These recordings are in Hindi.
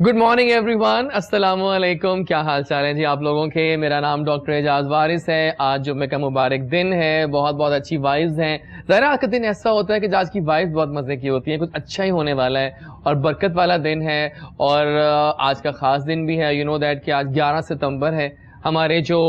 गुड मॉर्निंग एवरीवन, अस्सलाम वालेकुम। क्या हाल चाल है जी आप लोगों के। मेरा नाम डॉक्टर एजाज वारिस है। आज जुम्मे का मुबारक दिन है, बहुत बहुत अच्छी वाइब्स हैं। ज़रा आज का दिन ऐसा होता है कि आज की वाइब्स बहुत मज़े की होती है, कुछ अच्छा ही होने वाला है और बरकत वाला दिन है। और आज का ख़ास दिन भी है। यू नो दैट कि आज 11 सितंबर है। हमारे जो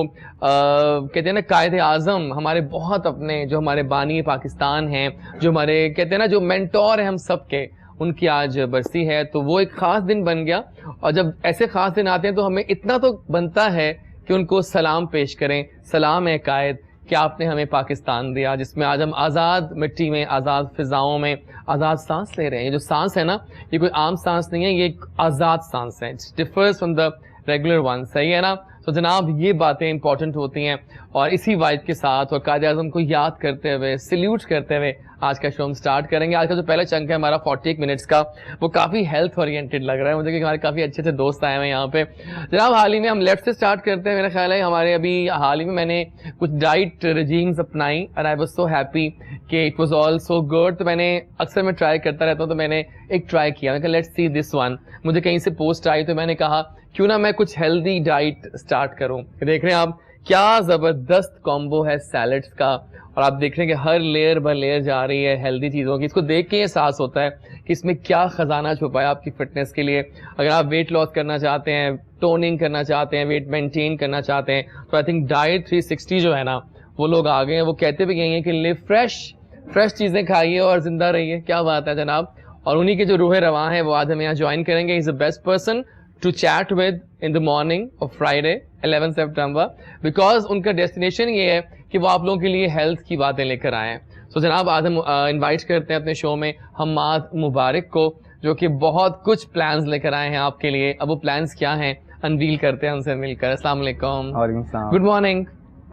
कहते हैं ना कायदे आज़म, हमारे बहुत अपने जो हमारे बानी पाकिस्तान हैं, जो हमारे कहते हैं ना जो मेंटोर हैं हम सब के, उनकी आज बरसी है। तो वो एक ख़ास दिन बन गया। और जब ऐसे ख़ास दिन आते हैं तो हमें इतना तो बनता है कि उनको सलाम पेश करें। सलाम है कायद कि आपने हमें पाकिस्तान दिया, जिसमें आज हम आज़ाद मिट्टी में, आज़ाद फ़िज़ाओं में आज़ाद सांस ले रहे हैं। ये जो सांस है ना, ये कोई आम सांस नहीं है, ये एक आज़ाद सांस है। It's differs from the regular one. सही है ना। तो जनाब ये बातें इंपॉर्टेंट होती हैं। और इसी वाइब के साथ और कायदे आज़म को याद करते हुए, सल्यूट करते हुए आज का शो हम स्टार्ट करेंगे। आज का जो पहला चंक है हमारा 48 मिनट्स का, वो काफ़ी हेल्थ ओरिएंटेड लग रहा है मुझे, कि हमारे काफ़ी अच्छे अच्छे दोस्त आए हैं यहाँ पे। जनाब हाल ही में हम लेफ्ट से स्टार्ट करते हैं। मेरा ख्याल है हमारे अभी हाल ही में मैंने कुछ डाइट रेजीम्स अपनाई and I was so happy कि it was all so good. तो मैंने अक्सर मैं ट्राई करता रहता हूँ, तो मैंने एक ट्राई किया। मैंने कहा लेट्स सी दिस वन। मुझे कहीं से पोस्ट आई तो मैंने कहा क्यों ना मैं कुछ हेल्दी डाइट स्टार्ट करूं। देख रहे हैं आप क्या जबरदस्त कॉम्बो है सैलेड्स का। और आप देख रहे हैं कि हर लेयर बाय लेयर जा रही है हेल्दी चीज़ों की। इसको देख के एहसास होता है कि इसमें क्या खजाना छुपा है आपकी फिटनेस के लिए। अगर आप वेट लॉस करना चाहते हैं, टोनिंग करना चाहते हैं, वेट मेंटेन करना चाहते हैं, तो आई थिंक डाइट 360 जो है ना, वो लोग आ गए हैं। वो कहते भी यही है कि लिव फ्रेश चीज़ें खाइए और जिंदा रहिए। क्या बात है जनाब। और उन्हीं के जो रूह रवां हैं वो आज हमें यहाँ ज्वाइन करेंगे। Is the best person to chat with in the morning of Friday 11 September because उनका डेस्टिनेशन ये है कि वो आप लोगों के लिए हेल्थ की बातें लेकर आए हैं। तो जनाब आज हम इनवाइट करते हैं अपने शो में हम्माद मुबारक को, जो कि बहुत कुछ प्लान्स लेकर आए हैं आपके लिए। अब वो प्लान्स क्या हैं अनवील करते हैं हमसे मिलकर। अस्सलाम वालेकुम। Good morning.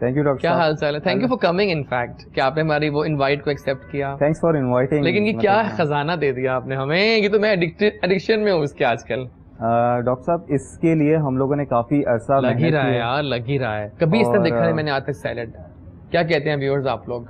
Thank you doctor. क्या हाल चाल है। Thank you for coming. In fact कि आपने हमारी वो इनवाइट को एक्सेप्ट किया। Thanks for inviting. लेकिन ये क्या खजाना दे दिया आपने हमें। ये तो मैं एडिक्शन में हूँ इसके आजकल। डॉक्टर साहब इसके लिए हम लोगों ने काफी अरसा लग ही रहा है यार, लग ही रहा है। कभी इस तरह देखा नहीं मैंने आज तक सैलेड। क्या कहते हैं व्यूअर्स आप लोग।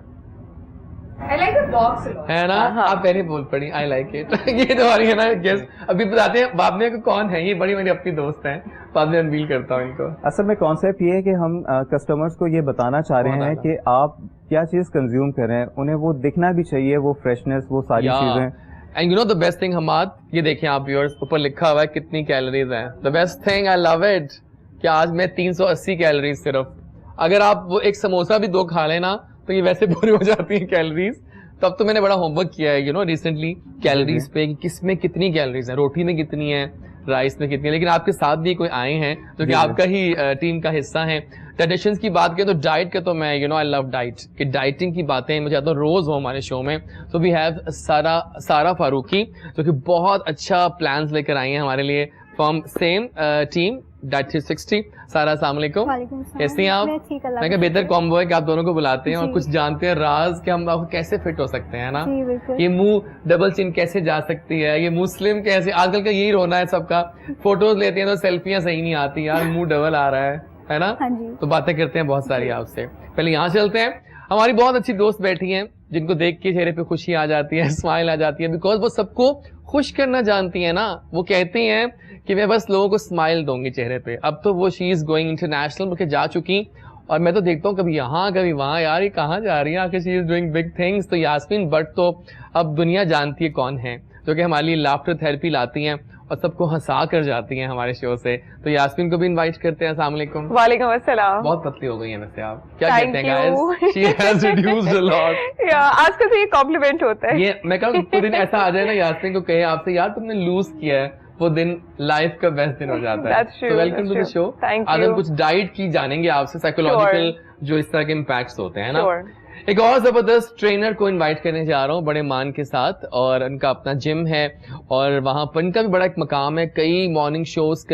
I like the box a lot. है ना। आप पहले बोल पड़ी आई लाइक इट। ये तुम्हारी है ना गेस्ट। अभी बताते हैं बाद में कौन है ये, बड़ी मेरी अपनी दोस्त हैं, बाद में अनवील करता हूँ इनको। असल में कॉन्सेप्ट ये है कि हम कस्टमर्स को ये बताना चाह रहे हैं कि आप क्या चीज कंज्यूम कर रहे हैं, उन्हें वो दिखना भी चाहिए, वो फ्रेशनेस, वो सारी चीजें। And you know the best thing Hamad, ये देखिए आप व्यूअर्स, ऊपर लिखा हुआ है कितनी कैलोरीज हैं। The best thing, I love it, कि आज मैं 380 कैलोरीज सिर्फ। अगर आप वो एक समोसा भी 2 खा लेना तो ये वैसे पूरी हो जाती है कैलोरीज। तब तो मैंने बड़ा होमवर्क किया है यू नो रिसेंटली कैलोरीज पे, कि किस में कितनी कैलोरीज है, रोटी में कितनी है, राइस में कितनी है। लेकिन आपके साथ भी कोई आए हैं जो कि आपका ही टीम का हिस्सा है। डाइटिशियंस की बात करें तो डाइट का तो मैं you know I love diet, कि डाइटिंग की बातें मुझे आता रोज हो हमारे शो में। तो वी हैव सारा फारूकी, जो कि बहुत अच्छा प्लान्स लेकर आई हैं हमारे लिए फ्रॉम सेम टीम डाइट 360। सारा अस्सलाम वालेकुम, कैसी हैं आप। मैं क्या बेहतर कॉम्बो है कि आप दोनों को बुलाते हैं और कुछ जानते हैं राज कि हम आपको कैसे फिट हो सकते हैं ना। ये मुंह डबल चिन कैसे जा सकती है, ये मुंह स्लिम कैसे, आजकल का यही रोना है सबका। फोटोज लेते हैं तो सेल्फियां सही नहीं आती यार, मुंह डबल आ रहा है ना। तो बातें करते हैं बहुत सारी आपसे। पहले यहाँ चलते हैं। हमारी बहुत अच्छी दोस्त बैठी हैं जिनको देख के चेहरे पे खुशी आ जाती है, स्माइल आ जाती है, बिकॉज वो सबको खुश करना जानती है ना। वो कहती हैं कि मैं बस लोगों को स्माइल दूंगी चेहरे पे। अब तो वो शी इज गोइंग इंटरनेशनल मुझे जा चुकी, और मैं तो देखता हूँ कभी यहाँ कभी वहाँ, यार ये कहाँ जा रही है आखिर। She is doing big things. तो यास्मीन भट्ट तो अब दुनिया जानती है कौन है, जो कि हमारे लिए लाफ्टर थेरेपी लाती हैं और सबको हंसा कर जाती हैं हमारे शो से। तो यास्मीन को भी इनवाइट करते हैं। अस्सलाम वालेकुम। वालेकुम अस्सलाम। बहुत पतली हो गई हैं वैसे आप, क्या कहते हैं guys. She has reduced a lot. आजकल तो ये कॉम्प्लीमेंट होता है। ये मैं कहूँ कोई दिन ऐसा आ जाए ना यास्मीन को कहे आपसे यार तुमने लूज किया है, वो दिन लाइफ का बेस्ट दिन हो जाता है। तो वेलकम टू द शो। आज हम कुछ डाइट की जानेंगे आपसे, साइकोलॉजिकल जो इस तरह के इम्पैक्ट्स होते हैं ना। एक और जबरदस्त ट्रेनर को इनवाइट करने जा रहा हूँ बड़े मान के साथ, और उनका अपना जिम है और वहां पर इनका भी बड़ा एक मकाम है। कई मॉर्निंग शोज,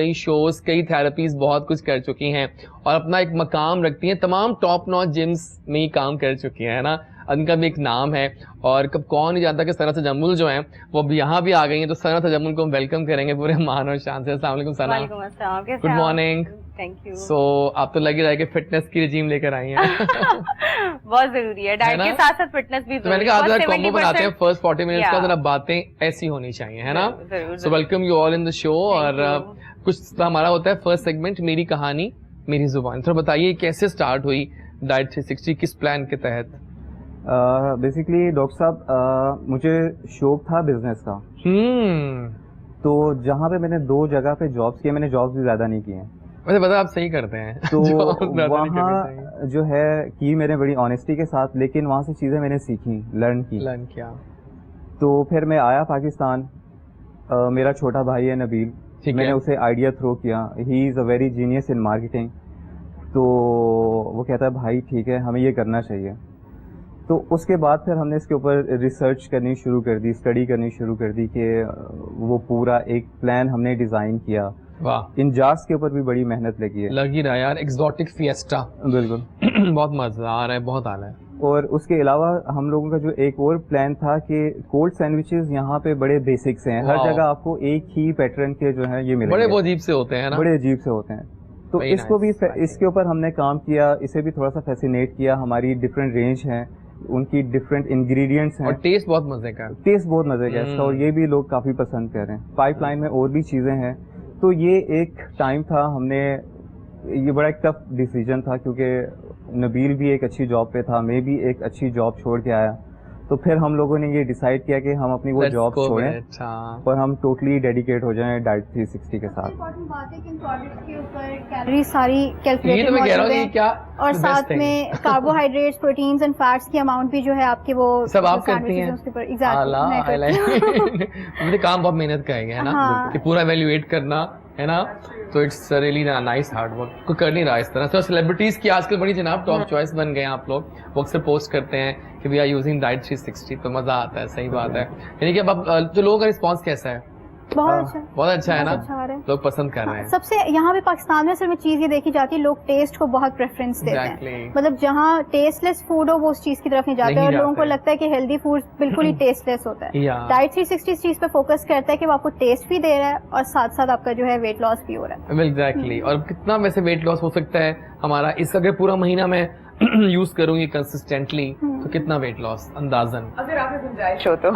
कई थेरेपीज बहुत कुछ कर चुकी हैं और अपना एक मकाम रखती हैं। तमाम टॉप नॉच जिम्स में ही काम कर चुकी हैं ना। उनका भी एक नाम है और कब कौन नहीं जानता कि सना तजम्मुल जो हैं वो अब यहाँ भी आ गई हैं। तो सना तजम्मुल को हम वेलकम करेंगे पूरे मान और शान से। अस्सलाम वालेकुम Sana. Good morning. Thank you. So आप तो लग ही रहा है कि फिटनेस की रिजीम लेकर आई हैं। बहुत जरूरी है, डाइट ना? के साथ साथ फिटनेस भी तो मैंने कहा आज कॉम्बो बनाते हैं फर्स्ट 40 मिनट्स का, जरा बातें ऐसी होनी चाहिए, है ना? So welcome you all in the show. और कुछ हमारा होता है फर्स्ट सेगमेंट, मेरी कहानी मेरी जुबान। तो बताइए कैसे स्टार्ट हुई डाइट 360, किस प्लान के तहत? बेसिकली डॉक्टर साहब, मुझे शौक था बिजनेस का। तो जहाँ पे मैंने 2 जगह पे जॉब्स किए, मैंने जॉब्स भी ज्यादा नहीं किए हैं। वैसे पता आप सही करते हैं तो वहाँ जो है कि मैंने बड़ी ऑनेस्टी के साथ, लेकिन वहाँ से चीज़ें मैंने सीखी, लर्न किया। तो फिर मैं आया पाकिस्तान। मेरा छोटा भाई है नबील, मैंने उसे आइडिया थ्रो किया। He is a very genius in marketing. तो वो कहता है भाई ठीक है, हमें ये करना चाहिए। तो उसके बाद फिर हमने इसके ऊपर रिसर्च करनी शुरू कर दी, स्टडी करनी शुरू कर दी कि वो पूरा एक प्लान हमने डिज़ाइन किया। वाह, इन जार्स के ऊपर भी बड़ी मेहनत लगी है। लगी रहा यार, एक्सोटिक फिएस्टा। बिल्कुल बहुत मजा आ रहा है, बहुत आला है। और उसके अलावा हम लोगों का जो एक और प्लान था कि कोल्ड सैंडविचेस यहाँ पे बड़े बेसिक्स हैं, हर जगह आपको एक ही पैटर्न के जो है ये मिलेंगे। बड़े अजीब से होते हैं ना, बड़े अजीब से होते हैं। तो इसको भी इसके ऊपर हमने काम किया, इसे भी थोड़ा सा फैसिनेट किया। हमारी डिफरेंट रेंज है, उनकी डिफरेंट इंग्रेडिएंट्स हैं, और टेस्ट बहुत मजे का, टेस्ट बहुत मजे का इसका, और ये भी लोग काफी पसंद कर रहे हैं। पाइपलाइन में और भी चीजें हैं। तो ये एक टाइम था, हमने ये बड़ा एक टफ डिसीजन था, क्योंकि नबील भी एक अच्छी जॉब पे था, मैं भी एक अच्छी जॉब छोड़ के आया। तो फिर हम लोगों ने ये डिसाइड किया कि हम अपनी वो जॉब छोड़ें और हम टोटली डेडिकेट हो जाएं डाइट 360 के साथ। बात है कि इन प्रोडक्ट्स के ऊपर कैलोरी सारी कैलकुलेटेड मौजूद है, क्या और साथ में कार्बोहाइड्रेट्स, प्रोटीन्स एंड फैट्स की अमाउंट भी जो है आपके वो सब आप करती हैं उसके ऊपर। एग्जैक्टली, मुझे काम बहुत मेहनत का है ना, कि पूरा एवेल्युएट करना है ना। तो it's really nice hard work को कर नहीं रहा इस तरह से। और सेलिब्रिटीज की आजकल बड़ी जनाब टॉप चॉइस बन गए हैं आप लोग, वो अक्सर पोस्ट करते हैं कि वी आर यूजिंग डाइट 360, तो मजा आता है। सही बात है। यानी कि अब जो लोगों का रिस्पांस कैसा है? बहुत अच्छा है ना, लोग पसंद कर रहे हैं। सबसे यहाँ पे पाकिस्तान में सिर्फ चीज ये देखी जाती है, लोग टेस्ट को बहुत प्रेफरेंस देते हैं। मतलब जहाँ टेस्टलेस फूड हो वो उस चीज की तरफ नहीं जाते, और लोगों को लगता है कि हेल्दी फूड बिल्कुल ही टेस्टलेस होता है। डाइट 360 इस चीज पे फोकस करता है कि वो आपको टेस्ट भी दे रहा है और साथ साथ आपका जो है वेट लॉस भी हो रहा है। एग्जैक्टली। और कितना वैसे वेट लॉस हो सकता है हमारा, इस अगर पूरा महीना में यूज करूंगी कंसिस्टेंटली तो कितना वेट लॉस अंदाजन, अगर आपने गुंजाइश हो तो?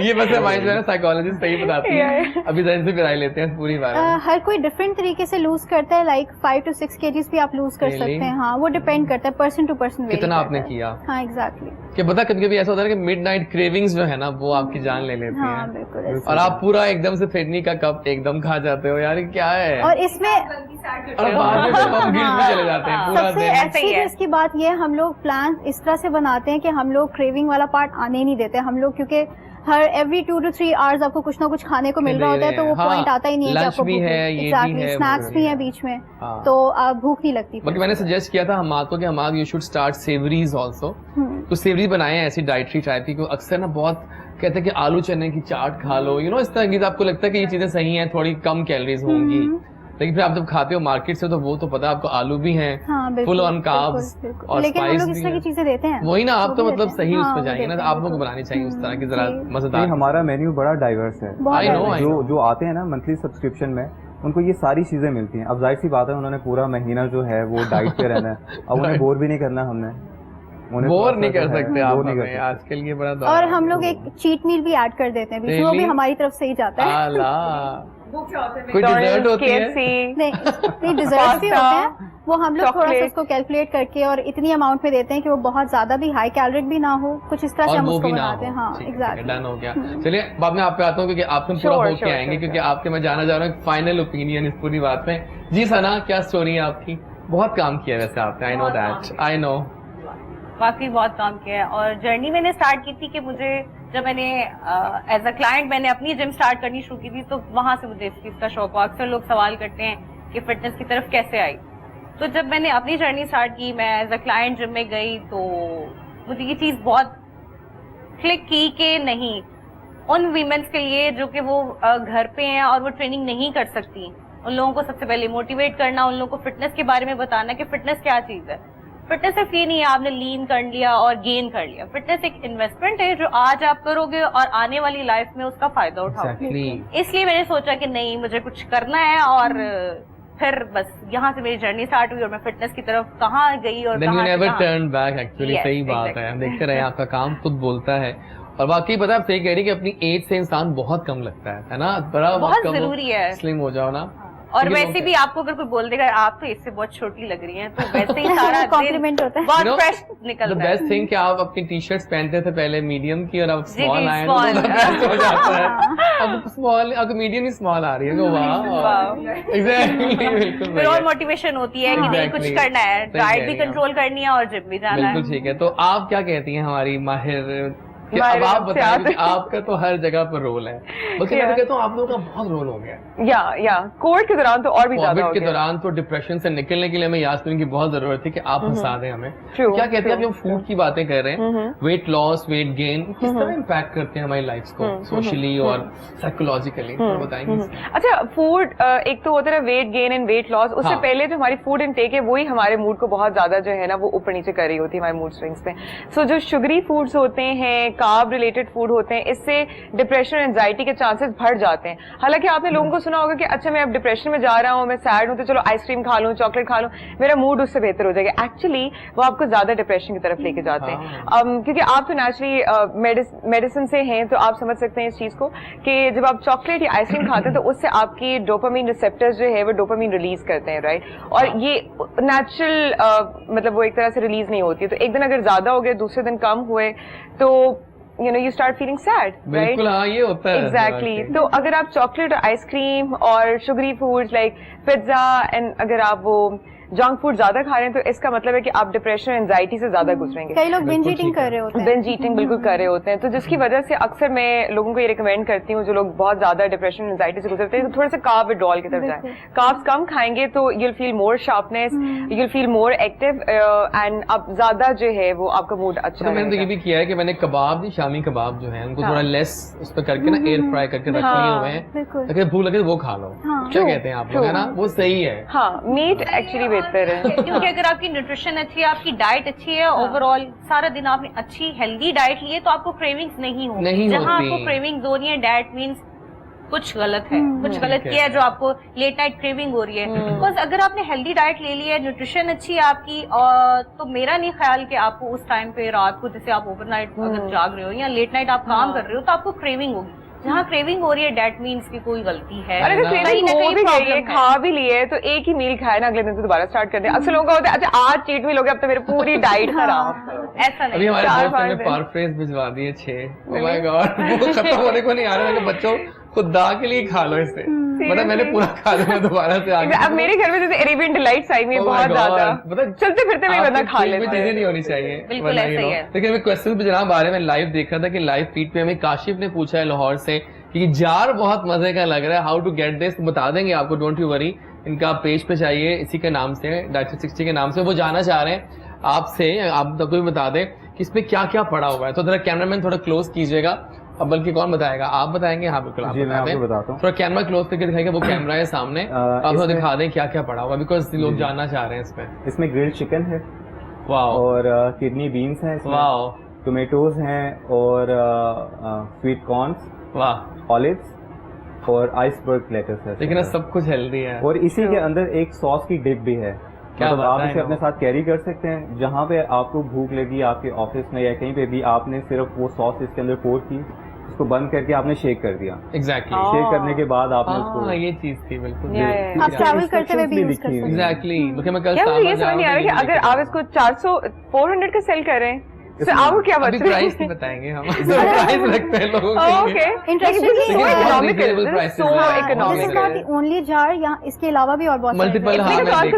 ये बस हमारी जो है साइकोलॉजिस्ट सही बताती है। अभी जरा से राय लेते हैं पूरी बात। हर कोई डिफरेंट तरीके से लूज करता है, लाइक 5 to 6 kgs भी आप लूज कर सकते हैं। हाँ, वो डिपेंड करता है पर्सन टू पर्सन। कितना आपने किया? हाँ एग्जैक्टली। कि पता कभी कभी ऐसा होता है कि मिडनाइट क्रेविंग्स जो है ना वो आपकी जान ले लेती हाँ, हैं। बिल्कुल। और आप पूरा एकदम से फिडनी का कप एकदम खा जाते हो, यार क्या है। और इसमें और बाद में हम गिल्ट में चले जाते हैं पूरा सबसे अच्छी इसकी बात ये है, हम लोग प्लान इस तरह से बनाते हैं कि हम लोग क्रेविंग वाला पार्ट आने ही नहीं देते हम लोग, क्योंकि हर एवरी 2 to 3 आवर्स आपको कुछ ना कुछ खाने को मिल रहा होता है, तो वो पॉइंट आता ही नहीं है कि आपको भूख है। एग्जैक्टली, स्नैक्स भी है बीच में, तो आप भूख नहीं लगती। बल्कि मैंने सजेस्ट किया था हमाद को कि Hamad you should start savouries also. तो सेवरी बनाए हैं ऐसी डाइटरी टाइप की, अक्सर ना बहुत कहते हैं कि आलू चने की चाट खा लो, यू नो इस तरह की, आपको लगता है कि ये चीजें सही हैं, थोड़ी कम कैलोरीज होंगी, लेकिन फिर आप जब खाते हो मार्केट से तो वो तो पता है आपको आलू भी हैं, फुल ऑन कार्ब्स और लेकिन हम लोग इस तरह की चीजें देते हैं। वही ना, आप तो मतलब सही उसमें जाएंगे ना, तो आप लोग को बनानी चाहिए उस तरह की जरा मजेदार। हमारा मेन्यू बड़ा डाइवर्स है। आई नो जो आते हैं ना मंथली सब्सक्रिप्शन में, उनको ये सारी चीजें मिलती हैं। अब जाहिर सी बात है उन्होंने पूरा महीना जो है वो डाइट पे रहना है, अब उन्हें बोर भी नहीं करना, हमने बोर नहीं कर सकते आप हमें, आजकल ये बड़ा दौर। और हम लोग एक चीट मील भी ऐड कर देते हैं, वो भी हमारी तरफ से ही जाता है। कोई डिजर्ट होती है? नहीं डिजर्ट भी होते हैं, वो हम लोग थोड़ा सा उसको कैलकुलेट करके और इतनी अमाउंट में देते हैं कि वो बहुत ज्यादा भी हाई कैलोरिक भी ना हो, कुछ इस तरह से हम उसको बनाते हैं। हाँ एग्जैक्टली, डन हो गया। चलिए बाद में आप पे आता हूँ, क्योंकि आपने पूरा होके आएंगे, क्योंकि आपके मैं जाना चाह रहा हूँ फाइनल ओपिनियन इस पूरी बात में। जी सना, क्या स्टोरी है आपकी? बहुत काम किया वैसे आपने, I know that, I know वाकई बहुत काम किया है। और जर्नी मैंने स्टार्ट की थी कि मुझे जब मैंने एज अ क्लाइंट मैंने अपनी जिम स्टार्ट करनी शुरू की थी, तो वहां से मुझे इस चीज का शौक हुआ। अक्सर लोग सवाल करते हैं कि फिटनेस की तरफ कैसे आई, तो जब मैंने अपनी जर्नी स्टार्ट की, मैं एज अ क्लाइंट जिम में गई, तो मुझे ये चीज बहुत क्लिक की कि नहीं, उन वीमेंस के लिए जो कि वो घर पे हैं और वो ट्रेनिंग नहीं कर सकती, उन लोगों को सबसे पहले मोटिवेट करना, उन लोगों को फिटनेस के बारे में बताना कि फिटनेस क्या चीज है। फिटनेस सिर्फ ये नहीं है आपने लीन कर लिया और गेन कर लिया, फिटनेस एक इन्वेस्टमेंट है जो आज आप करोगे और आने वाली लाइफ में उसका फायदा उठाओगे। इसलिए मैंने सोचा कि नहीं, मुझे कुछ करना है और फिर बस यहाँ से मेरी जर्नी स्टार्ट हुई और मैं फिटनेस की तरफ कहाँ गई और Then you कहाँ never से कहाँ। turned back actually, Yes, सही बात है। देखते रहे, आपका काम खुद बोलता है। और वाकई पता है, आप सही कह रही है कि अपनी एज से इंसान बहुत कम लगता है ना? बड़ा बहुत जरूरी है, स्लिम हो जाओ ना। और वैसे भी आपको अगर कोई बोल देगा आप तो इससे बहुत छोटी लग रही हैं, तो वैसे ही सारा कॉम्प्लीमेंट होता है, बहुत फ्रेश निकलता है। द बेस्ट थिंग कि आप अपनी टी शर्ट्स पहनते थे पहले मीडियम की, और अब स्मॉल आए small। तो बेस्ट हो जाता है। अब स्मॉल, अब मीडियम ही स्मॉल आ रही है, तो वाह, एग्जैक्टली, बिल्कुल फिर और मोटिवेशन होती है कि नहीं कुछ करना है, डाइट भी कंट्रोल करनी है और जिम भी जाना है। बिल्कुल ठीक है। तो आप क्या कहती हैं हमारी माहिर कि अब आप बताएं कि आपका तो हर जगह पर रोल है, बल्कि मैं तो कहता हूँ आप लोगों का बहुत रोल हो गया। या कोविड के दौरान तो और भी ज्यादा हो कोविड के गया। दौरान तो डिप्रेशन से निकलने के लिए हमें यास्मीन की बहुत जरूरत थी कि आप हंसा दें हमें। तो क्या कहते हैं, अभी हम फूड की बातें कर रहे हैं, वेट लॉस, वेट गेन किस तरह इम्पैक्ट करते हैं हमारी लाइफ को सोशली और साइकोलॉजिकली, बताएंगे? अच्छा, फूड एक तो होता है weight gain and weight loss, उससे पहले जो हमारी फूड इनटेक है वही हमारे मूड को बहुत ज्यादा जो है ना वो ऊपर नीचे कर रही होती है हमारे मूड स्विंग्स पे। सो जो शुगरी फूड्स होते हैं, कार्ब रिलेटेड फूड होते हैं, इससे डिप्रेशन और एंजाइटी के चांसेस बढ़ जाते हैं। हालांकि आपने लोगों को सुना होगा कि अच्छा मैं अब डिप्रेशन में जा रहा हूँ, मैं सैड हूँ, तो चलो आइसक्रीम खा लूँ, चॉकलेट खा लूँ, मेरा मूड उससे बेहतर हो जाएगा। एक्चुअली वो आपको ज्यादा डिप्रेशन की तरफ लेके जाते हैं। क्योंकि आप तो नेचुरली मेडिसिन से हैं, तो आप समझ सकते हैं इस चीज को कि जब आप चॉकलेट या आइसक्रीम खाते हैं तो उससे आपकी डोपामीन रिसेप्टर्स जो है वो डोपामीन रिलीज करते हैं, राइट? और ये नेचुरल मतलब वो एक तरह से रिलीज नहीं होती है। तो एक दिन अगर ज्यादा हो गए, दूसरे दिन कम हुए, तो you start feeling sad, right? बिल्कुल, हाँ, ये होता है। Exactly. तो अगर आप चॉकलेट और आइसक्रीम और sugary foods like pizza and अगर आप वो जंक फूड ज्यादा खा रहे हैं, तो इसका मतलब है कि आप डिप्रेशन एंजाइटी से ज्यादा गुजरेंगे। कई लोग बिंज ईटिंग कर रहे होते हैं, बिंज ईटिंग बिल्कुल कर रहे होते हैं। तो जिसकी वजह से अक्सर मैं लोगों को ये रिकमेंड करती हूँ, जो लोग बहुत ज्यादा डिप्रेशन एंजाइटी से गुजरते हैं, तो थोड़ा सा कार्ब विड्रॉल की तरफ जाए। कार्ब्स कम खाएंगे तो you'll feel more sharpness, you'll feel more active and अब ज्यादा जो है वो आपका मूड अच्छा है। मैंने तो ये भी किया है कि मैंने कबाब, शामी कबाब जो है उनको थोड़ा लेस उस पर करके ना एयर फ्राई करके रख लिए हुए हैं, अगर भूख लगे वो खा लो। क्या कहते हैं आप लोग, है ना? वो सही है। हाँ, मीट एक्चुअली बेहतर है, क्योंकि अगर आपकी न्यूट्रिशन अच्छी है, आपकी डाइट अच्छी है, ओवरऑल सारा दिन आपने अच्छी हेल्दी डाइट ली है, तो आपको क्रेविंग्स नहीं होगी। जहाँ आपको क्रेविंग्स हो रही है, डेट मीन्स कुछ गलत है, कुछ गलत किया है जो आपको लेट नाइट क्रेविंग हो रही है। बिकॉज अगर आपने हेल्दी डाइट ले ली है, न्यूट्रिशन अच्छी है आपकी, तो मेरा नहीं ख्याल कि आपको उस टाइम पे रात को, जैसे आप ओवरनाइट अगर जाग रहे हो या लेट नाइट आप काम कर रहे हो, तो आपको क्रेविंग होगी। जहाँ क्रेविंग हो रही है, डेट मीन्स की कोई गलती है। अरे अगर क्रेविंग हो भी गई है, खा भी लिए, तो एक ही मील खाया ना, अगले दिन से दोबारा स्टार्ट कर दे। अक्सर लोगों का होता है अच्छा आज चीट मील हो गया, अब तो मेरी पूरी डाइट खराब। ऐसा नहीं। अभी हमारे दोस्त ने पारफ्रेज भिजवा दिए 6। ओह माय गॉड, वो खत्म होने को नहीं आ रहा। मैंने बच्चों खुदा के लिए खा लो इसे, मतलब मैंने पूरा खा लिया दोबारा से आगे। अब मेरे घर में जैसे अरेबियन डिलाइट्स आई हुई है बहुत ज्यादा, मतलब चलते फिरते में बंदा खा लेता है। चीजें नहीं होनी चाहिए, बिल्कुल ऐसा ही है। लेकिन मैं क्वेश्चन पे जनाब आ रहे हैं, मैं लाइव देख रहा था कि लाइव फीड पे हमें काशिफ ने पूछा है लाहौर से कि जार बहुत मजे का लग रहा है, हाउ टू गेट दिस, बता देंगे आपको, डोंट यू वरी। इनका पेज पे चाहिए इसी के नाम से, Diet360 के नाम से। वो जानना चाह रहे हैं आपसे, आप तो कोई बता दें कि इसमें क्या क्या पड़ा हुआ है। तो जरा कैमरामैन थोड़ा क्लोज कीजिएगा, अब बल्कि कौन बताएगा, आप बताएंगे? हाँ बिल्कुल, आप बताता हूँ। थोड़ा कैमरा क्लोज करके दिखाएगा, वो कैमरा है सामने, आप थोड़ा दिखा दें क्या क्या पड़ा हुआ, बिकॉज लोग जानना चाह रहे हैं इसमें। इसमें ग्रिल्ड चिकन है, वाह, और किडनी बीन्स हैं, वाह, टोमेटोज हैं, और स्वीट कॉर्न्स, वाह, ऑलिव्स और आइसबर्ग लेटस है। लेकिन सब कुछ हेल्दी है, और इसी के अंदर एक सॉस की डिप भी है। क्या मतलब आप इसे अपने साथ कैरी कर सकते हैं, जहाँ पे आपको भूख लगी आपके ऑफिस में या कहीं पे भी, आपने सिर्फ वो सॉस इसके अंदर पोर की, उसको बंद करके आपने शेक कर दिया। एग्जैक्टली, शेक करने के बाद आपने उसको, ये चीज थी बिल्कुल, आप ट्रैवल करते हुए भी यूज कर सकते हैं। एग्जैक्टली। मैं कल ये समझ नहीं आ रहा कि अगर आप इसको 400-400 का सेल कर रहे हैं, तो आपको क्या बच रहा है? प्राइस नहीं बताएंगे हम, प्राइस रखते हैं लोगों के लिए। ओके, इंटरेस्टिंगली सो इकोनॉमिकल ओनली जार, यहाँ इसके अलावा भी और बहुत मल्टीपल,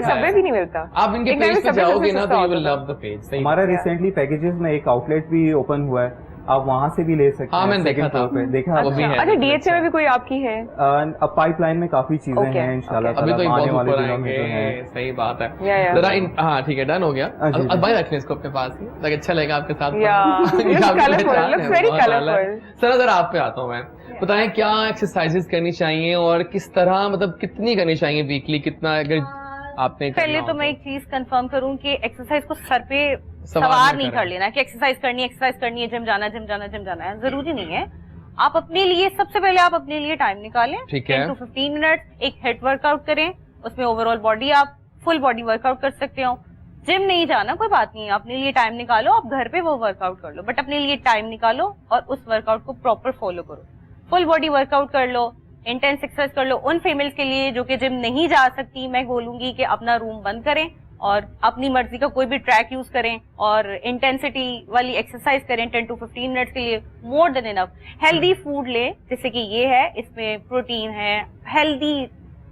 सबवे भी नहीं मिलता। आप इनके पेज पे जाओगे ना तो you will love the page. हमारा रिसेंटली पैकेजेस में एक आउटलेट भी ओपन हुआ है, आप वहाँ से भी ले सकते हैं। हाँ, मैंने देखा था, देखा वो भी है। अच्छा, डीएचए में भी कोई आपकी है? अब पाइपलाइन में काफी चीजें हैं इंशाल्लाह। अभी तो आने बहुत वाले ऊपर दिनों में जो है। आएंगे, सही बात है। जरा हाँ ठीक है, डन हो गया। अब भाई रखने इसको अपने पास ही, ताकि अच्छा लगेगा आपके साथ। सर अगर आप पे आता हूँ मैं, बताएं क्या एक्सरसाइजेस करनी चाहिए और किस तरह, मतलब कितनी करनी चाहिए वीकली, कितना अगर आपने? पहले तो मैं एक चीज कंफर्म करूं कि एक्सरसाइज को सर पे सवार नहीं कर लेना कि एक्सरसाइज करनी है, जिम जाना है, जरूरी नहीं है। आप अपने लिए, सबसे पहले आप अपने लिए टाइम निकालें, ठीक है, 10 to 15 मिनट एक हेड वर्कआउट करें, उसमें ओवरऑल बॉडी आप फुल बॉडी वर्कआउट कर सकते हो। जिम नहीं जाना कोई बात नहीं, अपने लिए टाइम निकालो, आप घर पे वो वर्कआउट कर लो, बट अपने लिए टाइम निकालो और उस वर्कआउट को प्रॉपर फॉलो करो। फुल बॉडी वर्कआउट कर लो, इंटेंस एक्सरसाइज कर लो। उन फीमेल्स के लिए जो कि जिम नहीं जा सकती, मैं बोलूंगी कि अपना रूम बंद करें और अपनी मर्जी का कोई भी ट्रैक यूज करें और इंटेंसिटी वाली एक्सरसाइज करें 10 to 15 मिनट्स के लिए, more than enough. Healthy food लें, जैसे कि ये है, इसमें प्रोटीन है, हेल्दी,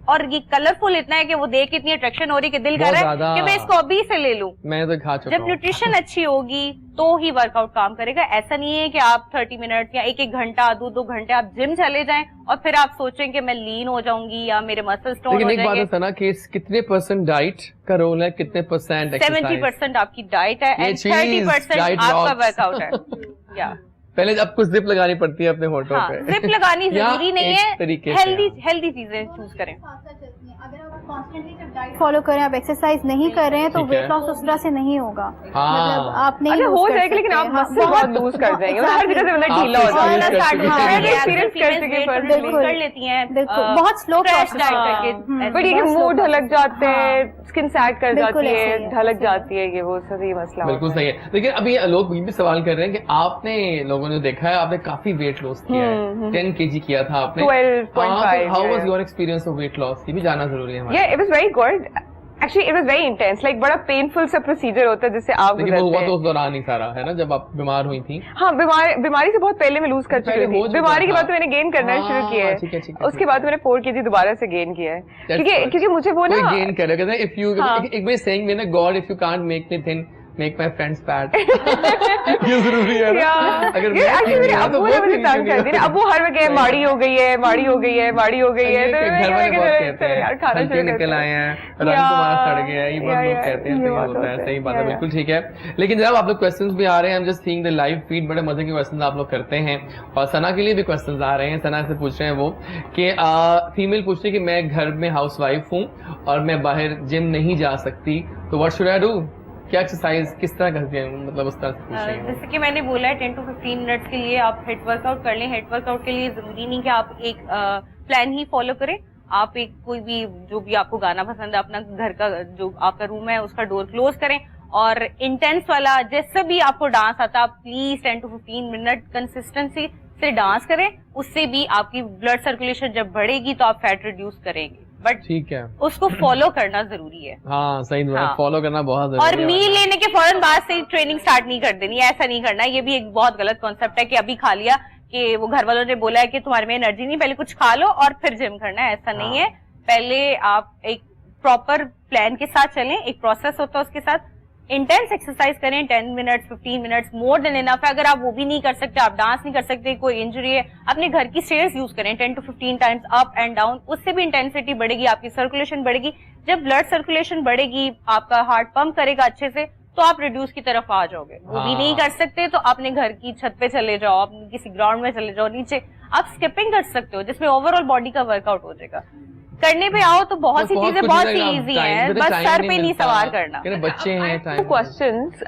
और ये कलरफुल इतना है कि वो देख के इतनी अट्रैक्शन हो रही है कि दिल कर रहा है कि मैं इसको अभी से ले लूं। मैं तो खा चुका जब न्यूट्रिशन अच्छी होगी तो ही वर्कआउट काम करेगा। ऐसा नहीं है कि आप 30 मिनट या एक घंटा 2 घंटे आप जिम चले जाएं और फिर आप सोचें कि मैं लीन हो जाऊंगी या मेरे मसल्स स्ट्रॉन्ग हो जाएंगे। जाएंगे। एक बात है ना कि कितने % डाइट का रोल है, कितने % एक्सरसाइज? 70% आपकी डाइट है एंड 30% आपका वर्कआउट है। या पहले अब कुछ जिप लगानी पड़ती है अपने होठों पे। जिप लगानी जरूरी नहीं है, हेल्दी चीजें चूज करें। अगर आप कॉन्स्टेंटली सिर्फ डाइट फॉलो करें, आप एक्सरसाइज नहीं कर रहे हैं तो वेट लॉस उस तरह से नहीं होगा। मतलब आप नहीं अच्छा हो जाएगा, लेकिन आप मसल बहुत लूज कर जाएंगे, हर जगह से मतलब ढीला हो जाएगा, कर लेती हैं बहुत स्लो प्रोसेस करके, बट ये मुंह ढलक जाते हैं, स्किन सैग कर जाती है, ढलक जाती है, ये वो सही मसला। बिल्कुल सही है। लेकिन अभी लोग ये भी सवाल कर रहे हैं कि आपने लोगों ने देखा है, आपने काफी वेट लॉस किया है, 10 kg किया था आपने, 12.5। How was your experience of weight loss? ये भी जानना जरूरी है हमारे। Yeah, it was very good. Actually, it was very intense. Like बड़ा पेनफुल सा प्रोसीजर होता है जिससे आप लेकिन वो हुआ तो उस दौरान ही सारा है ना, जब आप बीमार हुई थी। हाँ, बीमारी से बहुत पहले मैं लूज कर चुकी थी। बीमारी के बाद तो मैंने गेन करना शुरू किया है। उसके बाद मैंने 4 kg दोबारा से गेन किया है, क्योंकि मुझे वो ना गेन कर रहे हैं। इफ यू एक बार सेइंग में ना, God if you can't make me thin, make my friends fat. ये जरूरी है ना। अगर मेरे अब्बू ने मुझे तंग कर दिया, अब वो हर वक्त माड़ी हो गई है, माड़ी हो गई है, माड़ी हो गई है, तो घर वाले बहुत कहते हैं यार खाना शुरू निकल आए हैं, रंग तुम्हारा सड़ गया है, ये बहुत लोग कहते हैं। सही होता है, सही बात है, बिल्कुल ठीक है। लेकिन जब आप लोग क्वेश्चंस भी आ रहे हैं, हम just seeing the live feed, बड़े मजे के क्वेश्चंस आप लोग करते हैं और सना के लिए भी क्वेश्चंस आ रहे हैं। सना से पूछ रहे हैं वो कि फीमेल पूछ रही है कि मैं घर में हाउसवाइफ हूँ और मैं बाहर जिम नहीं जा सकती, तो व्हाट शुड आई डू? क्या एक्सरसाइज किस तरह करती है, मतलब उस तरह से पूछ रही हैं। जैसे कि मैंने बोला है 10 to 15 मिनट्स के लिए आप हिट वर्कआउट कर लें। हिट वर्कआउट के लिए जरूरी नहीं कि आप एक प्लान ही फॉलो करें। आप एक कोई भी जो भी आपको गाना पसंद है, अपना घर का जो आपका रूम है उसका डोर क्लोज करें और इंटेंस वाला जैसे भी आपको डांस आता है, आप प्लीज 10 to 15 मिनट कंसिस्टेंसी से डांस करें। उससे भी आपकी ब्लड सर्कुलेशन जब बढ़ेगी तो आप फैट रिड्यूस करेंगे, बट ठीक है, उसको फॉलो करना जरूरी है। हाँ सही, फॉलो करना बहुत जरूरी और है। मील लेने के फौरन बाद से ट्रेनिंग स्टार्ट नहीं कर देनी, ऐसा नहीं करना। ये भी एक बहुत गलत कॉन्सेप्ट है कि अभी खा लिया कि वो घर वालों ने बोला है कि तुम्हारे में एनर्जी नहीं, पहले कुछ खा लो और फिर जिम करना है, ऐसा नहीं है। पहले आप एक प्रॉपर प्लान के साथ चलें, एक प्रोसेस होता है उसके साथ। इंटेंस एक्सरसाइज करें 10 minutes 15 minutes, more than enough है। अगर आप वो भी नहीं कर सकते, आप डांस नहीं कर सकते, कोई इंजरी है, अपने घर की स्टेयर्स यूज करें 10 to 15 times up and down. उससे भी इंटेंसिटी बढ़ेगी, आपकी सर्कुलेशन बढ़ेगी। जब ब्लड सर्कुलेशन बढ़ेगी, आपका हार्ट पंप करेगा अच्छे से, तो आप रिड्यूस की तरफ आ जाओगे। वो भी नहीं कर सकते तो अपने घर की छत पे चले जाओ, अपने किसी ग्राउंड में चले जाओ, नीचे आप स्किपिंग कर सकते हो जिसमें ओवरऑल बॉडी का वर्कआउट हो जाएगा। करने पे आओ तो बहुत सी चीजें बहुत सी इजी हैं, बस सर पे नहीं सवार करना। बच्चे हैं, क्वेश्चंस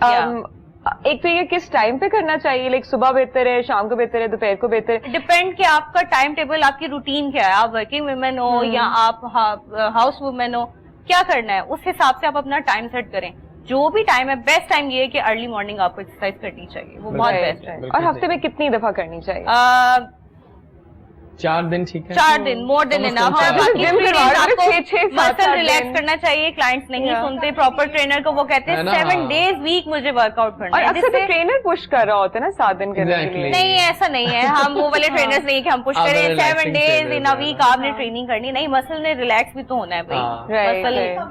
एक तो ये किस टाइम पे करना चाहिए, लाइक सुबह बेहतर है, शाम को बेहतर है, दोपहर को बेहतर है? डिपेंड कि आपका टाइम टेबल, आपकी रूटीन क्या है। आप वर्किंग वुमेन हो या आप हाउस वुमेन हो, क्या करना है उस हिसाब से आप अपना टाइम सेट करें। जो भी टाइम है, बेस्ट टाइम ये है कि अर्ली मॉर्निंग आपको एक्सरसाइज करनी चाहिए, वो बहुत बेस्ट है। और हफ्ते में कितनी दफा करनी चाहिए? 4 दिन ठीक है, 4 दिन more than enough. Muscle relax करना चाहिए। क्लाइंट्स नहीं सुनते, प्रॉपर ट्रेनर को वो कहते हैं 7 डेज वीक मुझे वर्कआउट करना है। अक्सर तो ट्रेनर पुश कर रहा होता है ना 7 दिन करने के लिए। नहीं, ऐसा नहीं है, हम वो वाले ट्रेनर्स नहीं कि हम पुश करें 7 डेज इन अ वीक आपने ट्रेनिंग करनी। नहीं, मसल ने रिलैक्स भी तो होना है भाई। मसल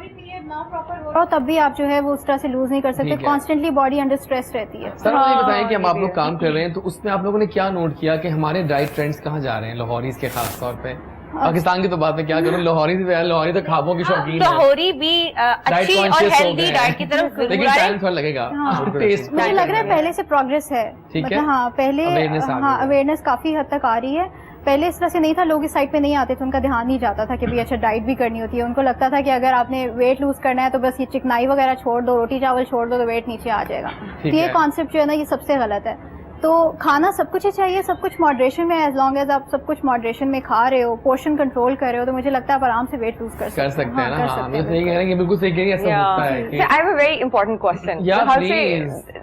और तब भी आप जो है वो उस तरह से लूज नहीं कर सकते, कॉन्स्टेंटली बॉडी अंडर स्ट्रेस रहती है। सर मुझे बताएं कि हम आप लोग काम कर रहे हैं तो उसमें आप लोगों ने क्या नोट किया कि हमारे डाइट ट्रेंड्स कहाँ जा रहे हैं, लाहौरीज के खास तौर पे? पाकिस्तान की तो बात में क्या करूँ, लाहौरी से लाहौरी तो खाबों की शौकीन है, लाहौरी भी अच्छी और हेल्दी डाइट की तरफ जरूर लेकिन टाइम थोड़ा लगेगा। मुझे लग रहा है पहले से प्रोग्रेस है, मतलब हाँ पहले अवेयरनेस काफी हद तक आ रही है। पहले इस तरह से नहीं था, लोग इस साइड पे नहीं आते थे, उनका ध्यान नहीं जाता था कि भाई अच्छा डाइट भी करनी होती है। उनको लगता था कि अगर आपने वेट लूज करना है तो बस ये चिकनाई वगैरह छोड़ दो, रोटी चावल छोड़ दो तो वेट नीचे आ जाएगा। तो ये कॉन्सेप्ट जो है ना, ये सबसे गलत है। तो खाना सब कुछ ही चाहिए, सब कुछ मॉडरेशन में, एज लॉन्ग एज आप सब कुछ मॉडरेशन में खा रहे हो, पोर्शन कंट्रोल कर रहे हो, तो मुझे लगता है आप आराम से वेट लूज कर सकते हैं ना। हाँ, मैं सही कह रहे हैं कि बिल्कुल सही कह रही है, ऐसा होता है कि I have a very important question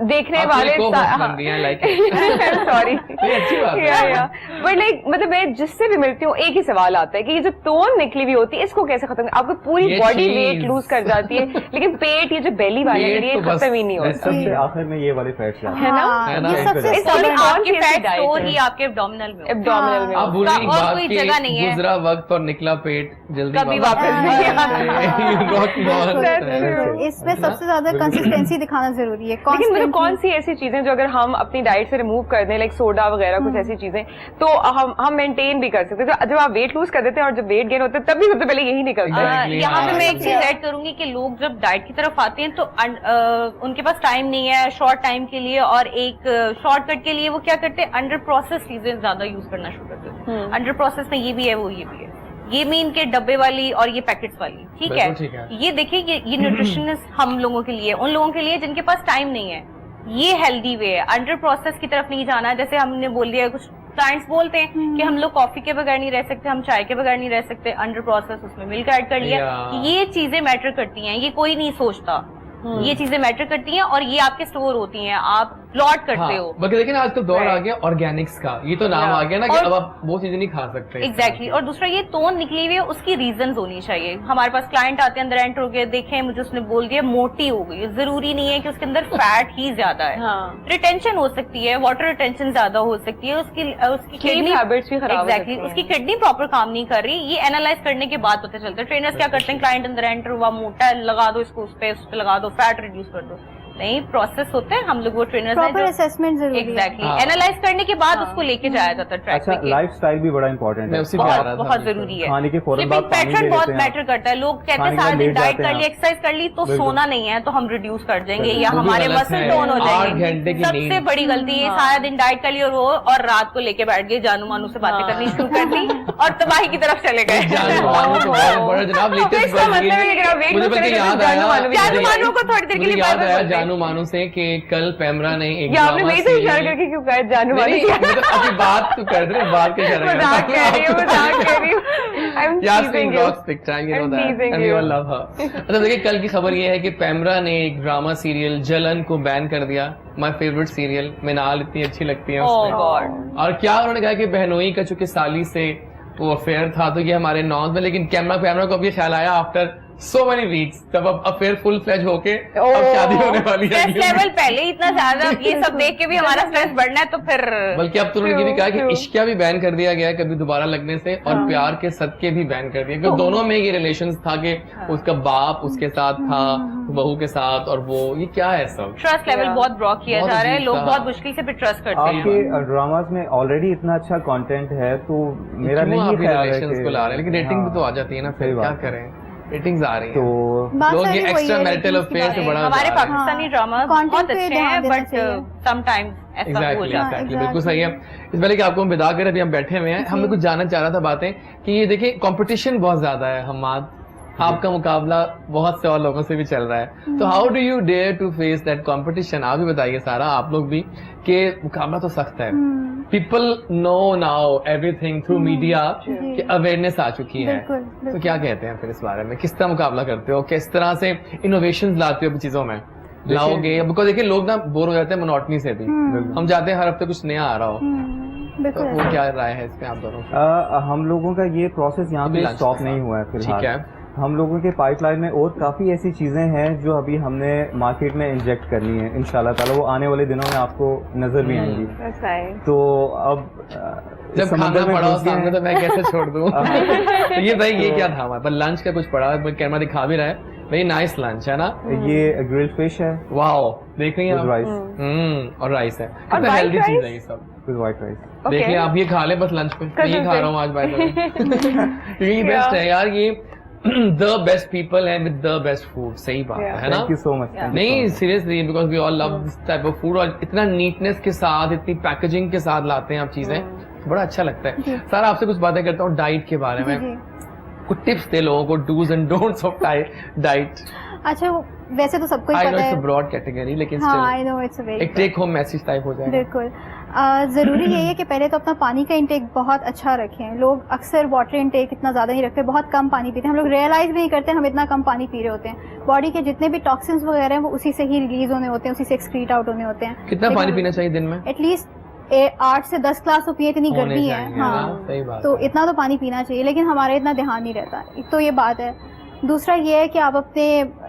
देखने वाले सॉरी बट लाइक मतलब मैं जिससे भी मिलती हूँ एक ही सवाल आता है कि ये जो टोन निकली हुई होती है इसको कैसे खत्म, आपको पूरी बॉडी वेट लूज कर जाती है लेकिन पेट ये जो बेली वाले ये खत्म ही नहीं होता। सबसे आखिर में ये वाले फैट्स है ना, ये सबसे आपकी फैट स्टोर ही आपके एब्डोमिनल में, एब्डोमिनल में आप भूल गई और कोई जगह नहीं है, गुजरा वक्त और निकला पेट जल्दी कभी वापस नहीं आता। इसमें सबसे ज्यादा कंसिस्टेंसी दिखाना जरूरी है। लेकिन मतलब कौन सी ऐसी चीजें जो अगर हम अपनी डाइट से रिमूव कर दें, लाइक सोडा वगैरह कुछ ऐसी चीजें, तो हम मेंटेन भी कर सकते हैं। तो जब आप वेट लूज कर देते हैं और जब वेट गेन होता है तब भी सबसे पहले यही निकलता है। यहाँ पे मैं एक चीज ऐड करूंगी कि लोग जब डाइट की तरफ आते हैं तो उनके पास टाइम नहीं है शॉर्ट टाइम के लिए, और एक शॉर्टकट के लिए वो क्या करते हैं, अंडर प्रोसेस चीजें ज्यादा यूज करना शुरू करते हैं। अंडर प्रोसेस में ये भी है, वो ये भी है, ये मीन के डब्बे वाली और ये पैकेट्स वाली, ठीक है। ये देखिए ये न्यूट्रिशनिस्ट हम लोगों के लिए, उन लोगों के लिए जिनके पास टाइम नहीं है, ये हेल्दी वे है। अंडर प्रोसेस की तरफ नहीं जाना। जैसे हमने बोल दिया, कुछ क्लाइंट्स बोलते हैं कि हम लोग कॉफी के बगैर नहीं रह सकते, हम चाय के बगैर नहीं रह सकते, अंडर प्रोसेस उसमें मिल्क ऐड कर लिया। ये चीजें मैटर करती हैं, ये कोई नहीं सोचता, ये चीजें मैटर करती हैं और ये आपके स्टोर होती हैं, आप प्लॉट करते हो। बल्कि देखिए ना आजकल दौर आ गया ऑर्गेनिक्स का, ये तो नाम आ गया ना कि अब आप वो चीजें नहीं खा सकते। एग्जैक्टली। और दूसरा ये टोन निकली हुई है, उसकी रीजंस होनी चाहिए। हमारे पास क्लाइंट आते हैं, अंदर एंटर हो गए, देखें मुझे उसने बोल दिया मोटी हो गई, जरूरी नहीं है कि उसके अंदर फैट ही ज्यादा है। रिटेंशन हो सकती है, वाटर रिटेंशन ज्यादा हो सकती है, उसकी किडनी हैबिट्स भी खराब, एग्जैक्टली उसकी किडनी प्रॉपर काम नहीं कर रही। ये एनालाइज करने के बाद पता चलता है। ट्रेनर्स क्या करते हैं, क्लाइंट अंदर एंटर हुआ, मोटा है, लगा दो इसको, उस पे लगा दो, फैट रिड्यूस कर दो। नहीं, प्रोसेस होते हैं, हम लोग वो ट्रेनर्स हैं प्रॉपर असेसमेंट जरूरी है। एग्जैक्टली एनालाइज करने के बाद उसको लेके जाया जाता है ट्रैक पे। लाइफस्टाइल भी बड़ा इंपॉर्टेंट है, बहुत जरूरी है। खाने के फौरन बाद पैटर्न बहुत मैटर करता है। लोग कहते हैं सारा दिन डाइट कर ली, एक्सरसाइज कर ली तो सोना नहीं है, तो हम रिड्यूस कर देंगे या हमारे मसल टोन हो जाएंगे। सबसे बड़ी गलती है, सारा दिन डाइट कर ली और रात को लेके बैठ गए, जानू मानू से बातें करनी शुरू कर दी और तबाही की तरफ चले गए। जानू मानू को थोड़ी देर के लिए याद आया जानू मानू से कि कल पैमरा ने एक आपने मेरी तो इशारा करके क्यों कहा जानू मानू? अभी बात तो कर रहे, बात के इशारा मजाक कह रही हूँ Yasmeen blogs picture, you know that and we all love her। अच्छा देखिए, कल की खबर ये है कि पैमरा ने एक ड्रामा सीरियल जलन को बैन कर दिया। माय फेवरेट सीरियल, मिनाल इतनी अच्छी लगती है उसमें। और क्या उन्होंने कहा कि बहनोई का चूंकि साली से वो अफेयर था तो ये हमारे नॉर्थ में, लेकिन पैमरा को अब ये ख्याल आया आफ्टर so many weeks, तब अब अफेयर फुल फ्लेज होके अब शादी होने वाली है। स्ट्रेस लेवल पहले इतना ज्यादा, ये सब देख के भी हमारा स्ट्रेस बढ़ना है तो फिर बल्कि अब तो उन्होंने ये भी कहा कि इश्किया भी बैन कर दिया गया है कभी दोबारा लगने से, और प्यार के सदके भी बैन कर दिया, क्योंकि दोनों में ये रिलेशंस था कि उसका बाप उसके साथ था, बहू के साथ, और वो ये क्या है सब ट्रस्ट लेवल बहुत ब्लॉक किया जा रहा है। लोग बहुत मुश्किल से ट्रस्ट करते हैं। आपके ड्रामास में ऑलरेडी इतना अच्छा कंटेंट है, तो मेरा नहीं ख्याल है रिलेशंस को ला रहे हैं, लेकिन रेटिंग भी तो आ जाती है ना, फिर क्या करें, रेटिंग्स आ रही हैं, तो लोग ये एक्स्ट्रा मैरिटल अफेयर से बड़ा हमारे पाकिस्तानी ड्रामा बहुत अच्छे हैं, बट समटाइम्स ऐसा हो जाता है। बिल्कुल सही है। इस पहले कि आपको हम विदा कर, अभी हम बैठे हुए हैं, हम कुछ जानना चाह रहा था बातें कि ये देखिए कंपटीशन बहुत ज्यादा है, हमाद आपका मुकाबला बहुत से और लोगों से भी चल रहा है, तो how do you dare to face that competition? आप भी बताइए सारा, आप लोग भी, कि मुकाबला तो सख्त है, people know now everything through media, कि अवेयरनेस आ चुकी है, तो क्या कहते हैं फिर इस बारे में? किस तरह मुकाबला करते हो, किस तरह से इनोवेशन लाते हो चीजों में लाओगे? बिकॉज देखिए लोग ना बोर हो जाते हैं मोनोटनी से भी, हम चाहते हैं हर हफ्ते कुछ नया आ रहा हो, तो वो क्या राय है इस पे आप दोनों? हम लोगों का ये प्रोसेस यहाँ पे स्टॉप नहीं हुआ है फिलहाल। ठीक है, हम लोगों के पाइपलाइन में और काफ़ी ऐसी चीज़ें हैं जो अभी हमने मार्केट में इंजेक्ट करनी है, इंशाल्लाह ताला वो आने वाले दिनों में आपको नजर भी आएंगी। तो अब जब खाना पड़ा सामने तो मैं कैसे छोड़ दूं? तो ये भाई ये क्या था हमारे पास? लंच का कुछ पड़ा, कैमरा दिखा भी रहा है, वेरी नाइस लंच है ना? ये ग्रिल्ड फिश है, वाओ, देख रही हैं आप, राइस और राइस है, कितना हेल्दी चीज है ये सब, विद व्हाइट राइस। देखिए आप ये खा ले बस लंच पे, मैं ये खा रहा हूँ आज बाय द वे, क्योंकि ये बेस्ट है यार, ये the best people and with the best food, सही बात है ना? Thank you so much. नहीं seriously, because we all love this type of food, और इतना नीटनेस के साथ, इतनी पैकेजिंग के साथ लाते हैं आप चीजें, बड़ा अच्छा लगता है। सारा आपसे कुछ बातें करता हूँ डाइट के बारे में, कुछ टिप्स दे लोगों को, dos and don'ts of diet. अच्छा वैसे तो सबको ही पता है, ब्रॉड कैटेगरी, लेकिन हाँ आई नो इट्स वेरी एक टेक होम मैसेज टाइप हो जाएगा। बिल्कुल ज़रूरी यही है कि पहले तो अपना पानी का इंटेक बहुत अच्छा रखें। लोग अक्सर वाटर इंटेक इतना ज़्यादा नहीं रखते, बहुत कम पानी पीते हैं। हम लोग रियलाइज़ भी नहीं करते हम इतना कम पानी पी रहे होते हैं। बॉडी के जितने भी टॉक्सिन्स वगैरह हैं वो उसी से ही रिलीज होने होते हैं, उसी से एक्सक्रीट आउट होने होते हैं। कितना पानी पीना चाहिए दिन में? एटलीस्ट 8 से 10 ग्लास तो पिए, इतनी गर्मी है। हाँ सही बात तो इतना तो पानी पीना चाहिए, लेकिन हमारे इतना ध्यान नहीं रहता। एक तो ये बात है। दूसरा ये है कि आप अपने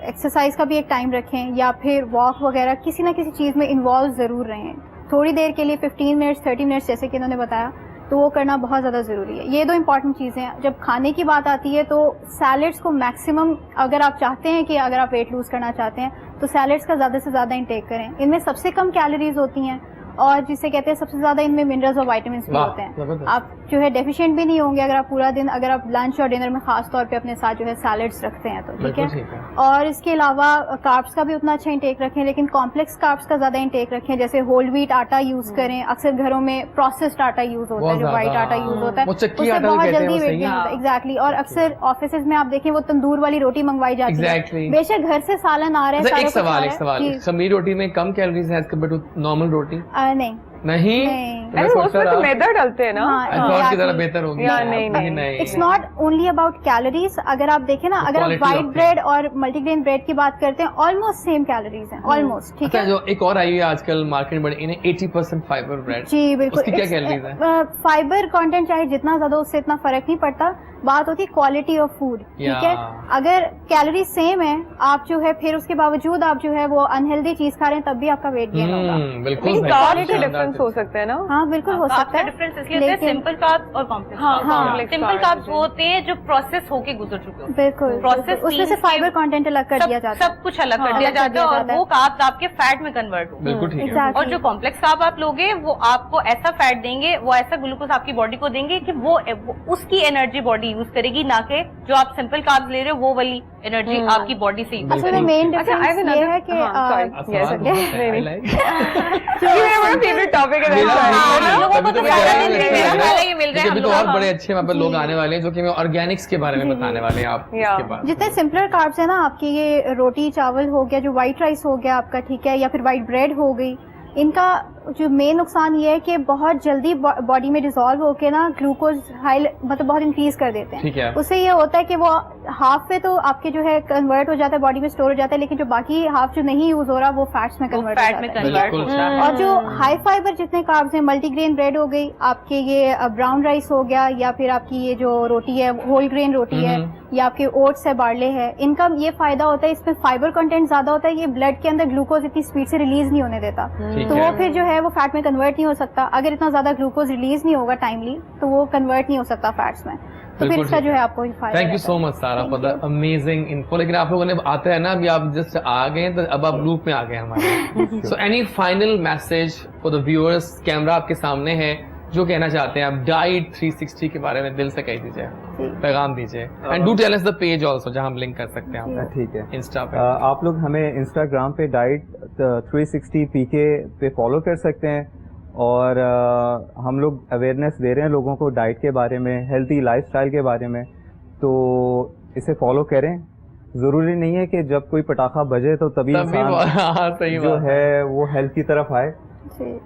एक्सरसाइज का भी एक टाइम रखें, या फिर वॉक वगैरह किसी ना किसी चीज़ में इन्वॉल्व ज़रूर रहें। थोड़ी देर के लिए 15 मिनट्स 30 मिनट्स जैसे कि इन्होंने बताया, तो वो करना बहुत ज़्यादा ज़रूरी है। ये 2 इंपॉर्टेंट चीज़ें हैं। जब खाने की बात आती है तो सैलड्स को मैक्सिमम, अगर आप चाहते हैं कि अगर आप वेट लूज़ करना चाहते हैं तो सैलड्स का ज़्यादा से ज़्यादा इंटेक करें। इनमें सबसे कम कैलोरीज होती हैं और जिसे कहते हैं सबसे ज़्यादा इनमें मिनरल्स और वाइटामिन भी होते हैं। आप जो है डेफिशिएंट भी नहीं होंगे अगर आप पूरा दिन, अगर आप लंच और डिनर में खास तौर पे अपने साथ जो है सैलड्स रखते हैं तो ठीक है। और इसके अलावा कार्ब्स का भी उतना अच्छा इंटेक रखें, लेकिन कॉम्प्लेक्स कार्ब्स का ज़्यादा इंटेक रखें। जैसे होल व्हीट आटा यूज़ करें। अक्सर घरों में प्रोसेस्ड आटा यूज़ होता है, जो वाइट आटा यूज़ होता है, उससे बहुत जल्दी वेट गेन होता है। एग्जैक्टली। और अक्सर ऑफिस में आप देखें वो तंदूर वाली रोटी मंगवाई जाती है, बेशक घर से सालन आ रहा है। एक सवाल, खमीर रोटी में कम कैलोरीज है एज कम्पेयर टू नॉर्मल रोटी? नहीं अरे उसमें तो मैदा डालते हैं ना, की तरह बेहतर होगी। नहीं, it's not only about calories. अगर आप देखें ना, अगर आप व्हाइट ब्रेड और मल्टीग्रेन ब्रेड की बात करते हैं, ऑलमोस्ट सेम कैलोरीज हैं, ऑलमोस्ट। ठीक है। जो एक और आई है आजकल मार्केट में, इन्हें 80% फाइबर ब्रेड। जी बिल्कुल। उसकी क्या कैलोरीज है? फाइबर कंटेंट चाहे जितना ज्यादा, उससे इतना फर्क नहीं पड़ता। बात होती है क्वालिटी ऑफ फूड। ठीक है। अगर कैलोरी सेम है, आप जो है फिर उसके बावजूद आप जो है वो अनहेल्दी चीज खा रहे हैं, तब भी आपका वेट गेन होगा। बिल्कुल क्वालिटी डिफरेंस हो सकता है ना। हाँ बिल्कुल हो सकता है। डिफरेंस इसलिए होता है सिंपल कार्ब्स और कॉम्प्लेक्स। सिंपल कार्ब्स वो होते हैं जो प्रोसेस होके गुजर चुके होते हैं। बिल्कुल। प्रोसेस उसमें से फाइबर कंटेंट अलग कर दिया जाता है, सब कुछ अलग कर दिया जाता है और वो कार्ब्स आपके फैट में कन्वर्ट होंगे। बिल्कुल ठीक है। और जो कॉम्प्लेक्स कार्ब आप लोगे वो आपको ऐसा फैट देंगे, वो ऐसा ग्लूकोज आपकी बॉडी को देंगे कि वो उसकी एनर्जी बॉडी यूज करेगी, ना कि जो आप सिंपल कार्ब्स ले रहे हो वो वाली एनर्जी आपकी बॉडी से यूज असल में मेन डिफरेंस ये है कि फेवरेट टॉपिक है। लोगों को तो फायदा ही मिल रहा है। अभी तो और बड़े अच्छे वहाँ पर लोग आने वाले हैं जो कि ऑर्गेनिक्स के बारे में बताने वाले हैं आप इसके बाद। जितने सिंपलर कार्ब्स है ना आपके, ये रोटी चावल हो गया, जो व्हाइट राइस हो गया आपका, ठीक है, या फिर व्हाइट ब्रेड हो गई, इनका जो मेन नुकसान ये है कि बहुत जल्दी बॉडी में डिसॉल्व होके ना ग्लूकोज हाई मतलब बहुत इंक्रीज कर देते हैं। ठीक है। उससे ये होता है कि वो हाफ पे तो आपके जो है कन्वर्ट हो जाता है, बॉडी में स्टोर हो जाता है, लेकिन जो बाकी हाफ जो नहीं यूज हो रहा वो फैट्स में कन्वर्ट हो जाता है। और जो हाई फाइबर जितने कार्ब्स हैं, मल्टीग्रेन ब्रेड हो गई आपके, ये ब्राउन राइस हो गया, या फिर आपकी ये जो रोटी है होल ग्रेन रोटी है, या आपके ओट्स है, बार्ले है, इनका ये फायदा होता है, इसमें फाइबर कंटेंट ज्यादा होता है। ये ब्लड के अंदर ग्लूकोज इतनी स्पीड से रिलीज नहीं होने देता, तो वो फिर जो है वो फैट में कन्वर्ट नहीं हो सकता। अगर इतना ज्यादा ग्लूकोज रिलीज नहीं होगा टाइमली तो वो कन्वर्ट नहीं हो सकता फैट्स में, तो फिर इसका जो है आपको फायदा। थैंक यू सो मच सारा फॉर द अमेजिंग इन्फो। लेकिन आप लोगों ने आता है ना, अभी आप जस्ट आ गए तो अब आप लूप में आ गए हमारे। So any final message for the viewers? Camera आपके सामने है, जो कहना चाहते हैं आप डाइट 360 के बारे में दिल से कह दीजिए, पैगाम दीजिए। And do tell us the page also जहां हम लिंक कर सकते हैं। ठीक है। इंस्टा पे आप लोग हमें इंस्टाग्राम पे डाइट 360 पीके पे फॉलो कर सकते हैं, और हम लोग अवेयरनेस दे रहे हैं लोगों को डाइट के बारे में, हेल्थी लाइफस्टाइल के बारे में, तो इसे फॉलो करें। ज़रूरी नहीं है कि जब कोई पटाखा बजे तो तभी इंसान जो है वो हेल्थ की तरफ आए,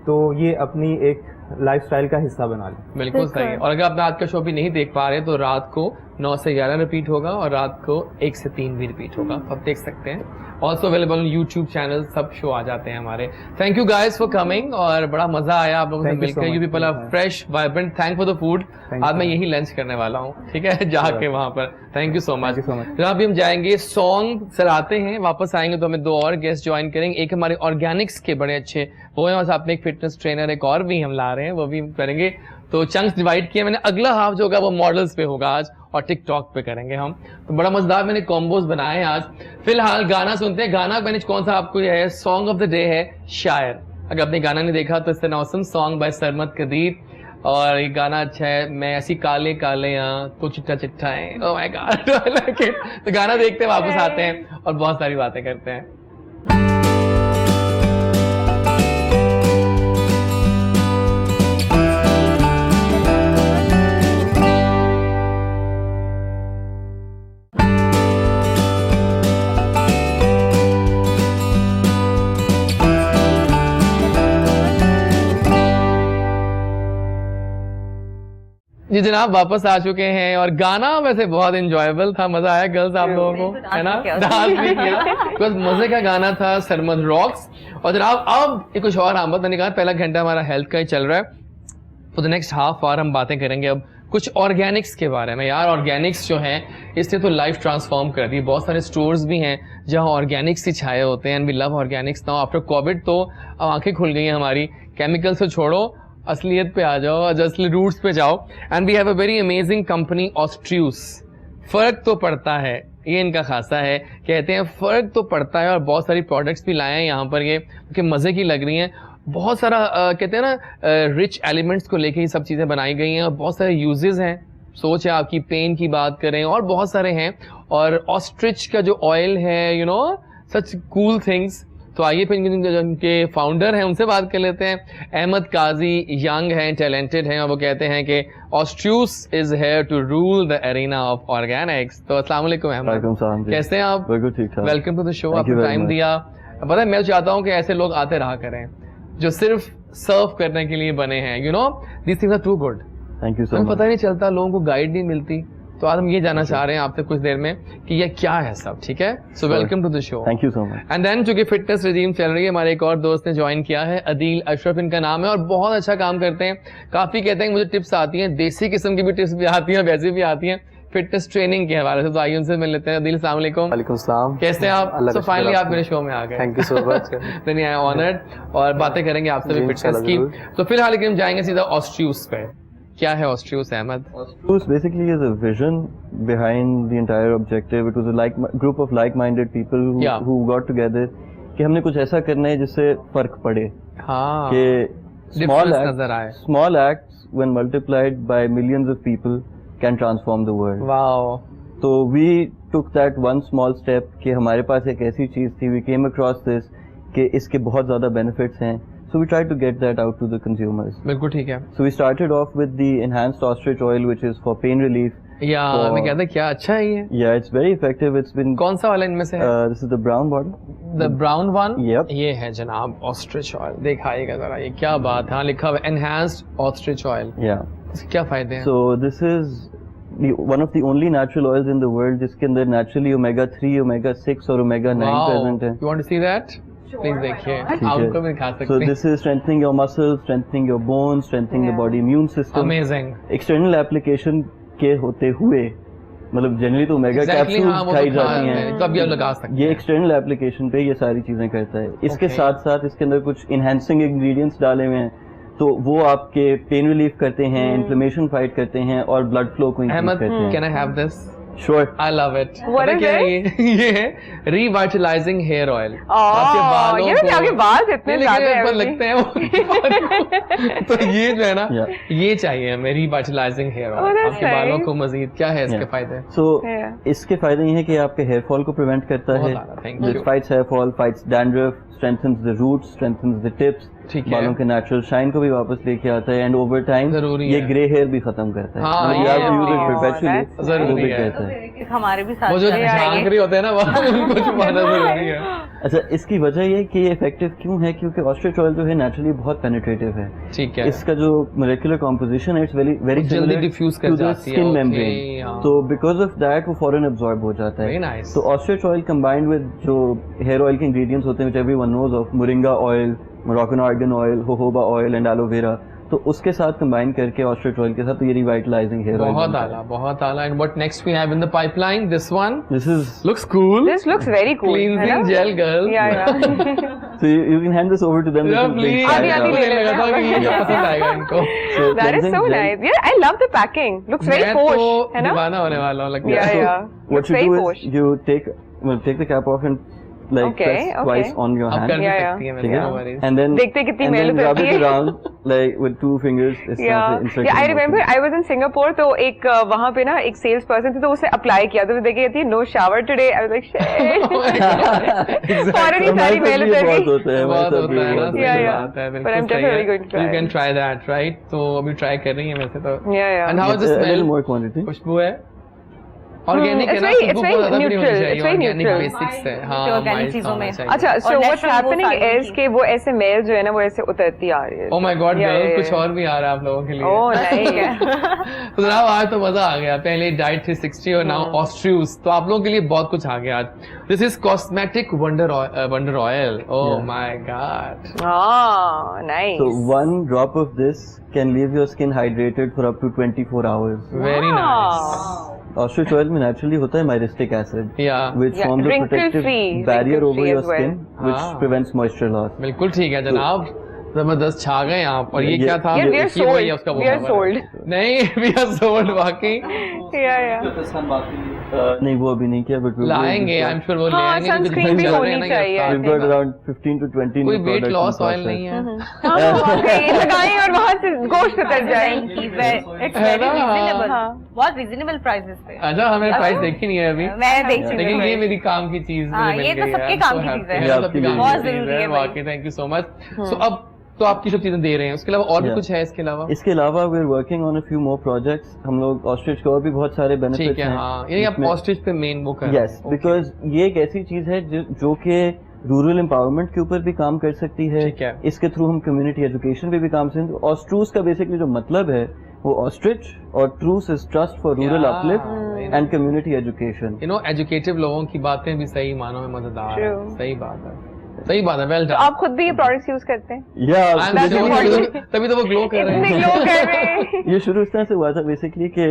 तो ये अपनी एक लाइफस्टाइल का हिस्सा बना लें। बिल्कुल सही है। और अगर आप आज का शो भी नहीं देख पा रहे तो रात को 9 से 11 रिपीट होगा और रात को 1 से 3 भी रिपीट होगा, आप देख सकते हैं। Also available on YouTube channel, सब शो आ जाते हैं हमारे। Thank you guys for coming, और बड़ा मजा आया आप लोगों से मिलकर। You people are fresh, vibrant. Thank for the food. आज मैं यही लंच करने वाला हूँ, ठीक है, जाके वहां पर। Thank you so much. जहाँ भी हम जाएंगे सॉन्ग सर आते हैं, वापस आएंगे तो हमें 2 और गेस्ट ज्वाइन करेंगे। एक हमारे ऑर्गेनिक्स के बड़े अच्छे वो है, और साथ में एक फिटनेस ट्रेनर एक और भी हम ला रहे हैं, वो भी करेंगे। तो चंक्स डिवाइड किया मैंने। अगला हाफ जो होगा वो मॉडल्स पे होगा आज, और टिकटॉक पे करेंगे हम। तो बड़ा मजेदार मैंने कॉम्बोज बनाए हैं आज। फिलहाल गाना सुनते हैं। गाना मैंने कौन सा आपको है, सॉन्ग ऑफ द डे है शायर। अगर आपने गाना नहीं देखा तो it's an awesome song by Sarmad Qadeer, और ये गाना अच्छा है। मैं ऐसी काले काले तो चिट्टा चिट्टा है, oh my God I like it. तो गाना देखते हैं, वापस आते हैं और बहुत सारी बातें करते हैं। जी जनाब वापस आ चुके हैं और गाना वैसे बहुत एंजॉयबल था, मजा आया गर्ल्स आप लोगों को, है ना? डांस भी किया, बिकॉज मजे का गाना था सरमद रॉक्स। और जनाब अब एक कुछ और आमद मैंने कहा पहला घंटा हमारा हेल्थ का ही चल रहा है, for the next half hour हम बातें करेंगे अब कुछ ऑर्गेनिक्स के बारे में। यार ऑर्गेनिक्स जो है इससे तो लाइफ ट्रांसफॉर्म कर दी, बहुत सारे स्टोर्स भी हैं जहाँ ऑर्गेनिक्स ही छाए होते हैं and we love organics now after COVID. तो अब आंखें खुल गई हैं हमारी, केमिकल से छोड़ो असलियत पे आ जाओ, असली रूट्स पे जाओ। And we have a very amazing company ऑस्ट्रियूस। फर्क तो पड़ता है, ये इनका खासा है, कहते हैं फर्क तो पड़ता है, और बहुत सारी प्रोडक्ट्स भी लाए हैं यहाँ पर ये कि मज़े की लग रही हैं। बहुत सारा कहते हैं ना रिच एलिमेंट्स को लेके ये सब चीज़ें बनाई गई हैं और बहुत सारे यूजेस हैं। सोच है आपकी पेन की बात करें और बहुत सारे हैं। और ऑस्ट्रिच का जो ऑयल है, you know such cool things. तो आइए फिर जिनके फाउंडर हैं उनसे बात कर लेते हैं। अहमद काजी यंग हैं, टैलेंटेड हैं और वो कहते हैं कि ऑस्ट्रियूस is here to rule the arena of organics. तो अस्सलाम वालेकुम अहमद, कैसे हैं आप? वेलकम टू द शो, आपने टाइम दिया। पता है मैं चाहता हूँ कि ऐसे लोग आते रहा करें जो सिर्फ सर्व करने के लिए बने हैं, you know this things are too good. Thank you so much. पता नहीं चलता, लोगों को गाइड नहीं मिलती, तो आज हम ये जानना चाह रहे हैं आपसे कुछ देर में कि ये क्या है सब, ठीक है? So welcome to the show. Thank you so much. And then चूंकि फिटनेस रिजीम चल रही है, हमारे एक और दोस्त ने ज्वाइन किया है, अदील अशरफ इनका नाम है और बहुत अच्छा काम करते हैं। काफी कहते हैं मुझे टिप्स आती हैं, देसी किस्म की भी टिप्स भी आती हैं, वैसे भी आती हैं फिटनेस ट्रेनिंग के हवाले से। तो आइए उनसे मिल लेते हैं। अदील अस्सलाम वालेकुम। वालेकुम सलाम, कैसे हैं आप? सो फाइनली आप मेरे शो में आ गए, thank you so much. Then I am honoured और बातें करेंगे आपसे भी फिटनेस की। तो फिलहाल लेकिन हम जाएंगे सीधा ऑस्ट्रियूस पे। क्या है ऑस्ट्रियूस Ahmad? Ostrius basically is a vision behind the entire objective. It was a group of like-minded people who got together कि हमने कुछ ऐसा करना है जिससे फर्क पड़े। हाँ, कि small acts when multiplied by millions of people can transform the world. Wow. तो we took that one small step कि हमारे पास एक ऐसी चीज थी, we came across this कि इसके बहुत ज्यादा benefits हैं, so we tried to get that out to the consumers. बिल्कुल ठीक है। So we started off with the enhanced ostrich oil, which is for pain relief. मैं कहता क्या अच्छा है ये? Yeah, it's very effective. It's been. कौन सा वाला इनमें से है? This is the brown bottle. The brown one? Yep. ये है जनाब ऑस्ट्रिच ऑयल, दिखाइएगा जरा, ये क्या बात है? हाँ लिखा हुआ enhanced ostrich oil. Yeah. इसके क्या फायदे हैं? So this is one of the only natural oils in the world जिसके अंदर naturally omega 3, omega 6 और omega 9 present है. You want to see that? Please देखिए, आपको भी दिखा सकते हैं। So this is strengthening your muscles, strengthening your bones, strengthening the body immune system. Amazing. External application के होते हुए, मतलब जनरली तो ओमेगा कैप्सूल्स खाई जाती हैं, तो अब ये लगा सकते हैं। ये एक्सटर्नल एप्लीकेशन पे ये सारी चीजें करता है। इसके साथ साथ इसके अंदर कुछ इनहैंसिंग इंग्रेडिएंट्स डाले हुए हैं, तो वो आपके पेन रिलीफ करते हैं, इन्फ्लेमेशन फाइट करते हैं और ब्लड फ्लो को इंक्रीज करते हैं। Can I have this? Sure. I love it. What is it? ये है revitalizing hair oil. आपके बालों को, आपके बाल इतने ज्यादा हैं लगते हैं वो। तो ये जो है ना, ये चाहिए हमें revitalizing hair oil। आपके बालों को मजीद क्या है इसके फायदे? So इसके फायदे ये हैं कि आपके हेयर फॉल को प्रिवेंट करता है, fights hair fall, fights dandruff, strengthens the roots, strengthens the tips, बालों के नेचुरल शाइन को भी वापस लेके आता है, एंड ओवर टाइम ये ग्रे हेयर भी खत्म करता है। जरूरी है। हमारे भी साथ वो जो झांकरी होते हैं ना, उनको छुपाना जरूरी है। अच्छा, इसकी वजह ये कि ये इफेक्टिव क्यों है? क्योंकि ऑस्ट्रिच ऑयल जो है नेचुरली बहुत पेनिट्रेटिव है। ठीक है। इसका जो मोलेकुलर कॉम्पोजिशन है इट्स वेरी जल्दी डिफ्यूज कर जाती है स्किन मेम्ब्रेन, तो बिकॉज ऑफ दैट वो फॉरन एब्जॉर्ब हो जाता है। तो ऑस्ट्रिच ऑयल कंबाइंड विद जो हेयर ऑयल के इंग्रेडिएंट्स होते हैं which everyone knows of, moringa oil, Moroccan argan oil, jojoba oil and aloe vera, तो उसके साथ कंबाइन करके ऑस्ट्रिच ऑयल के साथ तो ये रिवाइटलाइजिंग हेयर ऑयल बहुत आला, बहुत आला। And what next we have in the pipeline? This one, this is looks cool, this looks very cool, cleansing gel girl. So you can hand this over to them. Please अभी ले लेगा तो ये पसंद आएगा इनको। That is so nice. Yeah, I love the packing. Looks very posh, है ना? दीवाना होने वाला हूं लगता है। Yeah. What you do is you take the cap off and like press twice on your hand. And then rub it around like with 2 fingers. Yeah, I remember I was in Singapore, तो एक वहाँ पे ना एक सेल्स पर्सन थी, तो उसे अप्लाई किया, तो देखिए थी no shower today. I was like shit. Foreign सारी मेल बहुत होता है Yeah, but I'm definitely going to try. You can try that, right? तो अभी ट्राई कर रही हैं वैसे तो। Yeah. And how is the smell? A little more quantity. खुशबू है? ऑर्गेनिक है ना, it's very neutral, it's very neutral. Basics है, हाँ, ऑर्गेनिक चीजों में। अच्छा, so what's happening is कि वो ऐसे मेल जो है ना वो ऐसे उतरती आ रही है। Oh my God, कुछ और भी आ रहा है आप लोगों के लिए। ओह नहीं। तो जनाब आज तो मजा आ गया, पहले डाइट 360 और नाउ ऑस्ट्रियूज, तो आप लोगों के लिए बहुत कुछ आ गया आज। This is cosmetic wonder oil, oh my God. Nice. So one drop of this can leave your skin hydrated for up to 24 hours. Very nice. Ostrich oil में naturally होता है myristic acid, which Yeah, forms a wrinkle protective free, barrier wrinkle over free your as well. skin, which prevents moisture loss. बिल्कुल ठीक है जनाब, जबरदस्त छा गए आप। और ये क्या था? Yeah, we are ये वही है sold. उसका We are वो sold. नहीं, we are sold वाकई। नहीं वो अभी नहीं किया, but लाएंगे, आई एम श्योर वो ले हाँ, आएंगे, क्योंकि sunscreen भी चल रहे होनी हैं ना ये चाहिए। start we've got around 15 to 20 कोई new weight products loss in oil process. नहीं है। हाँ, लगाएं और वहाँ से गोश्त उतर जाए। इट्स वेरी रीजनेबल, बहुत रीजनेबल प्राइसेस पे। अच्छा, हमें प्राइस देखी नहीं है अभी, मैं देख चुकी लेकिन हूँ। ये मेरी काम की चीज हाँ, मुझे ये मिल तो गई सबके काम की चीज है। ये आपके लिए बहुत जरूरी है भाई। वाकई थैंक यू सो मच। सो अब तो आपकी सब चीजें दे रहे हैं, उसके अलावा और भी कुछ है इसके अलावा? इसके अलावा we are working on a few more projects. हम लोग ऑस्ट्रिच के और भी बहुत सारे बेनिफिट्स ठीक है, हैं। हाँ, यानी आप ऑस्ट्रिच पे मेन वो कर रहे हैं। यस, बिकॉज ये एक ऐसी चीज है जो कि रूरल एम्पावरमेंट के ऊपर भी काम कर सकती है। ठीक है। इसके थ्रू हम कम्युनिटी एजुकेशन पे भी काम कर सकते हैं। ऑस्ट्रूस का बेसिकली जो मतलब है वो ऑस्ट्रिच और truce is trust for rural uplift and community education. You know educative लोगों की बातें भी सही मानों में मजेदार है। सही बात है, सही बात है। Well done. आप खुद भी ये प्रोडक्ट्स यूज करते हैं? तभी तो वो ग्लो कर रहे इतने हैं। ग्लो कर रहे हैं। ये शुरू इस तरह से हुआ था बेसिकली कि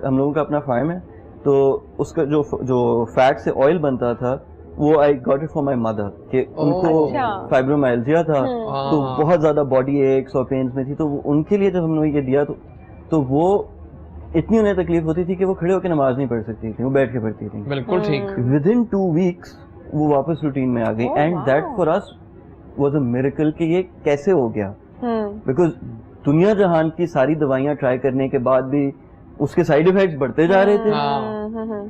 हम लोगों का अपना फार्म है, तो उसका जो फैट से ऑयल बनता था वो I got it for my mother कि उनको फाइब्रोमाइल्जिया था, तो बहुत ज्यादा बॉडी एक्स और पेन्स में थी, तो उनके लिए जब हमने ये दिया तो वो इतनी उन्हें तकलीफ होती थी कि वो खड़े होकर नमाज नहीं पढ़ सकती थी, वो बैठ के पढ़ती थी। बिल्कुल ठीक। विद इन 2 weeks वो वापस रूटीन में आ गई, and that for us was a miracle कि ये कैसे हो गया। बिकॉज दुनिया जहान की सारी दवाइयां ट्राई करने के बाद भी उसके साइड इफेक्ट्स बढ़ते जा रहे थे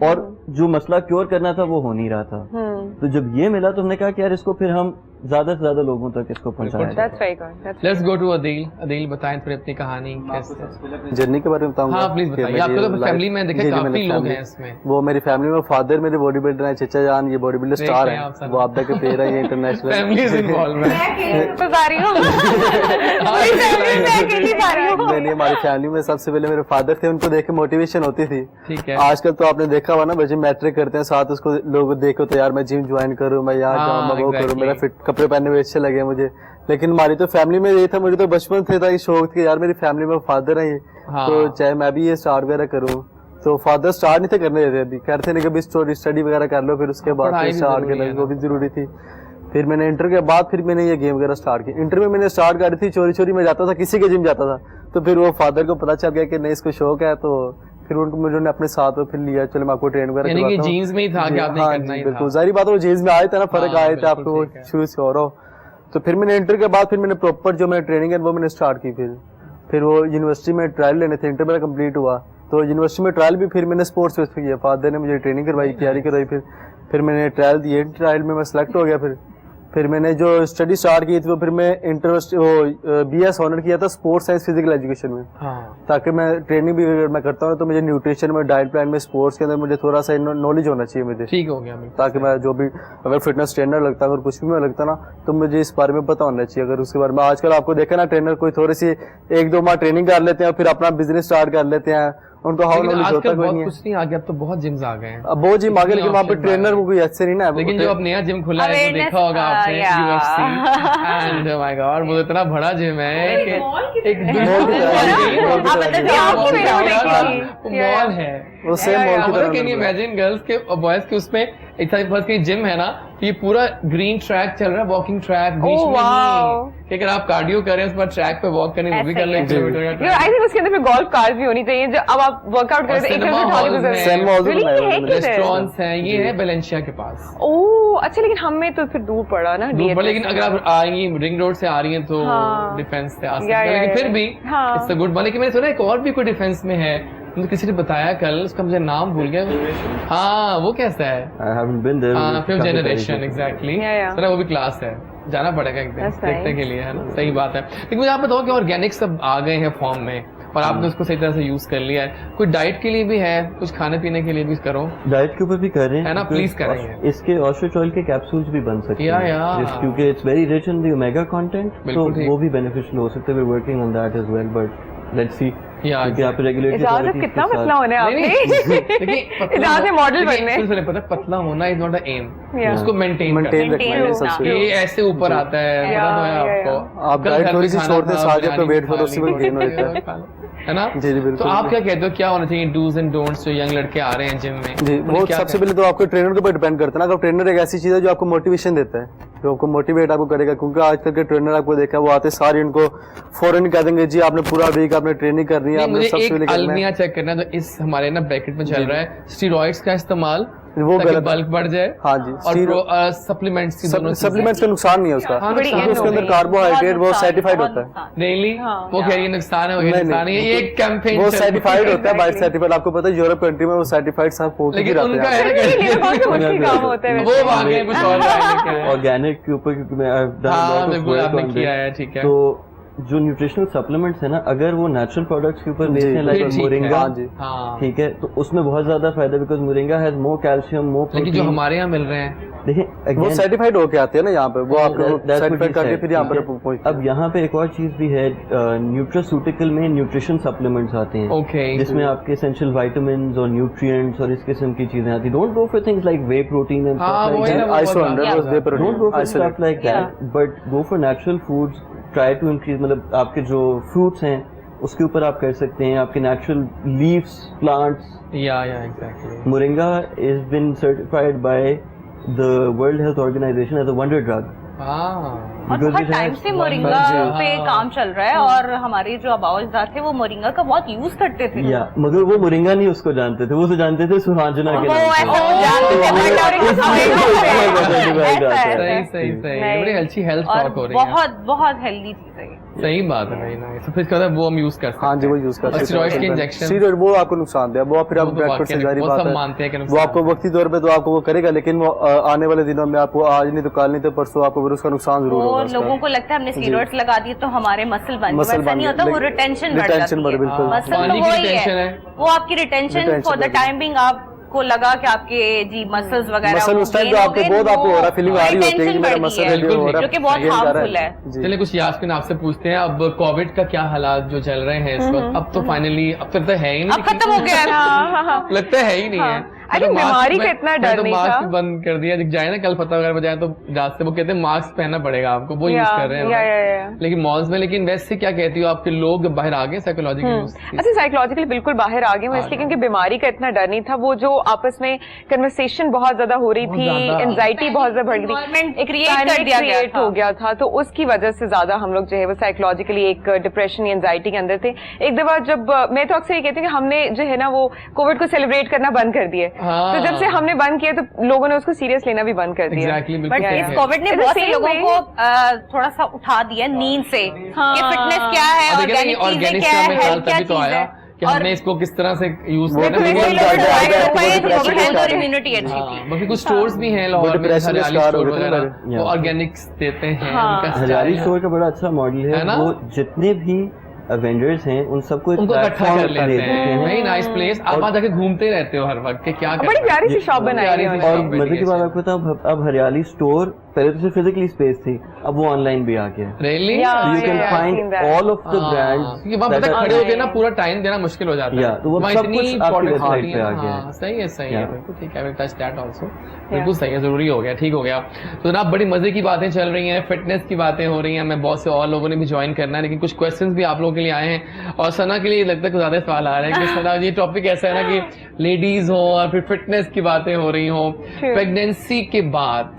और जो मसला क्योर करना था वो हो नहीं रहा था। तो जब ये मिला तो हमने कहा कि यार इसको फिर हम ज्यादा से ज्यादा लोगों तक इसको पहुंचाएं। That's very good. Let's go to Adeel. Adeel बताएं फिर अपनी कहानी कैसे। जर्नी के बारे में बताऊंगा। हाँ प्लीज बताइए। आपको तो फैमिली में देखा काफी लोग हैं इसमें। वो मेरी फैमिली में फादर मेरे बॉडी बिल्डर हैं, चचा जान ये बॉडी बिल्डर स्टार हैं, वो आप के पेड़ हैं, ये इंटरनेशनल फैमिली इज इन्वॉल्व है। तो जा रही हूँ। नहीं, हमारी फैमिली में सबसे पहले मेरे फादर थे, उनको देख के मोटिवेशन होती थी। ठीक है। आजकल तो आपने देखा हुआ ना, बच्चे मैट्रिक करते हैं साथ उसको लोग देखो तो यार मैं जिम ज्वाइन करूँ, मैं यहाँ जाऊँ, मैं वो करूँ, मेरा फिट कपड़े पहनने में अच्छे लगे मुझे। लेकिन हमारी तो फैमिली में यही था, मुझे तो बचपन से था ये शौक था यार मेरी फैमिली में फादर है, तो चाहे मैं भी ये स्टार्ट वगैरह करूँ। तो फादर स्टार्ट नहीं थे करने देते, अभी कहते नहीं कभी स्टडी वगैरह कर लो, फिर उसके बाद स्टार्ट करना वो भी जरूरी थी। फिर मैंने इंटर के बाद फिर मैंने ये गेम वगैरह स्टार्ट की। इंटर में मैंने स्टार्ट करी थी, चोरी चोरी में जाता था, किसी के जिम जाता था, तो फिर वो फादर को पता चल गया कि नहीं इसको शौक है, तो फिर उनको मुझे अपने साथ में फिर लिया, चलो मैं आपको ट्रेन वगैरह करवाता हूं। जीन्स में ही था कि आपने करना ही था। बिल्कुल जाहिर बात है, वो जीन्स में आए थे ना, फर्क आए थे आपको शुरू से और। तो फिर मैंने इंटर के बाद फिर मैंने प्रॉपर जो मैंने ट्रेनिंग है वो मैंने स्टार्ट की। फिर वो यूनिवर्सिटी में ट्रायल लेने थे, इंटर मेरा कंप्लीट हुआ, तो यूनिवर्सिटी में ट्रायल भी फिर मैंने स्पोर्ट्स बेस पे किया। फादर ने मुझे ट्रेनिंग करवाई, तैयारी करवाई, फिर मैंने ट्रायल दिए, ट्रायल में मैं सेलेक्ट हो गया। फिर मैंने जो स्टडी स्टार्ट की थी वो फिर मैं BS ऑनर किया था स्पोर्ट्स साइंस फिजिकल एजुकेशन में। ताकि मैं ट्रेनिंग भी मैं करता हूँ तो मुझे न्यूट्रिशन में, डाइट प्लान में, स्पोर्ट्स के अंदर मुझे थोड़ा सा नॉलेज होना चाहिए मुझे। ठीक हो गया। ताकि मैं जो भी अगर फिटनेस ट्रेनर लगता है, अगर कुछ भी मैं लगता ना, तो मुझे इस बारे में पता होना चाहिए। अगर उसके बारे में आजकल आपको देखा ना, ट्रेनर कोई थोड़ी सी 1-2 माह ट्रेनिंग कर लेते हैं और फिर अपना बिजनेस स्टार्ट कर लेते हैं, उनको हाउ नॉलेज होता कोई नहीं है। कुछ नहीं आ गया, अब तो बहुत जिम्स आ गए हैं। अब वो जिम आ गए, लेकिन वहाँ पे ट्रेनर वो कोई अच्छे नहीं ना। लेकिन जो अब नया जिम खुला है वो देखा होगा आपने, UFC, एंड माय गॉड वो इतना बड़ा जिम है कि एक मॉल है वो सेम मॉल की तरह। कैन यू इमेजिन गर्ल्स के और बॉयज के उसमें एक फर्स्ट की जिम है ना, ये पूरा ग्रीन ट्रैक चल रहा है, वॉकिंग ट्रैक बीच में ही, कि अगर आप कार्डियो कर रहे हैं उस पर ट्रैक पे वॉक करने वो भी कर लें किलोमीटर। आई थिंक उसके अंदर में गोल्फ कार्स भी होनी चाहिए, जो अब आप वर्कआउट कर रहे हैं। रेस्टोरेंट्स हैं, ये है बेलेंशिया के पास। ओह अच्छा, लेकिन हमें तो फिर दूर पड़ा ना। लेकिन अगर आप आएंगी रिंग रोड से आ रही हैं तो डिफेंस से आ सकते हैं, लेकिन फिर भी इट्स अ गुड वन। लेकिन मैंने सुना एक और भी कोई डिफेंस में है, मुझे किसी ने बताया कल, उसका मुझे नाम भूल गया। हाँ वो कैसा है? I haven't been there. Fifth generation exactly. सुना वो भी क्लास है, जाना पड़ेगा एक दिन देखने के लिए, है ना? सही बात है। लेकिन मुझे आप बताओ कि ऑर्गेनिक सब आ गए हैं फॉर्म में, और आपने उसको सही तरह से यूज कर लिया है। कोई डाइट के लिए भी है, कुछ खाने पीने के लिए भी करो? डाइट के ऊपर भी कर रहे हैं, है ना, प्लीज करें। इसके ऑस्ट्रिच ऑयल के कैप्सूल्स भी बन सकते हैं क्योंकि it's very rich in the omega content, तो वो भी बेनिफिशियल हो सकते हैं। We working on that as well, but let's see क्योंकि आप रेगुलेटरी इजाजत कितना पतला होना है आपने इजाजत मॉडल बनने पता है, पतला होना इज नॉट अ एम, उसको मेंटेन रखना है। ये ऐसे ऊपर आता है, पता तो है आपको। आप डाइट थोड़ी सी छोड़ते हैं, साथ में वेट फिर उसी में गेन होता है ना? जी जी बिल्कुल। तो आप क्या कहते हो, क्या होना चाहिए डूज एंड डोंट्स जो यंग लड़के आ रहे हैं जिम में? जी, वो सबसे पहले तो आपको ट्रेनर के ऊपर डिपेंड करता है ना। अगर ट्रेनर एक ऐसी चीज है जो आपको मोटिवेशन देता है, जो आपको मोटिवेट आपको करेगा, क्योंकि आजकल के ट्रेनर आपको देखा वो आते सारे उनको फौरन कह देंगे जी आपने पूरा वीक आपने ट्रेनिंग करनी है, आपने सबसे पहले अलमिया चेक करना है। तो इस हमारे ना ब्रैकेट में चल रहा है स्टेरॉइड्स का इस्तेमाल, वो गलत, बल्क बढ़ जाए। हाँ जी, और सप्लीमेंट्स की दोनों सप्लीमेंट्स का नुकसान नहीं है उसका, उसके अंदर कार्बोहाइड्रेट वो सर्टिफाइड होता है। रियली? वो कह रही है नुकसान है, नुकसान है, ये एक कैंपेन वो सर्टिफाइड होता है, बाय सर्टिफाइड। आपको पता है यूरोप कंट्री में वो सर्टिफाइड सब हो लेकिन उनका है ना वो आगे कुछ और ऑर्गेनिक के ऊपर, क्योंकि मैं आपने किया है, ठीक है। तो जो न्यूट्रिशनल सप्लीमेंट्स है ना, अगर वो नेचुरल प्रोडक्ट्स के ऊपर बेस्ड है, लाइक मोरिंगा, ठीक है, तो उसमें बहुत ज्यादा फायदा, because moringa has more calcium, more protein. लेकिन जो हमारे यहाँ मिल रहे हैं, देखिए वो सर्टिफाइड होके आते हैं ना यहाँ पे, वो आपको सर्टिफाइड करके फिर यहाँ पर। अब यहाँ पे एक और चीज भी है, न्यूट्रास्यूटिकल में न्यूट्रिशन सप्लीमेंट्स आते हैं, जिसमें आपके एसेंशियल विटामिन्स और न्यूट्रिएंट्स और इस किस्म की चीजें आती हैं। Don't go for things like whey protein and iso 100 whey protein, don't go for stuff like that, but go for natural foods. Try to increase, मतलब आपके जो फ्रूट्स हैं उसके ऊपर आप कर सकते हैं, आपके natural leaves, plants. Exactly. Moringa is been certified by the World Health Organization as a wonder drug. और बहुत टाइम से मोरिंगा पे काम चल रहा है, और हमारे जो आबाओजाद थे वो मोरिंगा का बहुत यूज करते थे। मगर वो मोरिंगा नहीं उसको जानते थे, वो तो जानते थे सुहांजना के नाम से। सही बड़ी अच्छी हेल्थ टॉक हो रही है, बहुत बहुत हेल्दी चीज है। सही बात है भाई, नाइस। तो फिर इसका वो हम यूज कर सकते हैं। हाँ जी, वो यूज कर सकते हैं। स्टेरॉइड के इंजेक्शन, स्टेरॉइड वो आपको नुकसान दे, वो फिर आप डॉक्टर से जारी बात है, मानते हैं कि वो आपको वक्ती तौर पे तो आपको वो करेगा, लेकिन वो आने वाले दिनों में आपको आज नहीं तो कल नहीं तो परसों आपको फिर उसका नुकसान जरूर होगा। लोगों को लगता है हमने स्टेरॉइड्स लगा दिए तो हमारे मसल बन गए, वैसा नहीं होता, वो रिटेंशन बढ़ जाती है। बिल्कुल मसल तो वही है, वो आपकी retention for the time being आप को लगा कि आपके जी मसल्स वगैरह मसल उस टाइम पे आपको बहुत आपको हो रहा फीलिंग आ रही होती है कि मेरा मसल रेडी हो रहा है, जो कि बहुत हार्मफुल है। चलिए कुछ यास्मिन आपसे पूछते हैं, अब कोविड का क्या हालात जो चल रहे हैं इस वक्त? अब तो फाइनली अब तक तो है ही नहीं, अब खत्म हो गया है, लगता है ही नहीं है। अरे बीमारी का इतना डर नहीं था, मास्क बंद कर दिया। जाए ना कल फतह वगैरह बजाए तो रास्ते वो कहते हैं मास्क पहनना पड़ेगा आपको, वो यूज कर रहे हैं लेकिन मॉल्स में। लेकिन वैसे क्या कहती हो, आपके लोग बाहर आ गए साइकोलॉजिकली? अच्छा, साइकोलॉजिकली बिल्कुल बाहर आ गए वो, इसलिए क्योंकि बीमारी का इतना डर नहीं था। वो जो आपस में कन्वर्सेशन बहुत ज्यादा हो रही थी, एंजाइटी बहुत ज्यादा बढ़ गई, क्रिएट हो गया था, तो उसकी वजह से ज्यादा हम लोग जो है वो साइकोलॉजिकली एक डिप्रेशन या एंजाइटी के अंदर थे। एक दफा जब मैं तो अक्सर ये कहती हूँ कि हमने जो है ना वो कोविड को सेलिब्रेट करना बंद कर दिया, तो जब से हमने बंद किया तो लोगों ने उसको सीरियस लेना भी बंद कर दिया। बट इस कोविड ने बहुत से लोगों को थोड़ा सा उठा दिया नींद से, कि फिटनेस क्या है, ऑर्गेनिक चीजें क्या है, हेल्थ क्या चीज है, कि हमने इसको किस तरह से यूज करना है। इम्यूनिटी अच्छी थी। बाकी कुछ स्टोर्स भी हैं लाहौर में, हरियाली स्टोर वगैरह, वो ऑर्गेनिक्स देते हैं। हरियाली स्टोर का बड़ा अच्छा मॉडल है, वो जितने भी वेंडर्स हैं उन सबको उनको इकट्ठा कर लेते हैं। Very nice place. आप वहाँ जाके घूमते रहते हो हर वक्त के क्या बड़ी प्यारी सी शॉप बनाई है। और मजे की बात आपको था, अब हरियाली स्टोर पहले तो सिर्फ फिजिकली स्पेस थी, अब वो ऑनलाइन भी आ गया। Really? You can find all of the brands. वहाँ पता खड़े होके ना पूरा टाइम देना मुश्किल हो जाता है, तो वो सब कुछ आपकी वेबसाइट पे आ गया। सही है, बिल्कुल ठीक है। टच दैट आल्सो, बिल्कुल सही है, जरूरी हो गया, ठीक हो गया। तो जनाब बड़ी मजे की बातें चल रही हैं, फिटनेस की बातें हो रही हैं। मैं बहुत से और लोगों ने भी ज्वाइन करना है, लेकिन कुछ क्वेश्चंस भी आप लोगों के लिए आए हैं, और सना के लिए लगता है कुछ ज्यादा सवाल आ रहे हैं कि सना ये टॉपिक ऐसा है ना कि लेडीज हो और फिर फिटनेस की बातें हो रही हो प्रेगनेंसी के बाद।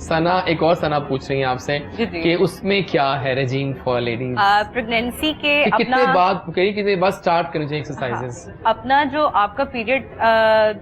सना, एक और सना पूछ रही है आपसे कि उसमें क्या है रेजीम फॉर लेडीज प्रेगनेंसी के कितने बाद स्टार्ट करनी चाहिए एक्सरसाइजेस? अपना जो आपका पीरियड,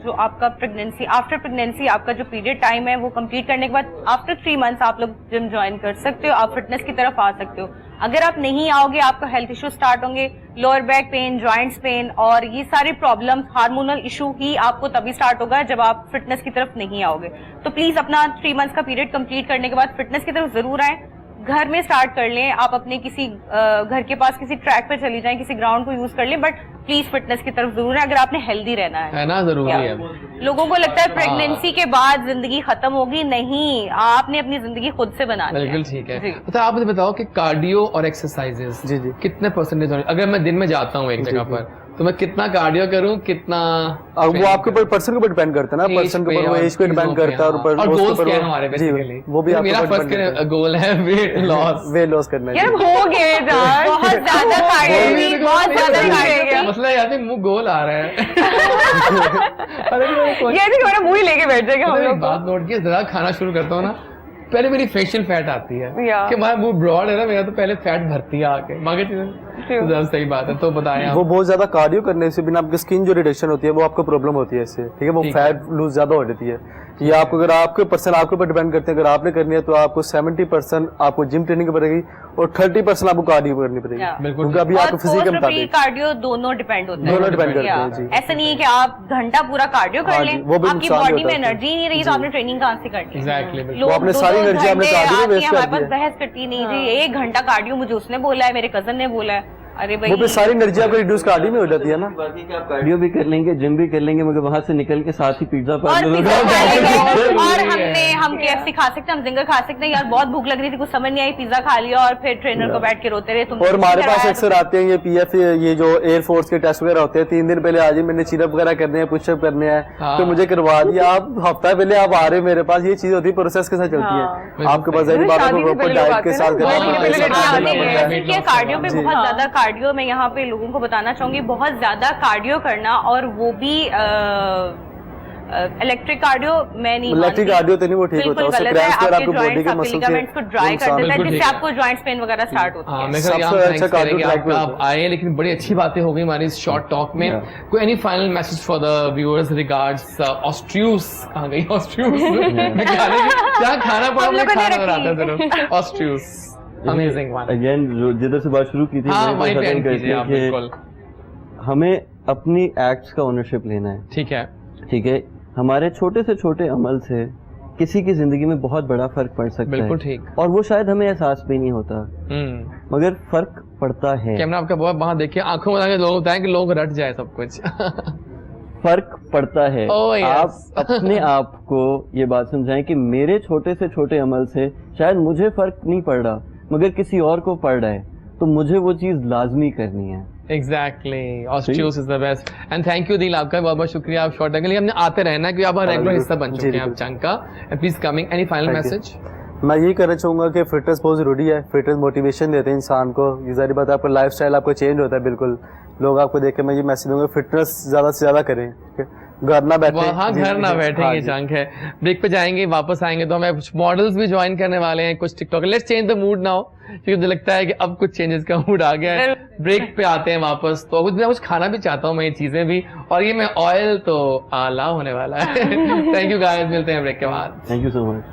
जो आपका प्रेगनेंसी, आफ्टर प्रेगनेंसी आपका जो पीरियड टाइम है वो कंप्लीट करने के बाद आफ्टर 3 मंथ्स आप लोग जिम ज्वाइन कर सकते हो, आप फिटनेस की तरफ आ सकते हो। अगर आप नहीं आओगे आपका हेल्थ इश्यू स्टार्ट होंगे, lower back pain, joints pain और ये सारे प्रॉब्लम्स, हार्मोनल इशू ही आपको तभी स्टार्ट होगा जब आप फिटनेस की तरफ नहीं आओगे। तो प्लीज अपना 3 मंथ्स का पीरियड कंप्लीट करने के बाद फिटनेस की तरफ जरूर आए। घर में स्टार्ट कर लें, आप अपने किसी घर के पास किसी ट्रैक पे चली जाएं, किसी ग्राउंड को यूज कर लें, बट प्लीज फिटनेस की तरफ जरूर है अगर आपने हेल्दी रहना है ना, जरूरी है। लोगों को लगता है प्रेगनेंसी के बाद जिंदगी खत्म होगी, नहीं, आपने अपनी जिंदगी खुद से बनानी है। बिल्कुल ठीक है। तो आप मुझे बताओ कि कार्डियो और एक्सरसाइजेस कितने परसेंटेज, अगर मैं दिन में जाता हूँ एक जगह पर तो मैं कितना कार्डियो करूं, कितना वो आपके ऊपर पर्सन के ऊपर डिपेंड करता है ना, पर्सन के ऊपर, वो एज पे डिपेंड करता है, और गोल्स क्या है हमारे बेसिकली, वो भी मेरा फर्स्ट गोल है वेट लॉस करना है। यार हो गए यार, बहुत ज्यादा कार्डियो, बहुत ज्यादा कार्डियो, मतलब यार मुंह गोल आ रहा है। ये भी हमारा मुंह ही लेके बैठ जाएगा हम लोग। बात नोट की, जरा खाना शुरू करता हूँ ना, पहले मेरी फेशियल फैट आती है कि हमारा मुंह ब्रॉड है ना, मेरा तो पहले फैट भरती है आके मांगे चीजें। सही बात है। तो बताएं वो बहुत ज्यादा कार्डियो करने से बिना आपकी स्किन जो रिडक्शन होती है वो आपको प्रॉब्लम होती है इससे, ठीक है, वो फैट लूज ज्यादा हो जाती है। ये आपको अगर आपके पर्सन आपके ऊपर डिपेंड करते हैं, अगर आपने करनी है तो आपको 70% आपको जिम ट्रेनिंग पड़ेगी और 30% आपको कार्डियो करनी पड़ेगी, क्योंकि अभी आपको फिजिक के मुताबिक कार्डियो दोनों डिपेंड होते हैं, दोनों डिपेंड करते हैं जी। ऐसा नहीं है कि आप घंटा पूरा कार्डियो कर लें, आपकी बॉडी में एनर्जी नहीं रही तो आपने ट्रेनिंग कहाँ से करनी। एग्जैक्टली, लोग आपने सारी एनर्जी आपने कार्डियो में वेस्ट कर दी हमारे पास बहस करती नहीं जी, 1 घंटा कार्डियो मुझे उसने बोला है, मेरे कजन ने बोला है, अरे भाई वो पे सारी एनर्जी आपको रिड्यूस कार्डियो में हो जाती है ना। बाकी कि आप कार्डियो भी कर लेंगे, जिम भी कर लेंगे, मगर वहां से निकल के साथ ही पिज्जा और हम KFC खा सकते हैं, हम जिंगर खा सकते हैं। यार बहुत भूख लग रही थी, कुछ समझ नहीं आई, पिज्जा खा लिया और फिर ट्रेनर को बैठ के रोते रहे। तुम और हमारे पास अक्सर आते हैं ये PF, ये जो एयरफोर्स के टेस्ट वगैरह होते हैं, 3 दिन पहले आज मैंने चिरअप वगैरह करने हैं, पुशअप करने हैं, तो मुझे करवा दिया। आप हफ्ता पहले आप आ रहे मेरे पास, ये चीज होती है, प्रोसेस के साथ चलती है। आपके पास प्रॉपर डाइट के साथ कार्डियो पे बहुत ज्यादा कार्डियो, मैं यहाँ पे लोगों को बताना चाहूंगी, बहुत ज्यादा कार्डियो करना, और वो भी इलेक्ट्रिक कार्डियो मैं नहीं, इलेक्ट्रिक कार्डियो तो नहीं, वो ठीक होता है, उससे क्रैम्स कर आपकी बॉडी के मसल्स को ड्राई कर देता है, जिससे आपको जॉइंट्स पेन वगैरह स्टार्ट होती है। सबसे अच्छा कार्डियो आप आए, लेकिन बड़ी अच्छी बातें हो गई हमारी इस शॉर्ट टॉक में। कोई any final message for the viewers regards ऑस्ट्रियूस? कहाँ गई ऑस्ट्रियूस? क्या खाना पड़ा, मुझे खाना बनाता है जरूर। ऑस्ट्रियूस अमेजिंग वन। अगेन जिधर से बात शुरू की थी, हमें अपनी एक्ट्स का ओनरशिप लेना है, ठीक है। हमारे छोटे से छोटे अमल से किसी की जिंदगी में बहुत बड़ा फर्क पड़ सकता है, बिल्कुल ठीक, और वो शायद हमें एहसास भी नहीं होता, मगर फर्क पड़ता है। कैमरा आपका बहुत वहां देखिए, आंखों में लोग बताएं कि लोग रट जाए सब कुछ। फर्क पड़ता है। yes. आप अपने आप को ये बात समझाएं कि मेरे छोटे से छोटे अमल से शायद मुझे फर्क नहीं पड़ रहा, मगर किसी और को पड़ रहा है, तो मुझे वो चीज लाजमी करनी है। Exactly. Osteos is the best. And thank you दिल आपका, बहुत बहुत शुक्रिया आप शॉर्ट के लिए, हमने आते रहना कि आप रेगुलर हिस्सा बन चुके हैं आप चंक का। And please coming, any final message? मैं यही कहना चाहूंगा कि फिटनेस बहुत जरूरी है, फिटनेस मोटिवेशन देते हैं इंसान को। ये सारी बात, आपका लाइफस्टाइल आपका चेंज होता है बिल्कुल, लोग आपको देख के मैं ये मैसेज दूंगा, फिटनेस ज्यादा से ज्यादा करें, घर ना बैठे, हाँ घर ना बैठे, ये चंक है। ब्रेक पे जाएंगे, वापस आएंगे तो हमें कुछ मॉडल्स भी ज्वाइन करने वाले हैं, कुछ TikTok. Let's change the mood now, क्योंकि मुझे लगता है कि अब कुछ चेंजेस का मूड आ गया है। ब्रेक पे आते हैं वापस, तो कुछ ना कुछ खाना भी चाहता हूँ मैं, ये चीजें भी, और ये मैं ऑयल तो आला होने वाला है। थैंक यू गाइस, मिलते हैं ब्रेक के बाद। Thank you so much.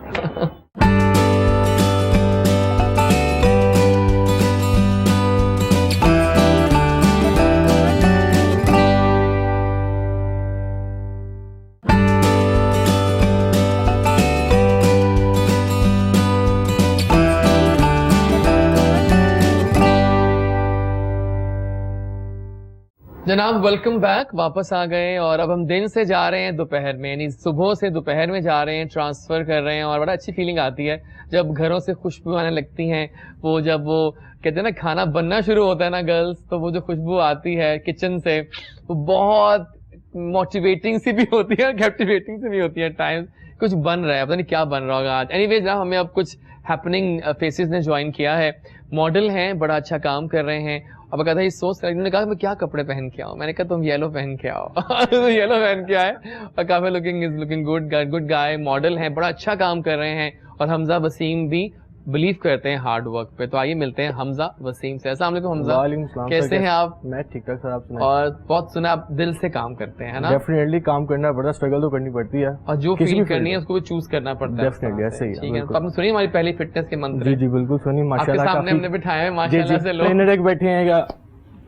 जनाब वेलकम बैक, वापस आ गए और अब हम दिन से जा रहे हैं दोपहर में, यानी सुबह से दोपहर में जा रहे हैं, ट्रांसफर कर रहे हैं, और बड़ा अच्छी फीलिंग आती है जब घरों से खुशबू आने लगती हैं। वो जब वो कहते हैं ना खाना बनना शुरू होता है ना गर्ल्स, तो वो जो खुशबू आती है किचन से, वो बहुत मोटिवेटिंग सी भी होती है और कैप्टिवेटिंग सी भी होती है टाइम्स। कुछ बन रहा है, पता नहीं क्या बन रहा होगा आज। एनीवेज ना, हमें अब कुछ हैपनिंग फेसेस ने ज्वाइन किया है, मॉडल हैं, बड़ा अच्छा काम कर रहे हैं। अब कहता है ये सोच रहा है, उन्होंने कहा मैं क्या कपड़े पहन के आऊँ, मैंने कहा तुम येलो पहन के आओ। तो येलो पहन के आए और काफी लुकिंग गुड गाय, मॉडल हैं, बड़ा अच्छा काम कर रहे हैं। और हमजा वसीम भी बिलीव करते हैं हार्ड वर्क पे, तो आइए मिलते हैं हमजा वसीम से। अस्सलाम वालेकुम हमजा, कैसे हैं आप? मैं ठीक ठाक सर, आप सुनाइए। और बहुत सुना आप दिल से काम करते हैं ना? डेफिनेटली काम करना पड़ता है, स्ट्रगल तो करनी पड़ती है, और जो फील करनी है उसको भी चूज करना पड़ता है। डेफिनेटली ऐसे ही है। ठीक है, तो आपने सुनी हमारी पहली फिटनेस के मंत्र? जी जी बिल्कुल सुनी, माशाल्लाह। आपके सामने हमने बिठाए हैं माशाल्लाह से लोग। ट्रेनर एक बैठे हैं,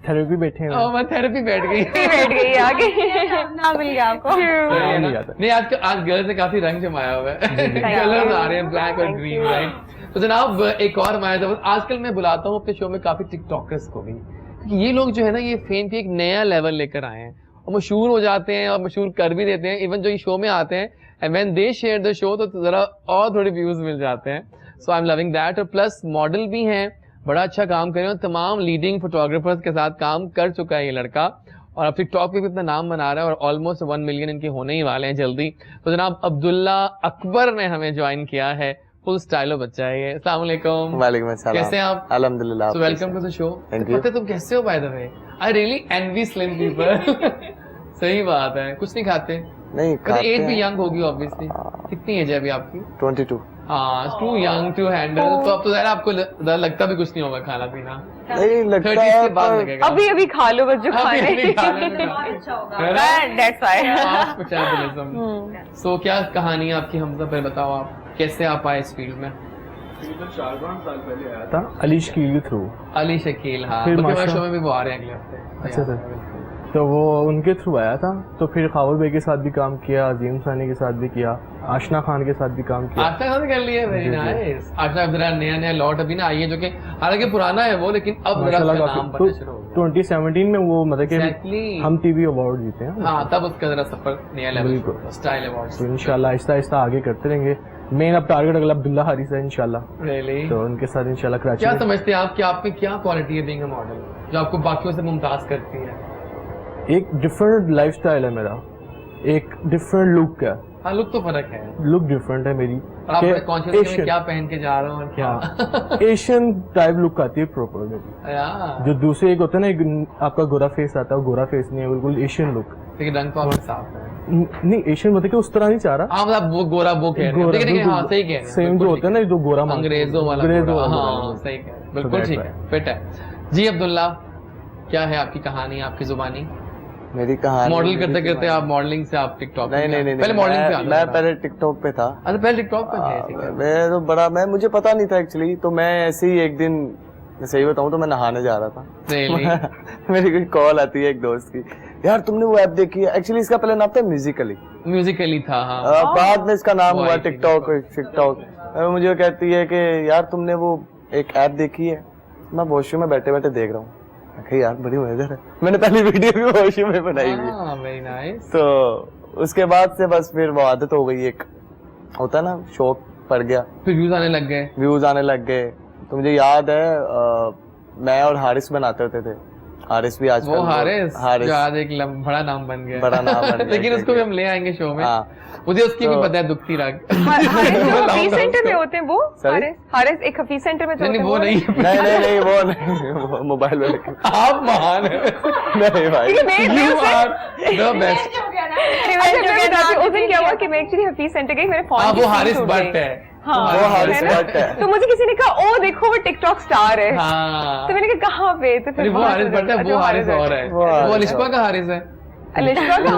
थेरेपी बैठे हैं। मैं थेरेपी बैठ गई आगे ना मिल गया आपको। नहीं आज गर्ल्स ने काफी रंग जमाया हुआ है, कलर्स आ रहे हैं ब्लैक और ग्रीन, राइट। तो जनाब एक और हमारे तरफ आजकल मैं बुलाता हूँ अपने शो में काफी टिकटॉकर्स को भी, क्योंकि ये लोग जो है ना ये फेम पे एक नया लेवल लेकर आए हैं और मशहूर हो जाते हैं और मशहूर कर भी देते हैं। इवन जो ये शो में आते हैं and when they share the show तो जरा और थोड़े व्यूज मिल जाते हैं। सो आई एम लविंग दैट। और प्लस मॉडल भी हैं, बड़ा अच्छा काम कर रहे हैं, तमाम लीडिंग फोटोग्राफर्स के साथ काम कर चुका है ये लड़का और अब टिकटॉक पे भी इतना नाम बना रहा है और ऑलमोस्ट 1 मिलियन इनके होने ही वाले हैं जल्दी। तो जनाब अब्दुल्ला अकबर ने हमें ज्वाइन किया है, फुल स्टाइलो बच्चा है ये। अस्सलाम वालेकुम। वालेकुम अस्सलाम। कैसे हैं आप? अल्हम्दुलिल्लाह। So welcome to the show. पता तुम कैसे हो by the way? I really envy slim people. सही बात है, कुछ नहीं खाते? नहीं खाते। एज भी यंग होगी ऑब्वियसली। कितनी एज है अभी आपकी? 22। हाँ, टू यंग टू हैंडल। तो अब तो ज़रा आपको लगता भी कुछ नहीं होगा खाना पीना? नहीं लगता 30 है के बाद लगेगा। अभी खा लो बच्चों खाने। अच्छा होगा। That's why। सो क्या कहानी है आपकी हमजा पर बताओ, आप कैसे आप आए इस फील्ड में? 4-5 साल पहले आया था अली शकील के थ्रू। अली शकील, हाँ, फिर तो माशा- शो में भी वो आ रहे हैं अगले हफ्ते। अच्छा सर, तो वो उनके थ्रू आया था। तो फिर खावर भाई के साथ भी काम किया, अजीम सानी के साथ भी किया, आशना खान के साथ भी काम किया। आशना खान कर लिया, वेरी नाइस। आशना जरा नया लॉट अभी ना आई है जो कि हालांकि पुराना है वो, लेकिन अब जरा उसका नाम पता शुरू हो गया। 2017 में वो मतलब Exactly। कि हम टीवी अवार्ड जीते हैं। हाँ, तब उसका जरा सफर नया लेवल बिल्कुल। Style award. तो इंशाल्लाह आहिस्ता आहिस्ता आगे करते रहेंगे। मेन अब टारगेट अगला अब्दुल्ला हारिस है इंशाल्लाह। रियली? तो उनके साथ इंशाल्लाह कराची क्या में। समझते हैं आप कि आप में क्या क्वालिटी है बीइंग अ मॉडल जो आपको बाकियों से मुमताज करती है? एक डिफरेंट लाइफस्टाइल है मेरा, एक डिफरेंट लुक है। हाँ, लुक तो फर्क है। लुक डिफरेंट है मेरी। और आप कॉन्शियस में क्या पहन के जा रहा हूँ और क्या? एशियन टाइप लुक आती है प्रॉपर मेरी। यार, जो दूसरे एक होता है ना, एक आपका गोरा फेस आता है, वो गोरा फेस नहीं है, बिल्कुल एशियन लुक। लेकिन रंग तो आपका साफ है। नहीं एशियन मतलब कि उस तरह नहीं चाह रहा। हाँ, मतलब वो गोरा वो कह रहे हैं, लेकिन हाँ सही कह रहे हैं। सेम जो होता है ना जो गोरा अंग्रेजों वाला अंग्रेजों गोरा, वाला हाँ सही कह रहे हैं, बिल्कुल ठीक है, फिट है जी। अब्दुल्ला, क्या है आपकी कहानी, आपकी जुबानी? मेरी कहानी मॉडल करते करते आप मॉडलिंग से आप टिकटॉक? नहीं, पहले मॉडलिंग पे मैं पहले टिकटॉक पे था। अच्छा, पहले टिकटॉक पे थे? ठीक है। मैं तो बड़ा मुझे पता नहीं था एक्चुअली। तो मैं ऐसे ही एक दिन, मैं सही बताऊं तो मैं नहाने जा रहा था। Really? मेरी कोई कॉल आती है एक दोस्त की, यार तुमने वो ऐप देखी है? एक्चुअली इसका पहले नाम था म्यूजिकली था। हाँ, बाद में इसका नाम हुआ आई थी टिकटॉक। मुझे कहती है कि यार तुमने वो एक ऐप देखी है? मैं वॉशरूम में बैठे बैठे देख रहा हूँ। यार बड़ी मजेदार है। मैंने पहली वीडियो भी वॉशरूम में बनाई हुई है। Very nice. तो उसके बाद से बस फिर वो आदत हो गई, एक होता ना, शौक पड़ गया, फिर व्यूज आने लग गए। तो मुझे याद है मैं और हारिस बनाते होते थे। हारिस भी आजकल वो हारिस जो आज एक बड़ा नाम बन गया। बड़ा नाम बन गया। लेकिन उसको भी हम ले आएंगे शो में। हाँ। मुझे उसकी भी पता है, दुखती राग। हफीज सेंटर में होते हैं वो। हारिस एक हफीज सेंटर में नहीं, वो नहीं, नहीं, वो मोबाइल में। आप महान है। नहीं भाई, You are the best। उस दिन क्या हुआ कि मैं एक्चुअली हफीज सेंटर गई, मेरे फोन वो हारिस भट्ट है। वो हारिस भट्ट है। तो मुझे किसी ने कहा, ओ देखो वो टिकटॉक स्टार है। हाँ, तो मैंने कहा कहाँ पे? तो फिर वो हारिस भट्ट है, वो हारिस और है। वो अलिशा का हारिस है, अलिशा का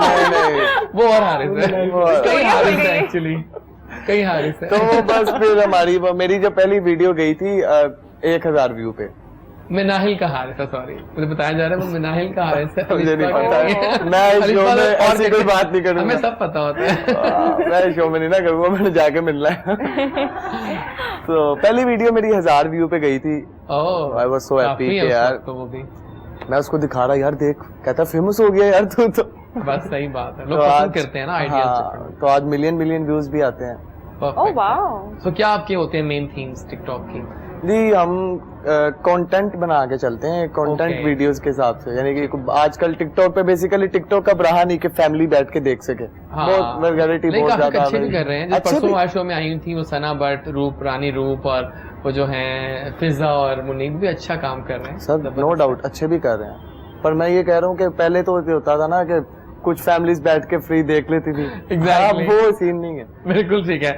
वो और हारिस है। कई हारिस है एक्चुअली, कई हारिस है। तो वो बस फिर मेरी जो पहली वीडियो गई थी 1000 व्यू पे। मिनाहिल का हारिस है, सॉरी मुझे बताया जा रहा है वो मिनाहिल का हारिस है। मुझे नहीं पता, मैं इस शो में ऐसी कोई बात नहीं करूंगा। हमें सब पता होता है। मैं इस शो में नहीं ना करूंगा, मैंने जाके मिलना है। तो पहली वीडियो मेरी 1000 व्यू पे गई थी। आई वाज सो हैप्पी यार। तो वो भी मैं उसको दिखा रहा, यार देख, कहता फेमस हो गया यार तू तो। बस सही बात है, लोग पसंद करते हैं ना आइडियाज। तो आज मिलियन व्यूज भी आते हैं। Oh wow. तो क्या आपके होते हैं मेन थीम्स टिकटॉक की? जी हम कंटेंट बना के चलते हैं, कंटेंट वीडियोस के हिसाब से। यानी कि आजकल टिकटॉक पे बेसिकली टिकटॉक का रहा नहीं कि फैमिली बैठ के देख सके। बहुत वल्गैरिटी बहुत ज्यादा अच्छे भी कर रहे हैं। जो परसों वाले शो में आई थी वो सना बट, रानी रूप और वो जो हैं फिजा और मुनीब भी अच्छा काम कर रहे हैं सब, नो डाउट अच्छे भी कर रहे हैं। पर मैं ये कह रहा हूँ कि पहले तो होता था ना कि कुछ फैमिलीज बैठ के फ्री देख लेती थी। Exactly। वो सीन नहीं है। बिल्कुल ठीक है।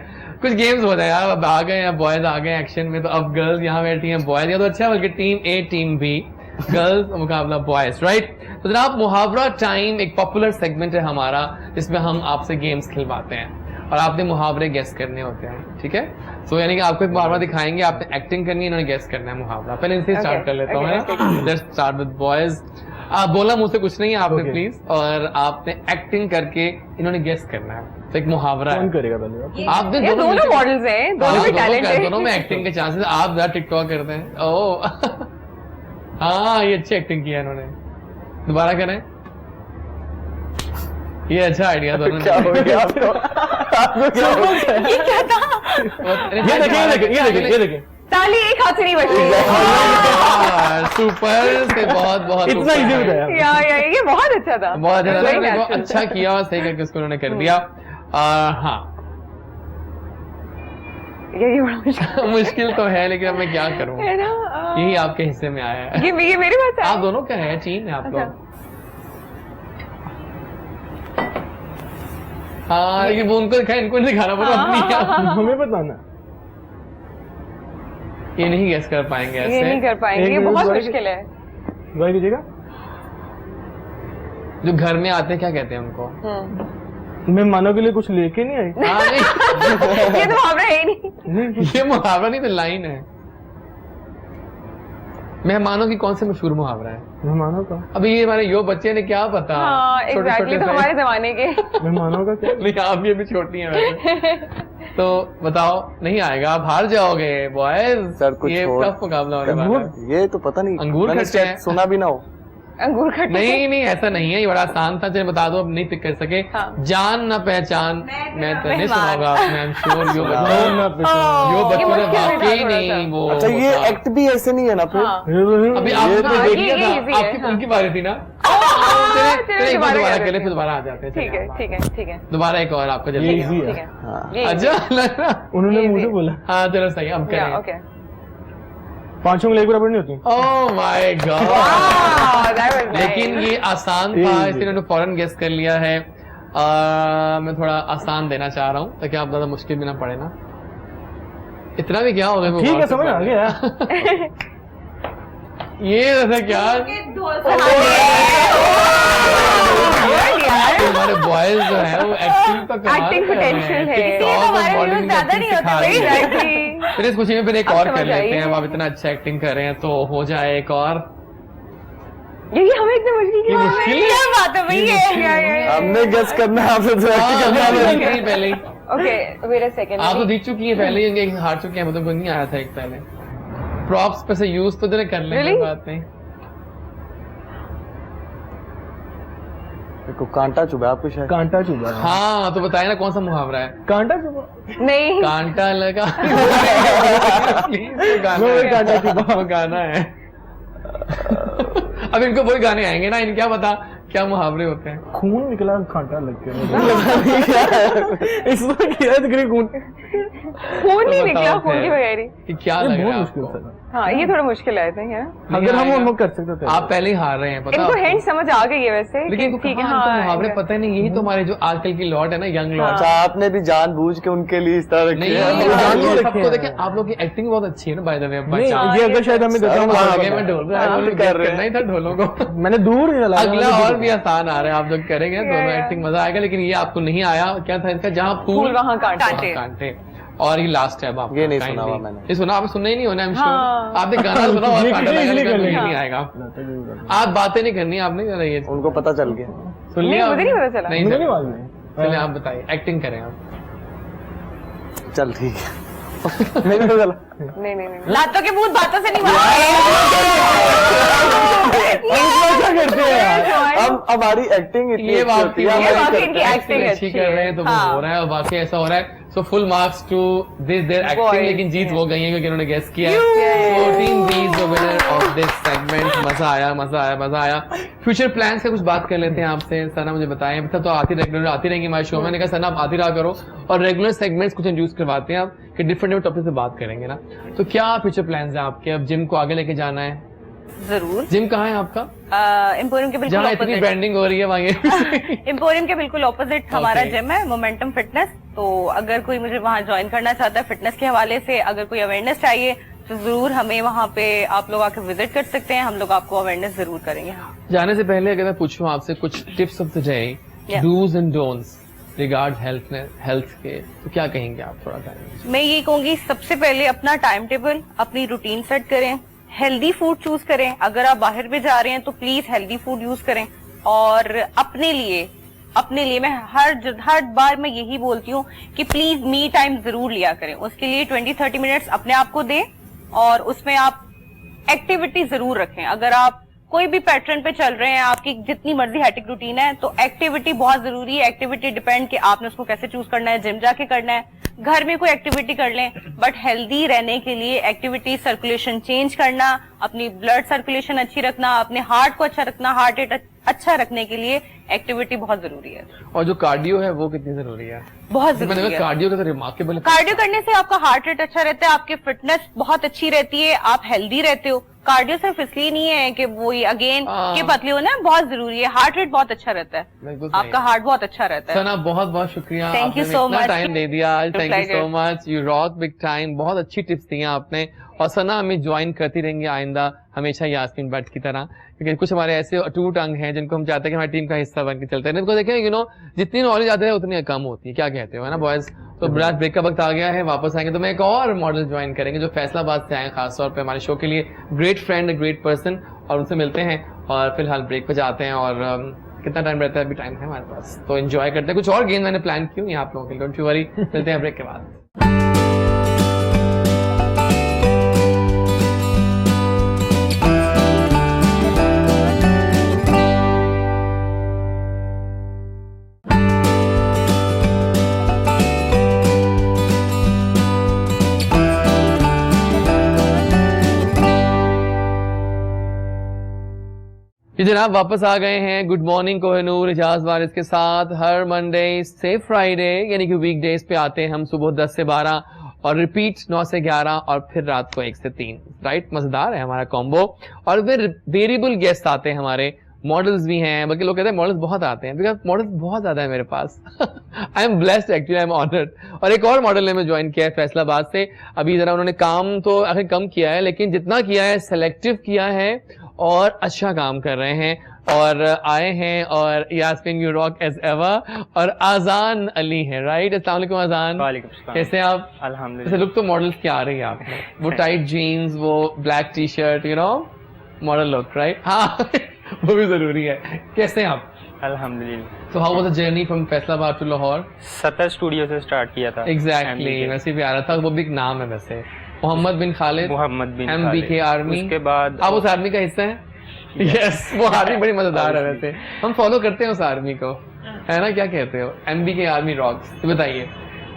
कुछ गेम्स हो जाए यार, अब आ गए हैं बॉयज, आ गए एक्शन में, तो अब गर्ल्स यहाँ बैठी हैं, बॉयज या तो अच्छा, बल्कि टीम ए टीम बी, गर्ल्स मुकाबला बॉयज, राइट। तो जनाब मुहावरा टाइम एक पॉपुलर सेगमेंट है हमारा जिसमें हम आपसे गेम्स खिलवाते हैं। और आपने मुहावरे गेस करने होते हैं, ठीक है? सो यानी कि आपको एक मुहावरा दिखाएंगे, आपने एक्टिंग करनी है, इन्होंने गेस करना है मुहावरा। पहले इनसे स्टार्ट कर लेता हूँ, लेट्स स्टार्ट विद बॉयज। आप बोला मुझसे कुछ नहीं है आपने, प्लीज, और आपने एक्टिंग करके इन्होंने गेस करना है। तो एक मुहावरा कौन है, करेगा पहले? आप दोनों मॉडल्स हैं, दोनों में टैलेंट है। दोनों में एक्टिंग के चांसेस। आप ज्यादा टिकटॉक करते हैं। ओह हाँ, ये अच्छी एक्टिंग की है इन्होंने। दोबारा करें, ये अच्छा आइडिया दोनों ने। क्या हो गया आपको? आपको क्या हो गया? ये क्या था? ये देखिए ताली एक हाथ से नहीं बजती। सुपर से बहुत इतना इजी बताया। या ये बहुत अच्छा था, बहुत अच्छा किया और सही करके उसको उन्होंने कर दिया। हाँ, ये बड़ा मुश्किल तो है, लेकिन अब मैं क्या करूँ, है ना? यही आपके हिस्से में आया है। ये मेरे पास आप दोनों का है, टीम है आप लोग। हाँ, लेकिन वो उनको दिखा, इनको नहीं दिखाना पड़ा अपनी। हमें बताना, ये नहीं गेस कर पाएंगे ऐसे। ये नहीं कर पाएंगे, ये बहुत मुश्किल है। ट्राई कीजिएगा। जो घर में आते हैं क्या कहते हैं उनको? मेहमानों के लिए कुछ लेके नहीं आई। हाँ, नहीं। ये तो मुहावरा है ही नहीं। ये मुहावरा नहीं, तो लाइन है। मेहमानों की कौन से मशहूर मुहावरा है? मेहमानों का? अभी ये हमारे यो बच्चे ने क्या पता। हाँ, एग्जैक्टली, तो हमारे जमाने के। मेहमानों का क्या? नहीं, आप भी अभी छोटी हैं वैसे। तो बताओ, नहीं आएगा, आप हार जाओगे बॉयज। सर, कुछ ये और। टफ मुकाबला होने वाला है। ये तो पता नहीं, अंगूर मैंने खट्टे हैं। शायद सुना भी ना हो। अंगूर खट्टे। नहीं, ऐसा नहीं है, ये बड़ा आसान था। चलिए बता दो, अब नहीं टिक कर सके। हाँ। जान ना पहचान, मैं तो नहीं सुना होगा आपने, आई एम श्योर। यो बच्चों ने वाकई नहीं वो। अच्छा, ये एक्ट भी ऐसे नहीं है ना फिर? अभी आपने तो देख ये लिया था, easy है, आपकी हाँ। उनकी बारी थी ना। चलो एक बार दोबारा कर कर ले, लेते फिर दोबारा आ जाते हैं। ठीक है, चलिए, ठीक है, ठीक है, दोबारा एक और आपको जल्दी। ये easy ठीक है। हाँ। ये अच्छा लग रहा। उन्होंने मुझे बोला हाँ चलो सही, अब या, करें। ओके। पांचों में एक बराबर नहीं होती। Oh my God, Wow, that was nice. लेकिन ये आसान था, इसलिए उन्होंने फौरन गेस कर लिया है। मैं थोड़ा आसान देना चाह रहा हूँ ताकि आप ज्यादा मुश्किल भी ना पड़े ना। इतना भी क्या हो गया? ठीक है, समझ आ गया। ये ऐसा क्या? हमारे बॉयज जो है वो एक्टिंग का कमाल Acting कर रहे हैं। potential है। TikTok ये और हमारे Bollywood व्यूज में ज्यादा acting नहीं होते सिखा भाई, रही है। Exactly. फिर इस खुशी में फिर एक अब और कर समझ लेते आई। हैं। अब आप इतना अच्छा एक्टिंग कर रहे हैं तो हो जाए एक और। ये हमें इतनी मुश्किल ये मुश्किल है। क्या बात है भाई, ये हमने गेस करना है, आपसे तो एक्ट करना आप है। जीत गई पहले ही। Okay, wait a second. आप तो जीत चुकी है पहले ही, एक हार चुकी है, मतलब कोई नहीं आया था एक पहले। प्रॉप्स पे से यूज तो जरा कर लेंगे, Really? बात नहीं। को कांटा चुभा आपको शायद। कांटा चुभा। हाँ तो बताए ना कौन सा मुहावरा है? कांटा चुभा नहीं, कांटा लगा। Please, वो गाना है। अब इनको वही गाने आएंगे ना, इन्हें क्या पता क्या मुहावरे होते हैं। खून निकला, कांटा लग गया। इसमें क्या दिख खून? खून नहीं तो निकला, बताओ खून की फिर। बगैर ही। कि क्या ये लग बहुत रहा है मुश्किल आपको? था। हाँ, ये थोड़ा मुश्किल है, है। नहीं अगर आएगा। हम कर सकते थे। आप पहले ही हार रहे हैं, पता इनको आपको? हिंट समझ आ गई है वैसे। लेकिन इनको ठीक है, कहाँ इनको मुहावरे हाँ, पता ही नहीं। यही तो हमारे जो आजकल की लॉट है ना, यंग लॉट। अच्छा, आपने भी जानबूझ के उनके लिए इस तरह रखी नहीं, है। नहीं, जान नहीं, के सबको रखे देखें, हैं। आप लोग की एक्टिंग बहुत अच्छी है ना, बाय द वे। नहीं, ये अगर शायद हमें देता हूँ आगे में ढोल रहा है, वो लोग कर रहे करना ही था ढोलों को। मैंने दूर नहीं चला। अगला और भी आसान आ रहा है, आप लोग करेंगे दोनों एक्टिंग, मजा आएगा। लेकिन ये आपको नहीं आया। क्या था इसका? जहाँ फूल वहाँ कांटे। कांटे। और ये लास्ट है अब आपका। ये नहीं kindly। सुना हुआ मैंने। ये सुना आपने? सुनना ही नहीं होना, I'm हाँ। sure। आपने गाना सुना और ये कांटा कितनी लगा easily लिया, कर ली। नहीं आएगा। आप बातें नहीं करनी, आपने कर रही है। उनको पता चल गया। सुन नहीं, लिया? मुझे नहीं पता चला। नहीं मुझे चला। नहीं मालूम। चलिए आप बताइए, एक्टिंग करें आप। चल ठीक है। नहीं तो चला। नहीं, नहीं, नहीं। लातों के भूत बातों से नहीं क्या करते हैं यार? अब हमारी एक्टिंग इतनी ये अच्छी होती है, ये हमारी वाकई करते इनकी हैं। एक्टिंग अच्छी कर रहे हैं तो वो हाँ। हो रहा है, और बाकी ऐसा हो रहा है। So full marks to this their acting. Boys, लेकिन जीत yeah. वो गई है क्योंकि उन्होंने गेस किया है। 14 B's the winner of this segment. मजा आया, मजा आया, मजा आया। फ्यूचर प्लान्स का कुछ बात कर लेते हैं आपसे। सना मुझे बताएं, अभी तक तो आती रेगुलर आती रहेंगी हमारे शो में। मैंने कहा सना आप आती रहा करो और रेगुलर सेगमेंट्स कुछ इंट्रोड्यूस करवाते हैं आप, कि डिफरेंट टॉपिक से बात करेंगे ना। तो क्या फ्यूचर प्लान्स हैं आपके? अब जिम को आगे लेके जाना है? जरूर। जिम कहाँ है आपका? एम्पोरियम के बिल्कुल जहाँ इतनी ऑपोजिट। ब्रांडिंग हो रही है वहाँ। एम्पोरियम के बिल्कुल ऑपोजिट हमारा Okay. जिम है, मोमेंटम फिटनेस। तो अगर कोई मुझे वहाँ ज्वाइन करना चाहता है फिटनेस के हवाले से, अगर कोई अवेयरनेस चाहिए तो जरूर हमें वहाँ पे आप लोग आके विजिट कर सकते हैं। हम लोग आपको अवेयरनेस जरूर करेंगे। जाने से पहले अगर मैं पूछूं आपसे कुछ tips of the day, Yeah. Dos and don'ts, regards health के, तो क्या कहेंगे आप थोड़ा टाइम? मैं ये कहूंगी सबसे पहले अपना टाइम टेबल, अपनी रूटीन सेट करें, हेल्दी फूड चूज करें। अगर आप बाहर भी जा रहे हैं तो प्लीज हेल्दी फूड यूज करें। और अपने लिए मैं हर बार मैं यही बोलती हूँ कि प्लीज मी टाइम जरूर लिया करें। उसके लिए 20-30 मिनट्स अपने आप को दें और उसमें आप एक्टिविटी जरूर रखें। अगर आप कोई भी पैटर्न पे चल रहे हैं, आपकी जितनी मर्जी हैटिक रूटीन है, तो एक्टिविटी बहुत जरूरी है। एक्टिविटी डिपेंड कि आपने उसको कैसे चूज करना है, जिम जाके करना है, घर में कोई एक्टिविटी कर लें, बट हेल्दी रहने के लिए एक्टिविटी, सर्कुलेशन चेंज करना, अपनी ब्लड सर्कुलेशन अच्छी रखना, अपने हार्ट को अच्छा रखना, हार्ट रेट अच्छा रखने के लिए एक्टिविटी बहुत जरूरी है। और जो कार्डियो है वो कितनी जरूरी है? बहुत जरूरी है। कार्डियो का तो रिमार्केबल है। कार्डियो करने से आपका हार्ट रेट अच्छा रहता है, आपकी फिटनेस बहुत अच्छी रहती है, आप हेल्दी रहते हो। कार्डियो सिर्फ इसलिए नहीं है कि वो अगेन के पतले होना, बहुत जरूरी है। हार्ट रेट बहुत अच्छा रहता है, आपका हार्ट बहुत अच्छा रहता है। सना बहुत बहुत शुक्रिया, thank you so much, time दे दिया आज। Thank you so much, you rock big time. बहुत अच्छी टिप्स दी आपने। और सना हमें ज्वाइन करती रहेंगे आइंदा हमेशा यास्मीन भट्ट की तरह, क्योंकि कुछ हमारे ऐसे अटूट अंग हैं जिनको हम चाहते हैं कि हमारी टीम का हिस्सा बन के चलते हैं। इनको देखें, जितनी नॉलेज आती है उतनी कम होती है। क्या कहते हो, है ना बॉयज? तो ब्रेक का वक्त आ गया है, वापस आएंगे तो मैं एक और मॉडल ज्वाइन करेंगे जो फैसलाबाद से आए खासतौर पे हमारे शो के लिए। ग्रेट फ्रेंड, ग्रेट पर्सन, और उनसे मिलते हैं। और फिलहाल ब्रेक पे जाते हैं। और कितना टाइम रहता है? अभी टाइम है हमारे पास, तो एंजॉय करते हैं। कुछ और गेम मैंने प्लान की हुई आप लोगों के लिए, डोंट यू वरी। मिलते हैं ब्रेक के बाद। जी जनाब, वापस आ गए हैं। गुड मॉर्निंग कोहिनूर, इजाज वारिस के साथ। हर मंडे से फ्राइडे यानी कि वीकडेज पे आते हैं हम सुबह 10 से 12 और रिपीट 9 से 11 और फिर रात को 1 से 3। राइट, मजेदार है हमारा कॉम्बो। और फिर वेरिएबल गेस्ट आते हैं हमारे, मॉडल्स भी हैं, बल्कि लोग कहते हैं मॉडल्स बहुत आते हैं, बिकॉज मॉडल्स बहुत ज्यादा है मेरे पास। I am blessed actually, I am honoured. और एक और मॉडल ने मैं ज्वाइन किया है फैसलाबाद से। अभी जरा उन्होंने काम तो आखिर कम किया है, लेकिन जितना किया है सेलेक्टिव किया है और अच्छा काम कर रहे हैं। और आए हैं और Yasmeen you rock as ever. और आजान अली है, राइट? अस्सलाम वालेकुम आजान, कैसे आप? अल्हम्दुलिल्लाह। लुक तो मॉडल्स की आ रही है आपने, वो टाइट जीन्स, वो black T shirt, model look, right? हाँ वो भी जरूरी है। कैसे हैं आप? अल्हम्दुलिल्लाह। So how was the journey from Faisalabad to Lahore? 70 studio से स्टार्ट किया था। Exactly, वैसे भी आ रहा था। वो भी एक नाम है वैसे, मोहम्मद बिन खालिद, MBK आर्मी। उसके बाद आप उस आर्मी का हिस्सा हैं? यस, वो आर्मी बड़ी मजेदार है वैसे, हम फॉलो करते हैं उस आर्मी को, है ना? क्या कहते हो? MBK army rocks. तो बताइए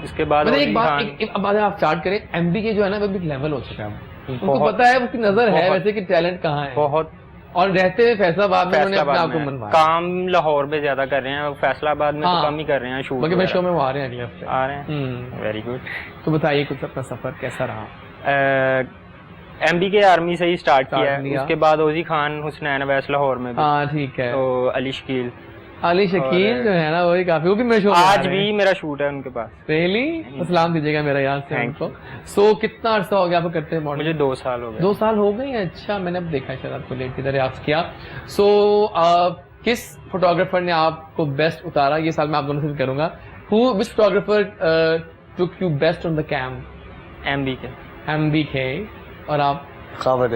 उसके बाद एक बात आप स्टार्ट करें। MBK जो है ना वो एक लेवल हो चुका है, उनको पता है, उसकी नजर है वैसे कि टैलेंट कहाँ है बहुत। और रहते हुए फैसलाबाद में उन्होंने अपने आप को मनवाया। काम लाहौर में ज्यादा कर रहे हैं, फैसलाबाद में तो कम ही कर रहे हैं शूट। बाकी मैं शो में वो आ रहे हैं, अगले हफ्ते आ रहे हैं। Very good. तो बताइए कुछ अपना सफर कैसा रहा? MBK आर्मी से ही स्टार्ट किया है। उसके बाद ओजी खान हुसनैन अवैस लाहौर में। हाँ ठीक है। तो अली शकील जो है ना वही काफी, वो भी मेरे शो में आज भी मेरा शूट है उनके पास। रियली? सलाम दीजिएगा मेरा याद से उनको। सो कितना अर्सा हो गया आपको करते हैं मॉडल? मुझे 2 साल हो गए। 2 साल हो गए? अच्छा, मैंने अब देखा शायद आपको लेट की तरह आप किया। सो किस फोटोग्राफर ने आपको बेस्ट उतारा? ये साल मैं आप दोनों से भी करूंगा। Which photographer took you best on the cam? MBK। और आप? खावर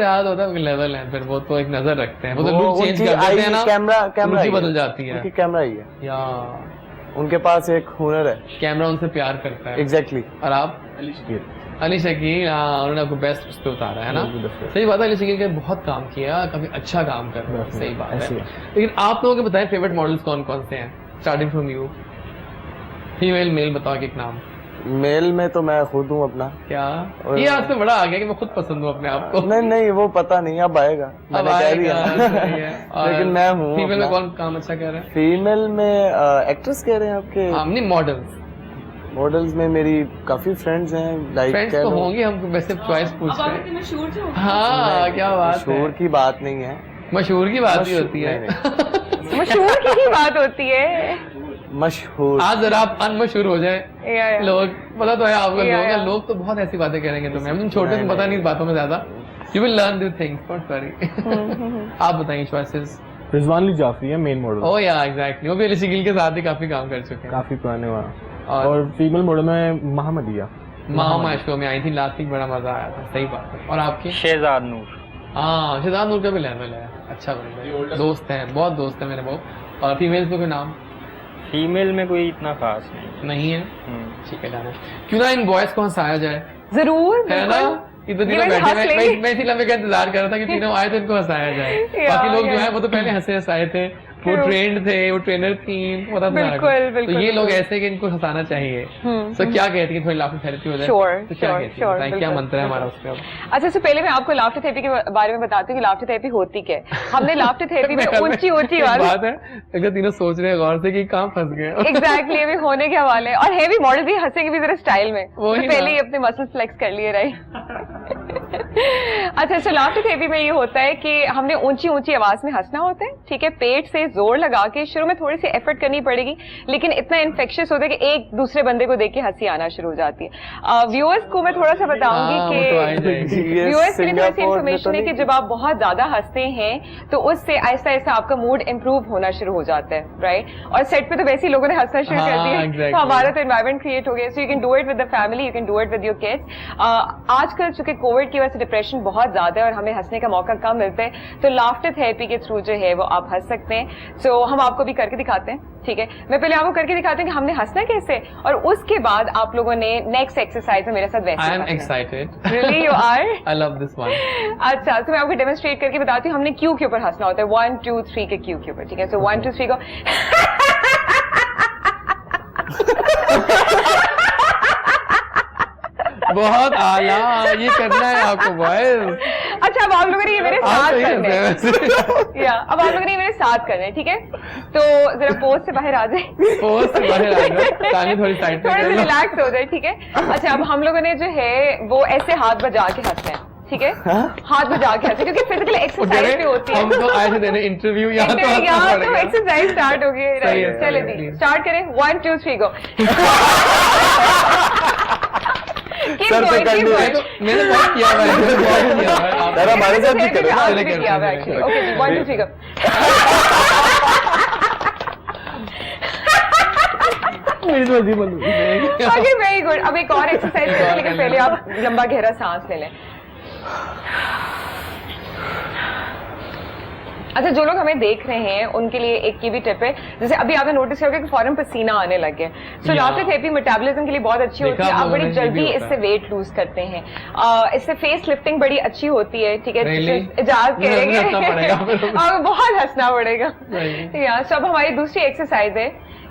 याद होता है, लेवल है, फिर वो तो एक नजर रखते हैं, वो तो लुक चेंज कर देते हैं ना, कैमरा बदल जाती है। उनकी कैमरा ही है या उनके पास एक हुनर है, कैमरा उनसे प्यार करता है। एग्जैक्टली। और आप? अली शकील। हाँ, उन्होंने आपको बेस्ट उस पर उतारा है ना? सही बात है, अली शकील का बहुत काम किया, काफी अच्छा काम कर रहे हैं, सही बात है। लेकिन आप लोगों के बताएं फेवरेट मॉडल्स कौन कौन से हैं, starting from you? Female male बताओ कि एक नाम। मेल में तो मैं खुद हूँ अपना। क्या ये आज से बड़ा आ गया कि मैं खुद पसंद हूँ अपने आप को? नहीं वो पता नहीं, अब आएगा, मैंने कह दिया। लेकिन मैं हूँ। फीमेल में कौन काम अच्छा कह रहे हैं? फीमेल में एक्ट्रेस कह रहे हैं आपके? नहीं, मॉडल्स में मेरी काफी फ्रेंड्स हैं, लाइक फ्रेंड्स तो होंगे, हम वैसे चॉइस पूछ रहे हैं। हाँ क्या बात है, मशहूर की बात नहीं है, मशहूर की बात ही होती है। मशहूर की बात होती है। मशहूर आज जरा आप अनमशहूर हो जाए, लोग पता तो है आपको, लोग तो बहुत ऐसी बातें करेंगे तुम्हें, तुम छोटे तुम पता नहीं बातों में ज्यादा। You will learn this things, don't worry. आप बताइए चॉइसेस। रिजवान जाफरी है मेन मॉडल। ओह या एग्जैक्टली, वो भी अली शकील के साथ ही काफी काम कर चुके हैं, काफी पुराने वहाँ। और फीमेल मॉडल में महमदिया शो में आई थी लास्ट वीक, बड़ा मजा आया था। सही बात है। और आपकी? शहजाद नूर। हाँ, शहजाद नूर का भी लेवल है अच्छा, बंदा दोस्त है, बहुत दोस्त है मेरे बहुत। और फीमेल्स में कोई नाम? फीमेल में कोई इतना खास नहीं है। ठीक है जाना, क्यों ना इन बॉयज को हंसाया जाए। जरूर, है ना? ये तो तीनों बैठे, मैं इसी लम्बे का इंतजार कर रहा था कि तीनों आए तो इनको हंसाया जाए। बाकी लोग जो है वो तो पहले हंसाए थे, वो ट्रेंड थे, वो ट्रेनर थी, पता था। तो ये लोग ऐसे कि इनको हंसाना चाहिए। तो क्या कहती है, थोड़ी लाफ्टर थेरेपी हो जाए? तो क्या कहती है, क्या मंत्र है हमारा उसका? अच्छा, तो पहले मैं आपको लाफ्टर थेरेपी के बारे में बताती हूँ कि लाफ्टर थेरेपी होती क्या है। हमने लाफ्टर थेरेपी में ऊंची बात है, अगर तीनों सोच रहे हैं गौर से कि कहाँ फंस गए। एग्जैक्टली, अभी होने के हवाले है। और हेवी मॉडल भी हंसेंगे भी जरा स्टाइल में, पहले ही अपने मसल फ्लेक्स कर लिए, राइट। अच्छा, तो लाफ्टर थेरेपी में ये होता है कि हमने ऊंची ऊंची आवाज में हंसना होता है, ठीक है। पेट से जोर लगा के शुरू में थोड़ी सी एफर्ट करनी पड़ेगी, लेकिन इतना इन्फेक्शियस होता है कि एक दूसरे बंदे को देख के हंसी आना शुरू हो जाती है। व्यूअर्स को मैं थोड़ा सा बताऊंगी कि व्यूअर्स के लिए थोड़ी सी इन्फॉर्मेशन है कि जब आप बहुत ज्यादा हंसते हैं तो उससे आहिस्ता आहिस्ता आपका मूड इंप्रूव होना शुरू हो जाता है, राइट। और सेट पे तो वैसे ही लोगों ने हंसना शुरू कर दिया, तो हमारा तो एनवायरमेंट क्रिएट हो गया। So you can do it with the family, you can do it with your kids. आजकल चूंकि कोविड की वजह से डिप्रेशन बहुत ज्यादा है और हमें हंसने का मौका कम मिलता है, तो लाफ्टर थेरेपी के थ्रू जो है वो आप हंस सकते हैं। सो हम आपको भी करके दिखाते हैं, ठीक है। मैं पहले आपको करके दिखाती हूँ कि हमने हंसना कैसे, और उसके बाद आप लोगों ने नेक्स्ट एक्सरसाइज में मेरे साथ वैसे। I am excited, really you are? I love this one. अच्छा, तो मैं आपको डेमोन्स्ट्रेट करके बताती हूँ हमने क्यू के ऊपर हंसना होता है, 1 2 3 के क्यू के ऊपर, ठीक है। सो 1 2 3 को बहुत आला, ये करना है आपको बॉयज। अच्छा, अब आप लोगों ने ये मेरे साथ करना है, या अब आप लोगों ने ये मेरे साथ करना है, ठीक है। तो जरा पोज से बाहर आ जाए, पोज से बाहर आ जाए, ताकि थोड़ी साइड पे थोड़ा सा रिलैक्स हो जाए, ठीक है। अच्छा, अब हम लोगों ने जो है वो ऐसे हाथ बजा के हंसना है, ठीक है। हाथ बजा के हंसे, क्योंकि फिजिकल एक्सरसाइज भी होती है। हम तो आए थे देने इंटरव्यू, यहाँ तो एक्सरसाइज स्टार्ट हो गई। चले जी, स्टार्ट करें। 1 2 3 गो। सर पे कर दिया, मैंने बहुत किया हुआ है, सर हमारे साथ भी करो, मैंने किया हुआ एक्चुअली। ओके जी, 1 2 3 गो। Okay, very good. अब एक और एक्सरसाइज करें, लेकिन पहले आप लंबा गहरा सांस ले लें। अच्छा, जो लोग हमें देख रहे हैं उनके लिए एक ये भी टिप है, जैसे अभी आपने नोटिस किया होगा कि फौरन पसीना आने लगे, सो लाफ्टर थेरेपी मेटाबॉलिज्म के लिए बहुत अच्छी होती है। आप बड़ी जल्दी इससे वेट लूज करते हैं, इससे फेस लिफ्टिंग बड़ी अच्छी होती है, ठीक है। इजाजत करेंगे, आपको बहुत हंसना पड़ेगा। या सो अब हमारी दूसरी एक्सरसाइज है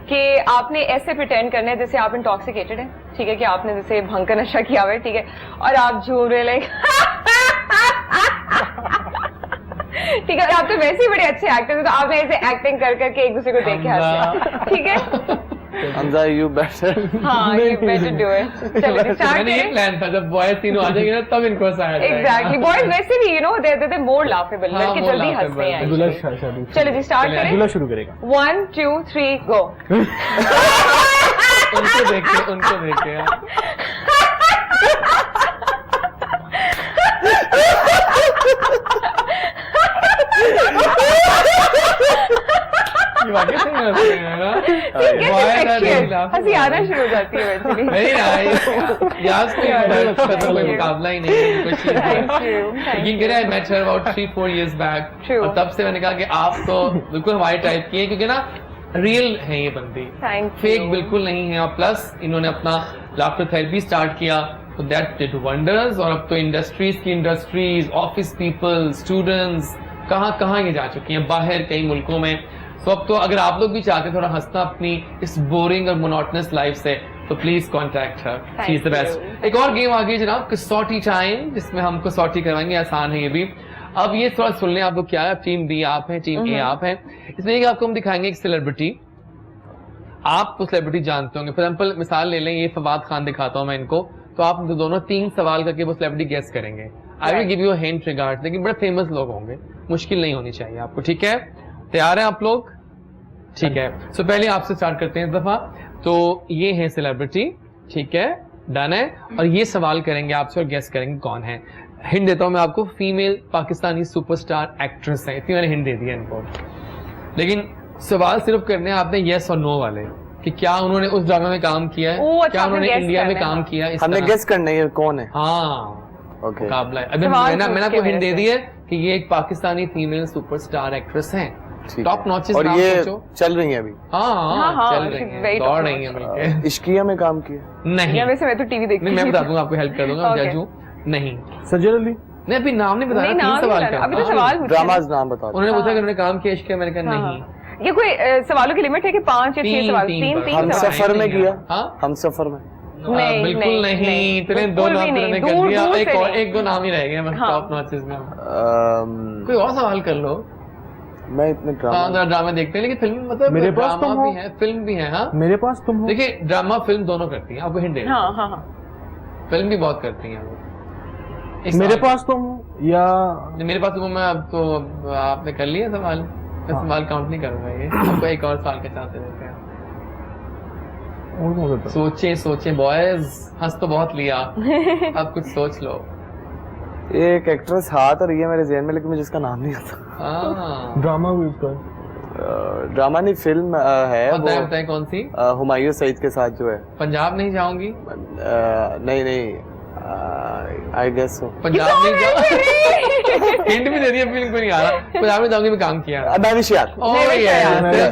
कि आपने ऐसे प्रिटेंड करना है जैसे आप इंटॉक्सिकेटेड है, ठीक है, कि आपने जैसे भंग का नशा किया हुआ है, ठीक है, और आप झूम रहे लाइक ठीक है। आप तो वैसे ही बड़े अच्छे एक्टर हैं, तो आपने ऐसे एक्टिंग कर करके एक दूसरे को देख के हंसना, ठीक है। Hamza, you better। हाँ, you better do it। चलिए स्टार्ट करें। ये प्लान था, जब बॉयज तीनों आ जाएंगे ना तब इनको हंसाया जाएगा। एग्जैक्टली, बॉयज वैसे भी they're more laughable, लड़के जल्दी हंसते हैं। चलिए जी, स्टार्ट करें। अब्दुल्ला शुरू करेगा। 1 2 3 गो। उनको देखे हंसी आना शुरू हो जाती है वैसे। वेरी नाइस, यार कोई मुकाबला ही नहीं, कुछ नहीं। I met her about 3-4 years back, और तब से मैंने कहा कि आप तो बिल्कुल हमारे टाइप की है, क्योंकि ना रियल है ये बंदी, फेक बिल्कुल नहीं है। और प्लस इन्होंने अपना लाफ्टर थेरेपी स्टार्ट किया, तो दैट डिड वंडर्स। और अब तो इंडस्ट्रीज, ऑफिस पीपल, स्टूडेंट्स, कहाँ ये जा चुकी हैं बाहर, कई मुल्कों में। तो अब तो अगर आप लोग भी चाहते हैं थोड़ा हंसना अपनी इस बोरिंग और मोनोटनस लाइफ से, तो please contact her, she is the best. एक और गेम आ गई जनाब, कसौटी टाइम, जिसमें हम कसौटी करवाएंगे, आसान है ये भी। अब ये थोड़ा सुन लें आप लोग, क्या है, टीम बी आप हैं, टीम ए आप हैं। इसमें आपको हम दिखाएंगे एक सेलिब्रिटी, आप तो सेलिब्रिटी जानते होंगे। फॉर एग्जाम्पल मिसाल ले लें, ये फवाद खान दिखाता हूँ मैं इनको, तो आप दोनों 3 सवाल करके वो सेलिब्रिटी गेस करेंगे। I will give you a hint regard, लेकिन बड़े फेमस लोग होंगे, मुश्किल नहीं होनी चाहिए आपको, ठीक है। तैयार हैं आप लोग? ठीक है। सो पहले आपसे स्टार्ट करते हैं इस दफा। तो ये है सेलिब्रिटी, ठीक है, डन है। और ये सवाल करेंगे आपसे और गेस करेंगे कौन है। हिंट देता हूं मैं आपको, फीमेल पाकिस्तानी सुपरस्टार एक्ट्रेस है, इतनी मैंने हिंट दे दी है इनको। लेकिन सवाल सिर्फ करने हैं आपने यस और नो वाले कि क्या उन्होंने उस ड्रामा में काम किया है, क्या उन्होंने इंडिया में काम किया है, हमने गेस करना है कौन है। हाँ ओके मुकाबला है। अभी मैंने आपको हिंट दे दी है कि ये एक पाकिस्तानी फीमेल सुपरस्टार एक्ट्रेस हैं, टॉप नॉचेस और नाम ये सोचो। चल रही है अभी। हाँ चल रही है, दौड़ रही है बल्कि। इश्किया में काम किया या वैसे मैं तो टीवी देखती नहीं, मैं बता दूंगा आपको, हेल्प कर दूंगा। जज हूँ नहीं, सज्जद अली नहीं अभी नाम नहीं बताया, तीन सवाल का अभी तो सवाल पूछे। ड्रामाज नाम बता। उन्होंने पूछा कि उन्होंने काम किया इश्किया, मैंने कहा नहीं। ये कोई सवालों की लिमिट है कि 5 या 6 सवाल? 3 हम सफर में किया। हम सफर में नहीं, बिल्कुल नहीं, इतने दो नाम तुमने कर दिया, एक दो नाम ही रह गए टॉप नॉचेस में। कोई और सवाल कर लो। मैं इतने ड्रामा देखते हैं लेकिन फिल्म मतलब मेरे पास ड्रामा भी है, फिल्म भी है। हाँ मेरे पास तुम हो। देखिए ड्रामा फिल्म दोनों करती हैं, आपको हिंट दे। हाँ फिल्म भी बहुत करती हैं वो। मेरे पास तुम हो या मेरे पास तुम, मैं अब तो आपने कर लिया सवाल, मैं सवाल काउंट नहीं करूंगा ये। आपको एक और सवाल के चांस देते हैं। सोचे बॉयज, हंस तो बहुत लिया, अब कुछ सोच लो। एक एक्ट्रेस हाथ और ये मेरे ज़हन में, लेकिन मुझे इसका नाम नहीं आता। ड्रामा भी उसका ड्रामा नहीं, फिल्म है। बताएं कौन सी? हुमायूं सईद के साथ जो है। पंजाब नहीं जाऊंगी? नहीं आई गेस सो। पंजाब नहीं जाऊंगी, हिंट भी दे दिया, फिल्म को नहीं आ रहा। पंजाब में जाऊंगी, मैं काम किया। मैं भी यार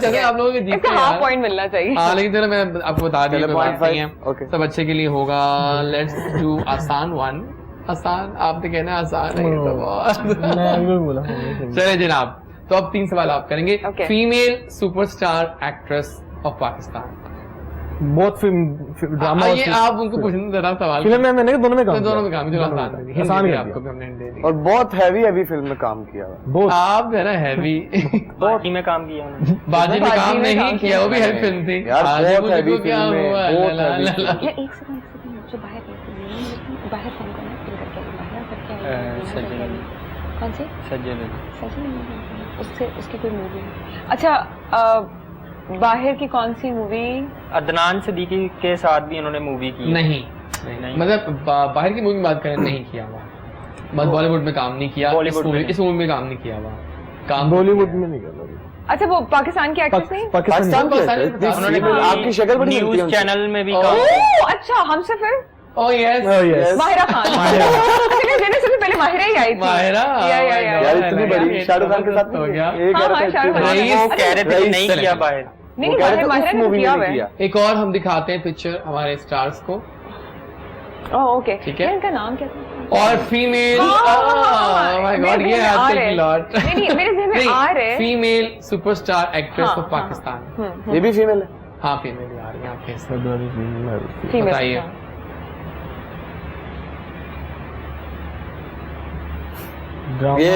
चलिए आप लोगों को जीत इसका हाफ पॉइंट मिलना चाहिए। हाँ लेकिन चलो मैं आपको बता दिया, सब अच्छे के लिए होगा। लेट्स डू आसान वन। आसान आपने कहना आसान है तो बहुत। चले जनाब, तो अब 3 सवाल आप करेंगे। Female superstar actress of Pakistan. बहुत फिल्म ड्रामा। ये आप उनको पूछने जरा सवाल। फिल्म में मैंने दोनों में काम जो आसान है आपको हमने दे दी। और बहुत हैवी फिल्म में काम किया। बहुत आप जरा हैवी बाजी में काम किया, बाजी में काम नहीं किया, वो भी हैवी फिल्म थी यार, बहुत हैवी क्या फिल्म हुआ? एक सेकंड जो बाहर फोन करना कौन सी? सज्जद। उसकी कोई मूवी? अच्छा बाहर की कौन सी मूवी? अदनान सिद्दीकी के साथ भी उन्होंने मूवी की। नहीं मतलब बाहर की मूवी में बात करें, नहीं किया हुआ। बस बॉलीवुड में काम नहीं किया, इस मूवी में काम नहीं किया हुआ। काम बॉलीवुड में नहीं किया। अच्छा वो पाकिस्तान की एक्ट्रेस नहीं? पाकिस्तान आपकी शक्ल बड़ी न्यूज चैनल में भी काम। अच्छा हमसे फिर यस माहिरा खान। देने से पहले माहिरा ही आई थी। माहिरा यार इतनी बड़ी शाहरुख खान के साथ हो गया। कह रहे थे नहीं किया बाहर। नहीं माहिरा ने किया हुआ। एक और हम दिखाते हैं पिक्चर हमारे स्टार्स को। ओके ठीक है, इनका नाम क्या था? और फीमेल माय गॉड ये आजकल की लॉट। नहीं मेरे ज़हन में आ रहे। Female superstar actress of Pakistan. ये भी फीमेल है? हाँ फीमेल आ रही है आपके। बताइए। ये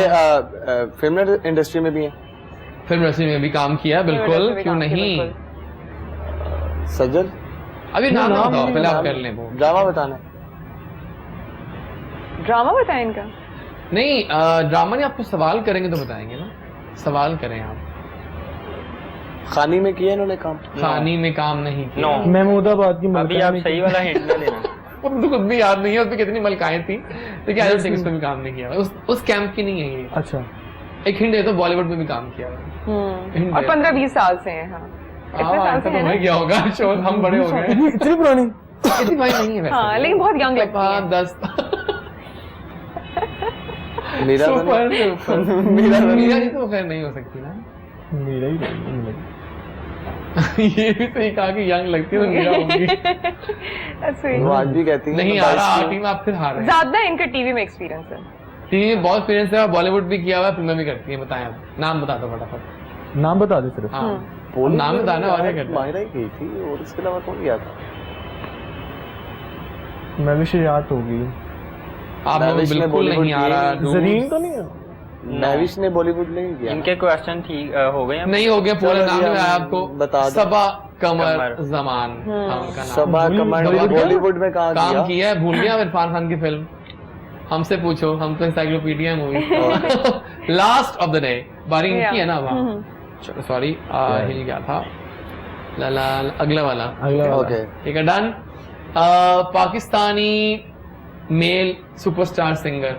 फिल्म इंडस्ट्री में भी है? फिल्म इंडस्ट्री में भी काम किया, बिल्कुल, क्यों नहीं। सज्जद अभी नाम बताओ, पहले आप कर लें। वो ड्रामा बताना। ड्रामा बताएं इनका? नहीं ड्रामा नहीं, आपको सवाल करेंगे तो बताएंगे ना। सवाल करें आप। खानी में किया इन्होंने काम? खानी में काम नहीं किया। महमूदाबाद की अभी आप सही वाला हिंट ना देना। तो खुद भी याद नहीं है उसमें कितनी मलकाएं थी, लेकिन आई डोंट थिंक उसमें भी काम नहीं किया। उस कैंप की नहीं है ये। अच्छा एक हिंट है तो बॉलीवुड में भी काम किया। और 15-20 साल से है। इतने साल से हो गया होगा, शो हम बड़े हो गए। इतनी पुरानी? इतनी भाई नहीं है वैसे। हाँ लेकिन बहुत यंग लगती है। 10 मेरा तो खैर नहीं हो सकती ना। मेरा ही नहीं। ये भी सही कहा कि यंग लगती है तो मेरा होगी। वो आज भी कहती है नहीं आ रहा आर्टी में, आप फिर हार रहे हैं। ज्यादा इनका टीवी में एक्सपीरियंस है। टीवी में बहुत एक्सपीरियंस है, बॉलीवुड भी किया हुआ है, फिल्में भी करती है। बताएं आप, नाम बता दो फटाफट। नाम बता दे सिर्फ। हाँ नाम बताना और क्या करना। माहिरा ही गई थी और इसके अलावा कौन गया था? मैं भी याद होगी। आप बिल्कुल नहीं आ रहा। जरीन तो नहीं है? महविश ने बॉलीवुड नहीं किया। इनके क्वेश्चन ठीक हो गए? नहीं हो गया, पूरा नाम नहीं आया आपको। बता दो। सबा कमर जमान उनका नाम। सबा कमर बॉलीवुड में काम किया है। भूल गया इरफान खान की फिल्म? हमसे पूछो, हम तो encyclopedia movie. Last of the day बारी इनकी है ना। वहाँ सॉरी हिल गया था। अगला वाला। ओके ठीक है, done. Pakistani male superstar singer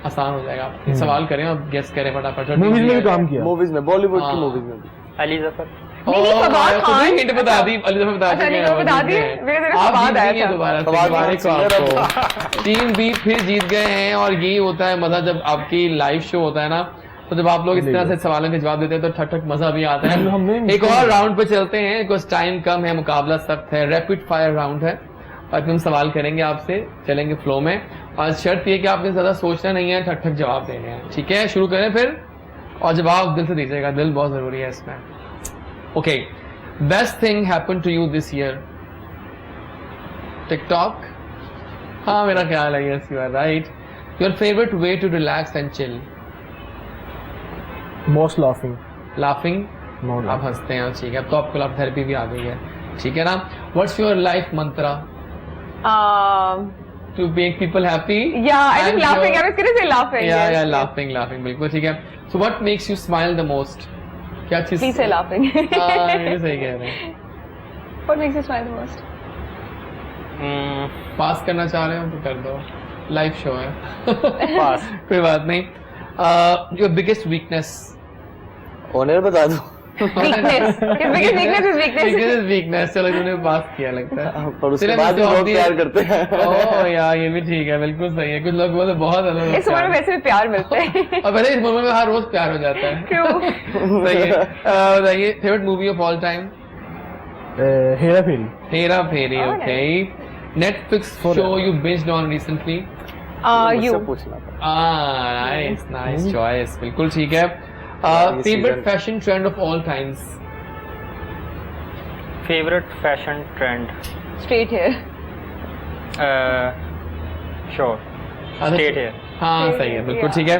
आसान हो जाएगा। सवाल करें आप, गेस करें फटाफट। मूवीज में भी काम किया, मूवीज में, बॉलीवुड की मूवीज में भी। अली जफर। हिंट बता दी, बता दी। टीम बी फिर जीत गए हैं। और यही होता है मजा जब आपकी लाइव शो होता है ना, तो जब आप लोग इस तरह से सवालों के जवाब देते हैं तो ठक ठक मजा भी आता है। एक और राउंड पे चलते हैं, कुछ टाइम कम है, मुकाबला सख्त है, रैपिड फायर राउंड है और हम सवाल करेंगे आपसे, चलेंगे फ्लो में। और शर्त ये कि आपने ज्यादा सोचना नहीं है, ठक ठक जवाब देने हैं, ठीक है? शुरू करें फिर, और जवाब दिल से दीजिएगा, दिल बहुत जरूरी है इसमें। Okay, best thing happen to you this year? TikTok? हाँ, मेरा ख्याल है, yes you are right. Your favourite way to relax and chill? Most laughing. Laughing? आप हंसते हैं, ठीक है। अब तो आपको लाफ थेरेपी भी आ गई है, ठीक है ना? What's your life Mantra? To make people happy? Yeah, I was laughing. I was going to say laughing. Yeah, laughing, बिल्कुल ठीक है। So what makes you smile the most? क्या चीज? Please say laughing. हाँ, ये सही कह रहे हैं। What makes you smile the most? पास करना चाह रहे हो तो कर दो, लाइव शो है। पास। कोई बात नहीं। Your biggest weakness? ऑनर बता दो। Weakness. His biggest weakness is weakness. Weakness. चलो इन्होंने पास किया लगता है। पर उसके बाद भी लोग प्यार करते हैं। ओह यार, ये भी ठीक है, बिल्कुल सही है। कुछ लोग बोलते बहुत अलग। इस उम्र में वैसे भी प्यार मिलते हैं। और पहले इस उम्र में हर रोज प्यार हो जाता है। क्यों? सही है। बताइए, favourite movie of all time? Hera Pheri. Hera Pheri, okay. Netflix show you binged on recently? You. Nice choice, बिल्कुल ठीक है। Favourite fashion trend of all times? Favourite fashion trend? Straight hair. Sure, straight hair. हाँ सही है, बिल्कुल ठीक है।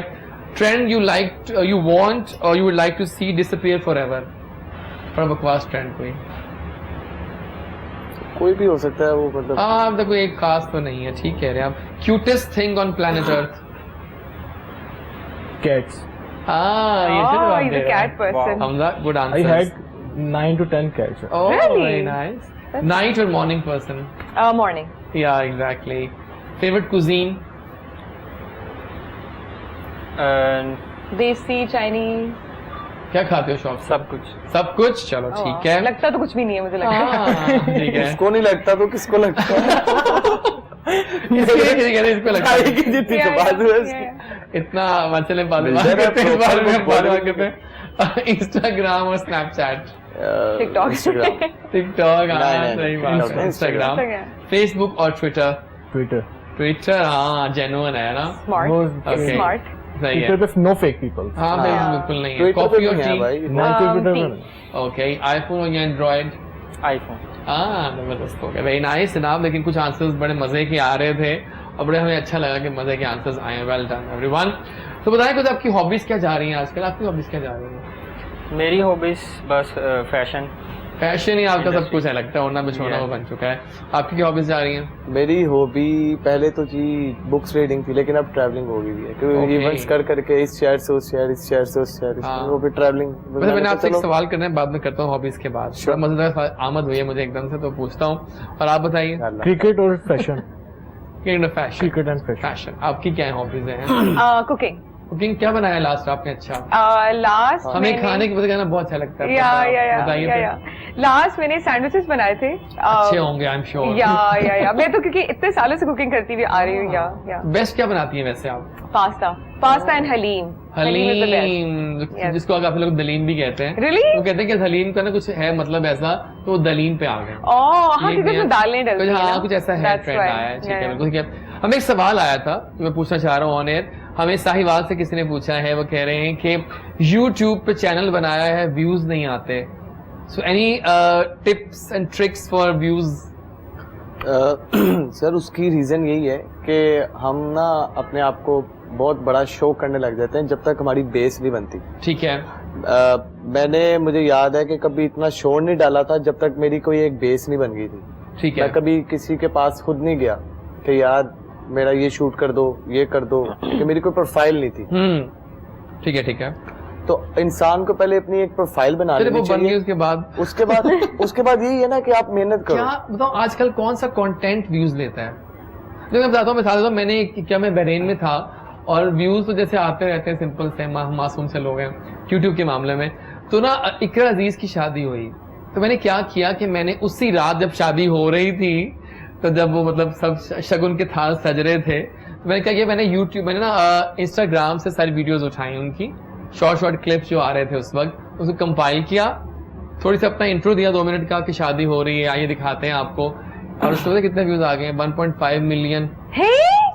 Trend you like, you want और you would like to see disappear forever? थोड़ा बकवास ट्रेंड कोई भी हो सकता है वो, मतलब अब तो कोई एक खास तो नहीं है, ठीक कह रहे हैं आप। Cutest thing on planet earth? Cats. He's a cat person. Hamza, good I answer. had 9 to 10 cats. Oh, Really? very nice. Night or morning person? Morning. Yeah, exactly. Favorite cuisine? Desi, Chinese. क्या खाते हो शौक से? सब कुछ। सब कुछ, चलो ठीक है। लगता तो कुछ भी नहीं है मुझे लगता हाँ, ठीक है। उसको नहीं लगता तो किसको लगता है? इसको लगता है कि जितनी तो बात है उसकी। इतना मचले बात करते हैं, इस बारे में बात करते हैं। इंस्टाग्राम और स्नैपचैट? टिकटॉक। टिकटॉक, हाँ सही बात है। इंस्टाग्राम, फेसबुक और ट्विटर? ट्विटर, हाँ जेन्युइन है ना? स्मार्ट। सही है। Twitter पे no fake people. हाँ बिल्कुल नहीं है। कॉफी और टी? Twitter ओके, आईफोन और एंड्रॉइड? आईफोन। हाँ जबरदस्त हो गया, वेरी नाइस जनाब। लेकिन कुछ आंसर्स बड़े मजे के आ रहे थे और बड़े हमें अच्छा लगा कि मजे के आंसर्स आए। Well done everyone. तो बताएं कुछ आपकी हॉबीज क्या जा रही हैं आजकल? आपकी हॉबीज क्या जा रही हैं? मेरी हॉबीज बस फैशन ही आपका सब कुछ है लगता है, ओढ़ना बिछोना वो बन चुका है। आपकी क्या हॉबीज जा रही हैं? मेरी हॉबी पहले तो जी बुक्स रीडिंग थी, लेकिन अब ट्रैवलिंग हो गई है क्योंकि इवेंट्स कर करके इस शहर से उस शहर, इस शहर से उस शहर, वो भी ट्रैवलिंग। वैसे मैंने आपसे एक सवाल करना है, बाद में करता हूँ हॉबीज के बाद। मजेदार आमद हुई है मुझे एकदम से, तो पूछता हूँ। और आप बताइए, क्रिकेट और फैशन? Cricket and fashion. आपकी क्या हॉबीज हैं? कुकिंग क्या बनाया लास्ट आपने? अच्छा, लास्ट हमें खाने की बताना बहुत अच्छा लगता है। बताइए। लास्ट मैंने सैंडविचेस बनाए थे, अच्छे होंगे आई एम श्योर। या मैं तो क्योंकि इतने सालों से कुकिंग करती हुई आ रही हूँ। या बेस्ट क्या बनाती हैं वैसे आप? Pasta and haleem. जिसको आप लोग दलीम भी कहते हैं। Really? वो कहते हैं कि हलीम का ना कुछ है मतलब ऐसा, तो दलीम पे आ गए। हाँ, क्योंकि दालें डलती हैं। हाँ, कुछ ऐसा है, ट्रेंड आया है। ठीक है, बिल्कुल ठीक है। हमें एक सवाल आया था जो मैं पूछना चाह रहा हूँ ऑन एयर। हमें साहिवाल से किसी ने पूछा है, वो कह रहे हैं कि YouTube पे चैनल बनाया है, व्यूज नहीं आते। So any tips and tricks for views? Sir उसकी रीजन यही है कि हम ना अपने आप को बहुत बड़ा शो करने लग जाते हैं जब तक हमारी बेस नहीं बनती। ठीक है। मुझे याद है कि कभी इतना शोर नहीं डाला था जब तक मेरी कोई एक बेस नहीं बन गई थी। ठीक है। मैं कभी किसी के पास खुद नहीं गया कि यार मेरा ये शूट कर दो, ये कर दो, कि मेरी कोई प्रोफाइल नहीं थी। ठीक है, ठीक है। तो इंसान को पहले अपनी एक प्रोफाइल बना लेनी चाहिए। उसके बाद यही है ना कि आप मेहनत करो। क्या बताओ आजकल कौन सा कंटेंट व्यूज लेता है? जो मैं बताता हूँ, मिसाल देता हूँ। मैं बहरीन में था और व्यूज तो जैसे आते रहते हैं, सिंपल से मासूम से लोग हैं यूट्यूब के मामले में। तो ना इकरा अजीज की शादी हुई, तो मैंने क्या किया कि मैंने उसी रात जब शादी हो रही थी, तो जब वो मतलब सब शगुन के थाल सज रहे थे, तो मैंने क्या किया, मैंने ना इंस्टाग्राम से सारी वीडियोस उठाई उनकी, शॉर्ट क्लिप्स जो आ रहे थे उस वक्त, उसको कंपाइल किया, थोड़ी सी अपना इंट्रो दिया 2 मिनट का कि शादी हो रही है, आइए दिखाते हैं आपको, और उसमें कितने व्यूज आ गए हैं, 1.5 मिलियन।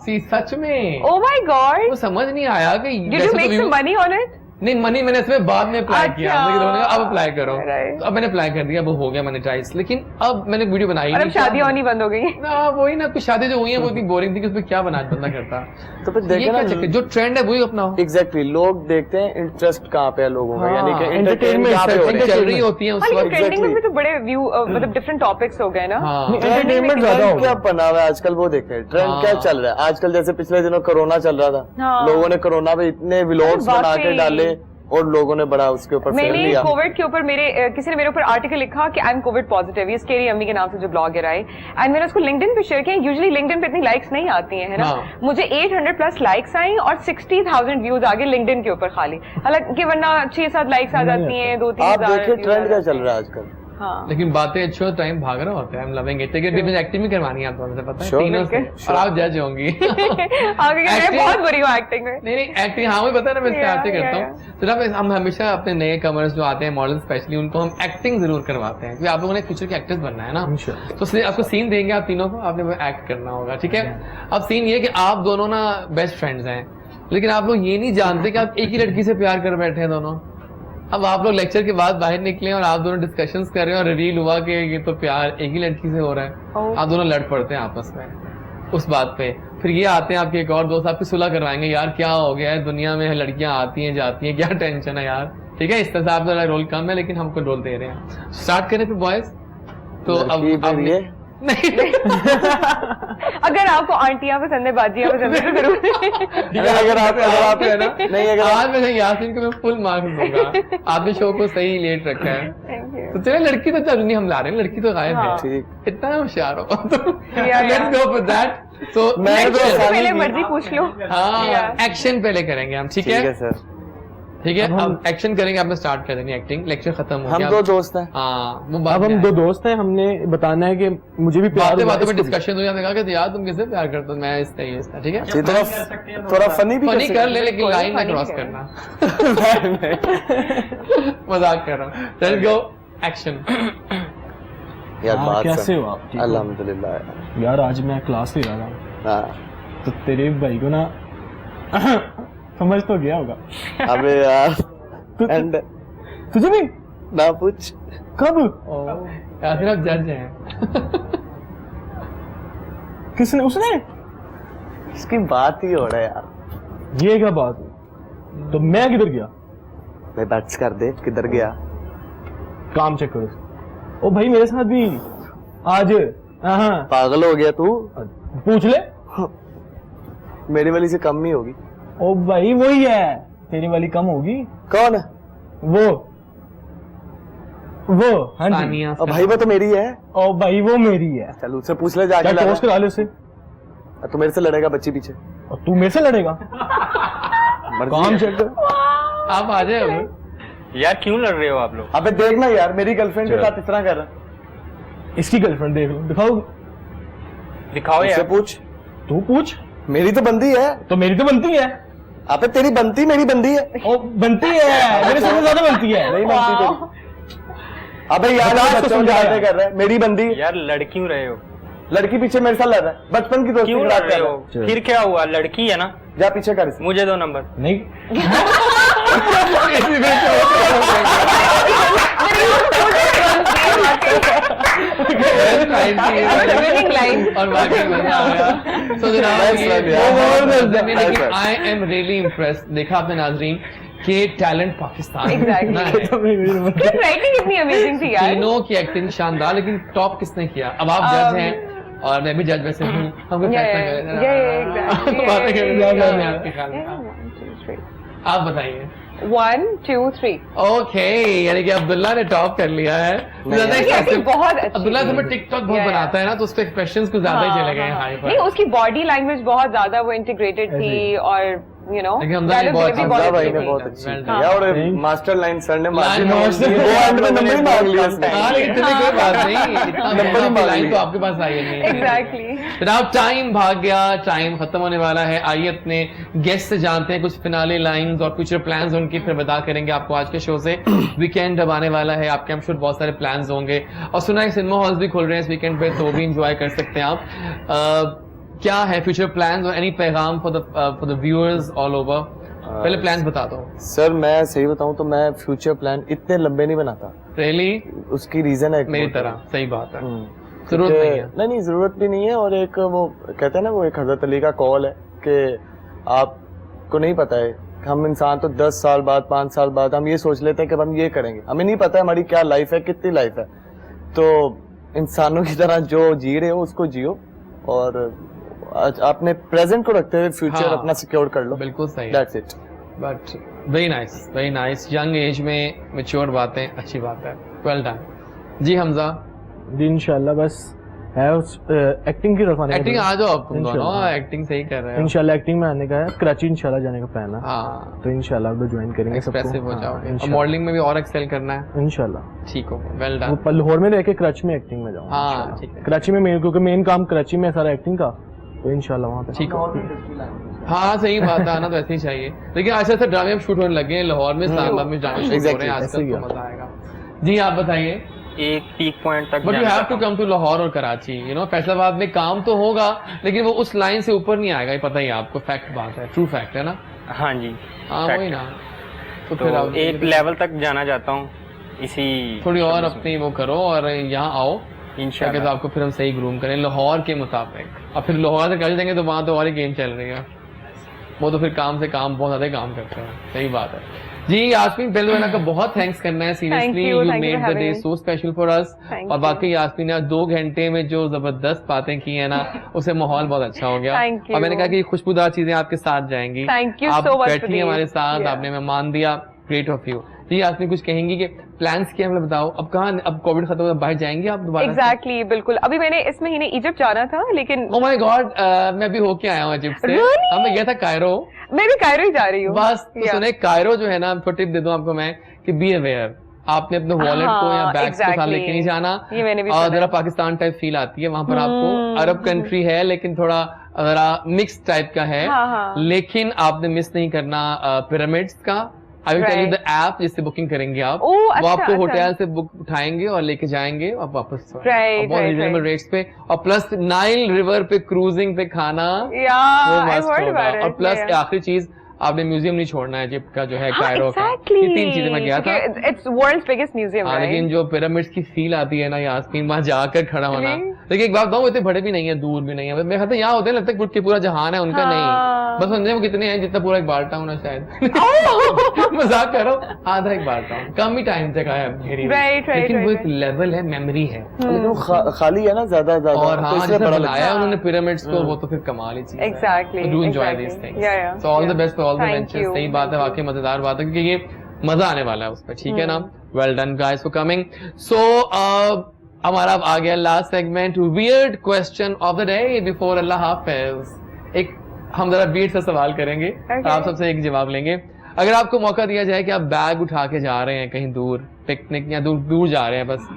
सी सच में, ओह माय गॉड, वो समझ नहीं आया कि did you make some money on it? नहीं, मनी मैंने इसमें बाद में अप्लाई किया, अब अप्लाई करो, तो अब मैंने अप्लाई कर दिया, वो हो गया मोनेटाइज। लेकिन अब मैंने वीडियो बनाई नहीं, शादी होनी बंद हो गई ना, वही ना, कुछ शादी जो हुई है वो इतनी बोरिंग थी कि उसमें क्या बंदा करता। तो फिर देखे ना, जो ट्रेंड है वही अपनाओ। एग्जैक्टली, लोग देखते हैं इंटरेस्ट कहाँ पे है लोगों का, यानी कि एंटरटेनमेंट चल रही होती है उस वक्त। ट्रेंडिंग में तो बड़े व्यू मतलब डिफरेंट टॉपिक्स हो गए ना, एंटरटेनमेंट ज्यादा क्या बना हुआ है आजकल, वो देखे ट्रेंड क्या चल रहा है आजकल। जैसे पिछले दिनों कोरोना चल रहा था, लोगों ने कोरोना पे इतने व्लॉग्स बना के डाले और लोगों ने बड़ा उसके ऊपर फेयर लिया। कोविड के ऊपर किसी ने मेरे ऊपर आर्टिकल लिखा कि आई एम कोविड पॉजिटिव, ये स्केरी अम्मी के नाम से जो ब्लॉगर है, एंड मैंने उसको लिंक्डइन पे शेयर किया। यूजुअली लिंक्डइन पे इतनी लाइक्स नहीं आती हैं, है ना, मुझे 800+ लाइक्स आई और 60,000 व्यूज आ गए लिंक्डइन के ऊपर खाली, हालांकि वरना 6-7 लाइक्स आ जाती हैं, 2-3 आप देखिए ट्रेंड क्या चल रहा है आजकल। हाँ। लेकिन बातें अच्छी हो, टाइम भाग रहा होता है, हम लवेंगे। एक्टिंग भी करवानी है आपको, मुझे पता है, तीनों से, और आप जज होंगी। बहुत बुरी हूँ एक्टिंग में। नहीं एक्टिंग, हाँ मुझे पता है ना, मैं स्टार्ट से करता हूँ। तो ना हम हमेशा अपने नए कमर्स जो आते हैं, मॉडल स्पेशली, उनको हम एक्टिंग जरूर करवाते हैं, क्योंकि आप लोगों ने फ्यूचर के एक्टर्स बनना है ना। तो आपको सीन देंगे आप तीनों को, आपने वो एक्ट करना होगा, ठीक है। अब सीन ये कि आप दोनों ना बेस्ट फ्रेंड्स हैं, लेकिन आप लोग ये नहीं जानते कि आप एक ही लड़की से प्यार कर बैठे हैं दोनों। अब आप लोग लेक्चर के बाद बाहर निकले और आप दोनों डिस्कशंस कर रहे हैं और रिवील हुआ कि ये तो प्यार एक ही लड़की से हो रहा है। आप दोनों लड़ पड़ते हैं आपस में उस बात पे। फिर ये आते हैं आपके एक और दोस्त, आपकी सुलह करवाएंगे, यार क्या हो गया है, दुनिया में लड़कियां आती हैं जाती हैं, क्या टेंशन है यार, ठीक है। इस तरह से आपका रोल कम है, लेकिन हमको रोल दे रहे हैं। स्टार्ट करें फिर बॉयज। तो अब ये नहीं अगर आपको आंटियां पसंद है, बाजियां पसंद है, तो जरूर। अगर आप है ना, नहीं अगर आज मैं यासीन को मैं फुल मार्क्स दूंगा, आपने शो को सही लेट रखा है। तो चलिए, लड़की तो चल नहीं, हम ला रहे हैं, लड़की तो गायब है, इतना होशियार हो। Let's go for that. तो पहले मर्जी पूछ लो। हाँ, एक्शन पहले करेंगे हम, ठीक है सर, ठीक है। अब एक्शन करेंगे, आपने स्टार्ट कर देंगे एक्टिंग, लेक्चर खत्म हो गया। हम 2 दोस्त हैं। हाँ, वो अब हम 2 दोस्त हैं, हमने बताना है कि मुझे भी प्यार, बातों में डिस्कशन हो जाता है कि यार तुम किससे प्यार करते हो, मैं इससे ही इसका, ठीक है। थोड़ा फनी भी कर ले, लेकिन लाइन ना क्रॉस करना। मजाक कर रहा हूँ। Let's go, action. यार बात कैसे हो आप? अल्हम्दुलिल्लाह यार, आज मैं क्लास ले रहा था, तो तेरे भाई को ना समझ तो गया होगा। अबे यार, एंड तुझे भी ना पूछ। कब? या फिर आप जज हैं। किसने? उसने? इसकी बात ही हो रहा है यार। ये क्या बात है? तो मैं किधर गया? मैं बैट्स कर दे, किधर गया? काम चेक करो। ओ भाई, मेरे साथ भी आज। पागल हो गया तू? पूछ ले। मेरी वाली से कम ही होगी। ओ भाई, वही है, तेरी वाली कम होगी। कौन है वो? हाँ जी। भाई वो तो मेरी है। ओ भाई, वो मेरी है। चल उससे पूछ ले जाके। टॉस करा ले उससे। तू मेरे से लड़ेगा बच्ची पीछे। और तू मेरे से लड़ेगा? काम चेक कर। आप आ जाए। यार क्यों लड़ रहे हो आप लोग? अबे देखना यार, मेरी गर्लफ्रेंड के साथ इस तरह कर रहा। इसकी गर्लफ्रेंड देख लो, दिखाओ यार। पूछ। तू पूछ। मेरी तो बंदी है। तो मेरी तो बनती है। अबे तेरी बनती, मेरी बंदी है। ओ, बनती है, मेरे से ज्यादा बनती है। नहीं बनती तेरी। अबे यार, बच्चों की बातें कर रहा है, मेरी बंदी। यार लड़ क्यों रहे हो? लड़की पीछे मेरे साथ लड़ रहा है, बचपन की दोस्ती क्यों लड़ रहे हो? फिर क्या हुआ? लड़की है ना, जा पीछे कर। मुझे 2 नंबर। नहीं। और आई एम रियली इम्प्रेस्ड। देखा आपने नाजरीन कि टैलेंट पाकिस्तान कितनी अमेजिंग थी यार। तीनों की एक्टिंग शानदार, लेकिन टॉप किसने किया? अब आप जज हैं और मैं भी जज वैसे हूँ, हमको आप बताइए। 1 2 3। ओके, यानी कि अब्दुल्ला ने टॉप कर लिया है। बहुत अब्दुल्ला तो टिकटॉक बहुत बनाता है ना, तो उसके एक्सप्रेशंस कुछ ज्यादा ही चले गए हाई पर। नहीं, उसकी बॉडी लैंग्वेज बहुत ज्यादा वो इंटीग्रेटेड थी और you know, Hamza that is delivery Hamza भाई ने बहुत बहुत अच्छी किया और मास्टर लाइन सर ने मास्टर वो एंड में नंबर ही मांग लिया उसने। इतनी कोई बात नहीं, इतना नंबर ही मांग लाइन तो लिया। आपके पास आई नहीं। Exactly. जनाब टाइम भाग गया, टाइम खत्म होने वाला है। आइए अपने गेस्ट से जानते हैं कुछ फिनाले लाइंस और फ्यूचर प्लान्स उनकी, फिर बता करेंगे आपको आज के शो से। वीकेंड अब आने वाला है, आपके हम श्योर बहुत सारे प्लान्स होंगे और सुना है सिनेमा हॉल्स भी खुल रहे हैं इस वीकेंड पे, तो भी एंजॉय कर सकते हैं आप। क्या है फ्यूचर प्लान्स और एनी पैगाम for the viewers all over? पहले प्लान्स बता दो। सर मैं सही बताऊं तो मैं फ्यूचर प्लान इतने लंबे नहीं बनाता। रियली? उसकी रीजन है मेरी तरह, सही बात है, जरूरत नहीं है। नहीं जरूरत भी नहीं है, और एक वो कहते हैं ना, वो एक हजरत अली का कॉल है कि आपको नहीं पता है, हम इंसान तो 10 साल बाद 5 साल बाद हम ये सोच लेते हैं कि हम ये करेंगे, हमें नहीं पता है हमारी क्या लाइफ है, कितनी लाइफ है। तो इंसानों की तरह जो जी रहे हो उसको जियो और अपने प्रेजेंट को रखते हुए फ्यूचर अपना सिक्योर कर लो। बिल्कुल सही, that's it. But very nice, very nice. Young age में मैच्योर बातें, अच्छी बात है, वेल डन। जी हमजा? जी इंशाल्लाह बस है उस एक्टिंग की तरफ आने का। एक्टिंग आ जाओ आप, तुम दोनों एक्टिंग सही कर रहे हो। इंशाल्लाह एक्टिंग में आने का है, कराची इंशाल्लाह जाने का प्लान है। हाँ तो इंशाल्लाह वो ज्वाइन करेंगे, एक्सप्रेसिव हो जाओगे और मॉडलिंग में भी और एक्सेल करना है इंशाल्लाह। ठीक हो, वेल डन। वो लाहौर में रह के कराची में एक्टिंग में जाऊंगा। हाँ ठीक है, कराची में मेन, क्योंकि मेन काम कराची में सारा एक्टिंग का, तो इंशाल्लाह वहाँ पे ठीक हो। हाँ सही बात है, आना तो ऐसे ही चाहिए। लेकिन ऐसे ऐसे ड्रामे अब शूट होने लगे हैं लाहौर में, इस्लामाबाद में ड्रामे शूट हो रहे हैं आजकल, तो मजा आएगा। जी आप बताइए। एक पीक पॉइंट तक but you have to come to Lahore और कराची, यू नो। फैसलाबाद में काम तो होगा लेकिन वो उस लाइन से ऊपर नहीं आएगा, ये पता ही है आपको, फैक्ट बात है, ट्रू फैक्ट है ना। हाँ जी, हाँ वही ना। तो फिर अब एक लेवल तक जाना चाहता हूँ, इसी थोड़ी और अपनी वो करो और यहाँ आओ इंशाल्लाह, तो आपको फिर हम सही ग्रूम करें लाहौर के मुताबिक। और फिर लाहौर से कर देंगे तो वहाँ तो और ही गेम चल रही है, वो तो फिर काम से काम बहुत ज्यादा काम करते हैं। सही बात है जी। यास्मीन पहलवान का बहुत थैंक्स करना है, seriously you made the day so special for us. और बाकी यास्मीन ने 2 घंटे में जो जबरदस्त बातें की है ना, उससे माहौल बहुत अच्छा हो गया। और मैंने कहा कि खुशबूदार चीजें आपके साथ जाएंगी, आप बैठी हमारे साथ, आपने मेहमान दिया, ग्रेट ऑफ यू। जी यास्मीन कुछ कहेंगी कि प्लान्स क्या मतलब बताओ, अब कहाँ, अब कोविड खत्म हो बाहर जाएंगे आप दोबारा? एग्जैक्टली बिल्कुल। अभी मैंने इस महीने इजिप्ट जाना था, लेकिन ओह माय गॉड, मैं भी होके आया हूँ इजिप्ट से। Really? मैं गया था कायरो। मैं भी कायरो ही जा रही हूँ बस तो सुने, कायरो जो है ना, टिप दे दूं आपको मैं कि बी अवेयर, आपने अपने वॉलेट को या बैग को साथ लेके नहीं जाना। ये मैंने भी और जरा पाकिस्तान टाइप फील आती है वहां पर आपको, अरब कंट्री है लेकिन थोड़ा जरा मिक्स टाइप का है। लेकिन आपने मिस नहीं करना पिरामिड्स का। I will tell you the app जिससे बुकिंग करेंगे आप, वो आपको होटल से बुक उठाएंगे और लेके जाएंगे और वापस बहुत रिजनेबल रेट्स पे, और प्लस नाइल रिवर पे क्रूजिंग पे खाना वो मस्त होगा। और प्लस आखिरी चीज, आपने म्यूजियम नहीं छोड़ना है इजिप्ट का जो है कायरो का। ये 3 चीजें मैं गया था। इट्स वर्ल्ड्स बिगेस्ट म्यूजियम, लेकिन जो पिरामिड्स की फील आती है ना यास्मीन, वहां जाकर खड़ा होना। लेकिन एक बात बताऊं, इतने बड़े भी नहीं है, दूर भी नहीं है। मैं कहता यहाँ होते हैं, लगता है कि पूरा जहान है, उनका नहीं। बस समझे वो कितने हैं, जितना पूरा एक बार टाउन है शायद। मजाक करो, आधा एक बार टाउन, कम ही टाइम तक आया लेकिन वो एक लेवल है, मेमोरी है, लेकिन वो खाली है ना ज्यादा। और हाँ बनाया उन्होंने पिरामिड्स को, वो तो फिर कमाल ही चीज है। Exactly, do enjoy this things, so all the best for all the ventures. सही बात है, वाकई मजेदार बात है, क्योंकि ये मजा आने वाला है उसमें, ठीक है ना। Well done guys for coming. So हमारा अब आ गया last segment, weird question of the day before अल्लाह हाफिज। एक हम जरा बीट से सवाल करेंगे, आप सबसे एक जवाब लेंगे। अगर आपको मौका दिया जाए कि आप बैग उठा के जा रहे हैं कहीं दूर, पिकनिक या दूर दूर जा रहे हैं बस,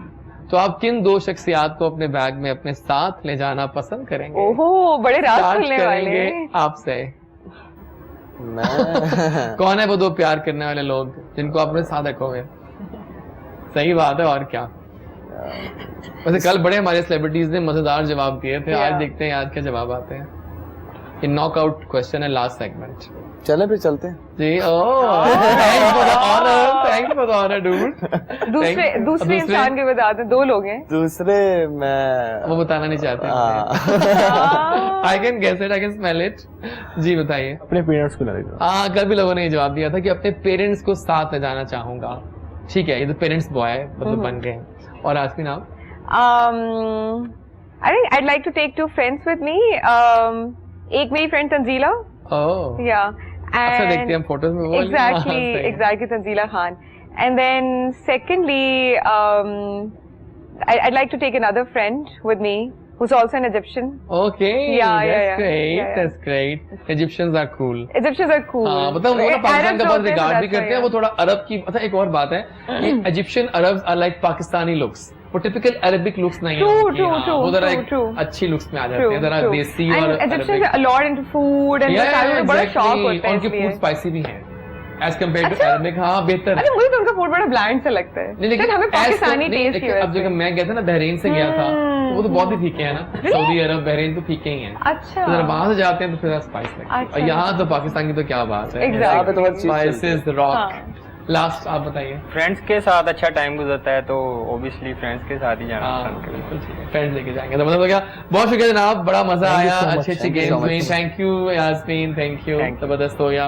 तो आप किन 2 शख्सियात को अपने बैग में अपने साथ ले जाना पसंद करेंगे? ओहो, बड़े राज खुलने वाले आपसे। कौन है वो 2 प्यार करने वाले लोग जिनको अपने साथ रखोगे? सही बात है, और क्या। वैसे कल बड़े हमारे सेलिब्रिटीज ने मजेदार जवाब दिए थे, आज देखते हैं आज क्या जवाब आते हैं। ये नॉकआउट क्वेश्चन है, लास्ट सेगमेंट। चले फिर चलते हैं जी। Thanks for the honour, thanks for the honour dude. दूसरे इंसान के बताते हैं, 2 लोग हैं। दूसरे मैं वो बताना नहीं चाहते। I can guess it, I can smell it. जी बताइए। अपने पेरेंट्स को ले जाओ। हाँ, कल भी लोगों ने ये जवाब दिया था कि अपने पेरेंट्स को साथ ले जाना चाहूंगा। ठीक है, ये तो पेरेंट्स बॉय मतलब बन गए। और आज भी नाम I think I'd like to take 2 friends with me. एक मेरी फ्रेंड तंजीला, अच्छा देखते हैं हम फोटोज में वो। exactly Tanzila Khan. And then secondly, I'd like to take another friend with me who's also an Egyptian. Okay, that's great. Egyptians are cool. हाँ, मतलब वो ना पाकिस्तान का बहुत रिगार्ड भी करते हैं, वो थोड़ा अरब की, अच्छा एक और बात है कि Egyptian Arabs are like Pakistani looks. वो टिपिकल अरबिक लुक्स नहीं है, वो जरा अच्छी लुक्स में आ जाते हैं, जरा देसी और Egyptians are a lot into food and बड़ा शौक होता है, उनकी फूड स्पाइसी भी है एज कम्पेयर टू अरबिक। हाँ बेहतर है। मुझे तो उनका फूड बड़ा ब्लैंड सा लगता है, लेकिन हमें पाकिस्तानी टेस्ट की वजह से। अब जब मैं गया था ना, बहरीन से गया था, वो तो बहुत ही फीके हैं ना, सऊदी अरब बहरीन तो फीके ही हैं। अच्छा, तो वहां से जाते हैं तो फिर स्पाइस लगती है, और यहाँ तो पाकिस्तान की तो क्या बात है, स्पाइसेस रॉक। लास्ट आप बताइए। फ्रेंड्स के साथ अच्छा टाइम गुजरता है तो ऑब्वियसली फ्रेंड्स के साथ ही जाना पसंद करेंगे। बिल्कुल ठीक है, फ्रेंड्स लेके जाएंगे तो मतलब हो गया। बहुत शुक्रिया जनाब, बड़ा मजा आया, अच्छे गेम्स में। Thank you Yasmeen, thank you, जबरदस्त हो गया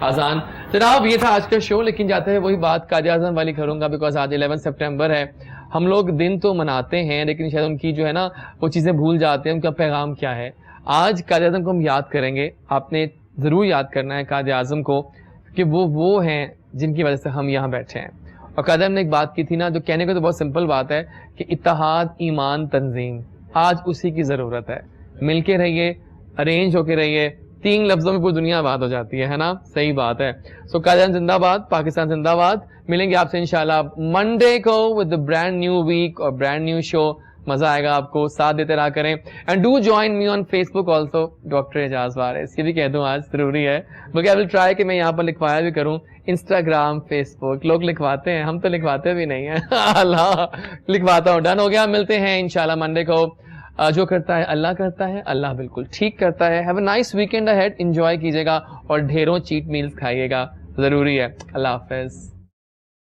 आजान। जनाब ये था आज का शो, लेकिन जाते हैं वही बात कादिर-ए-आज़म वाली करूंगा, बिकॉज आज 11 सितंबर है। हम लोग दिन तो मनाते हैं, लेकिन शायद उनकी जो है ना वो चीजें भूल जाते हैं, उनका पैगाम क्या है। आज कादिर-ए-आज़म को हम याद करेंगे, आपने जरूर याद करना है कादिर-ए-आज़म को, कि वो हैं जिनकी वजह से हम यहाँ बैठे हैं। और कादिर ने एक बात की थी ना, जो कहने को तो बहुत सिंपल बात है कि इत्तेहाद, ईमान, तंजीम, आज उसी की जरूरत है। मिलके रहिए, अरेंज होके रहिए, 3 लफ्जों में पूरी दुनिया आबाद हो जाती है ना, सही बात है। सो कादिर जिंदाबाद, पाकिस्तान जिंदाबाद। मिलेंगे आपसे इंशाल्लाह मंडे को विद ब्रांड न्यू वीक और ब्रांड न्यू शो। मजा आएगा आपको, साथ देते रहा करें। And do join me on Facebook also, doctor Ejaz Waris. ये भी कह दूं आज जरूरी है, बल्कि आई विल ट्राई कि मैं यहाँ पर लिखवाया भी करूं। इंस्टाग्राम, फेसबुक, लोग लिखवाते हैं, हम तो लिखवाते भी नहीं है। अल्लाह लिखवाता हूँ। डन हो गया, मिलते हैं इंशाल्लाह मंडे को। जो करता है अल्लाह करता है, अल्लाह बिल्कुल ठीक करता है। Have a nice weekend ahead, enjoy कीजिएगा और ढेरों चीट मील्स खाइएगा, जरूरी है। अल्लाह हाफिज।